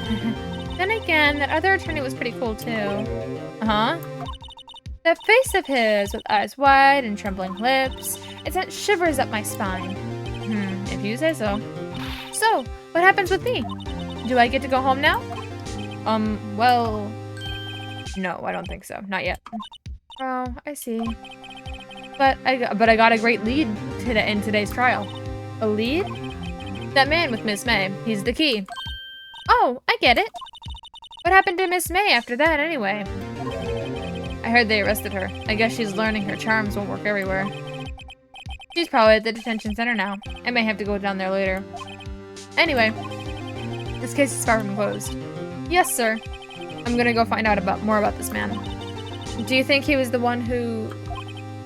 Then again, that other attorney was pretty cool too. Uh-huh. That face of his, with eyes wide and trembling lips, it sent shivers up my spine. If you say so. So, what happens with me? Do I get to go home now? Well... No, I don't think so. Not yet. Oh, I see. But I got a great lead in today's trial. A lead? That man with Miss May. He's the key. Oh, I get it. What happened to Miss May after that, anyway? I heard they arrested her. I guess she's learning her charms won't work everywhere. She's probably at the detention center now. I may have to go down there later. Anyway, this case is far from closed. Yes, sir. I'm gonna go find out more about this man. Do you think he was the one who...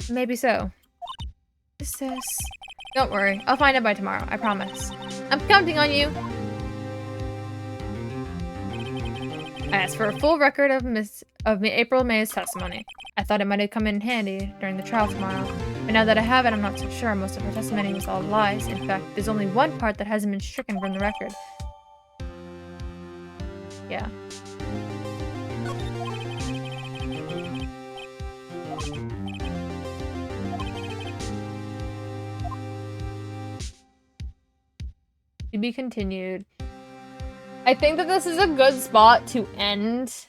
Maybe so. Don't worry. I'll find out by tomorrow. I promise. I'm counting on you. I asked for a full record of April May's testimony. I thought it might have come in handy during the trial tomorrow, but now that I have it, I'm not so sure. Most of her testimony was all lies. In fact, there's only one part that hasn't been stricken from the record. Yeah. To be continued. I think that this is a good spot to end.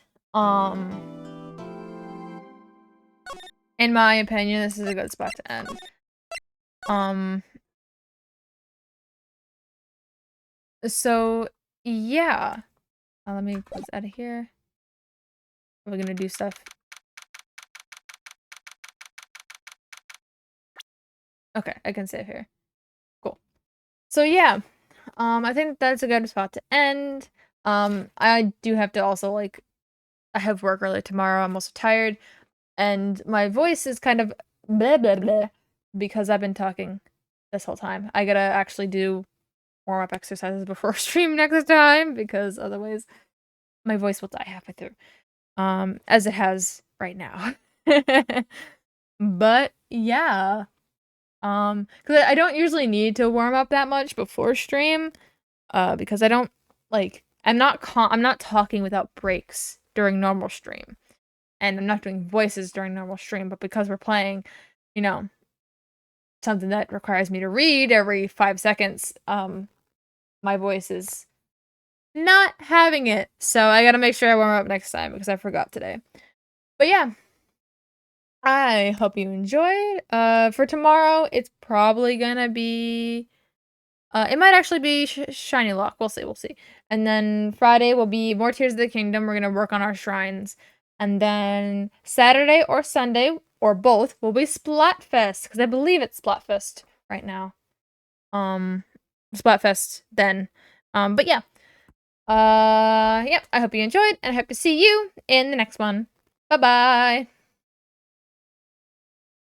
In my opinion, this is a good spot to end. So, yeah. Let me close out of here. We're gonna do stuff. Okay, I can save here. Cool. So, yeah. I think that's a good spot to end. I do have to also, like, I have work early tomorrow. I'm also tired. And my voice is kind of blah, blah, blah, because I've been talking this whole time. I gotta actually do warm-up exercises before stream next time, because otherwise my voice will die halfway through. As it has right now. But, yeah. Because I don't usually need to warm up that much before stream. Because I don't, like, I'm not talking without breaks during normal stream. And I'm not doing voices during normal stream, but because we're playing, you know, something that requires me to read every 5 seconds, my voice is not having it. So I gotta make sure I warm up next time because I forgot today. But yeah. I hope you enjoyed. For tomorrow, it's probably gonna be... it might actually be Shiny Lock. We'll see, we'll see. And then Friday will be more Tears of the Kingdom. We're gonna work on our shrines. And then Saturday or Sunday, or both, will be Splatfest. Because I believe it's Splatfest right now. Splatfest then. But yeah. Yep, I hope you enjoyed, and I hope to see you in the next one. Bye-bye!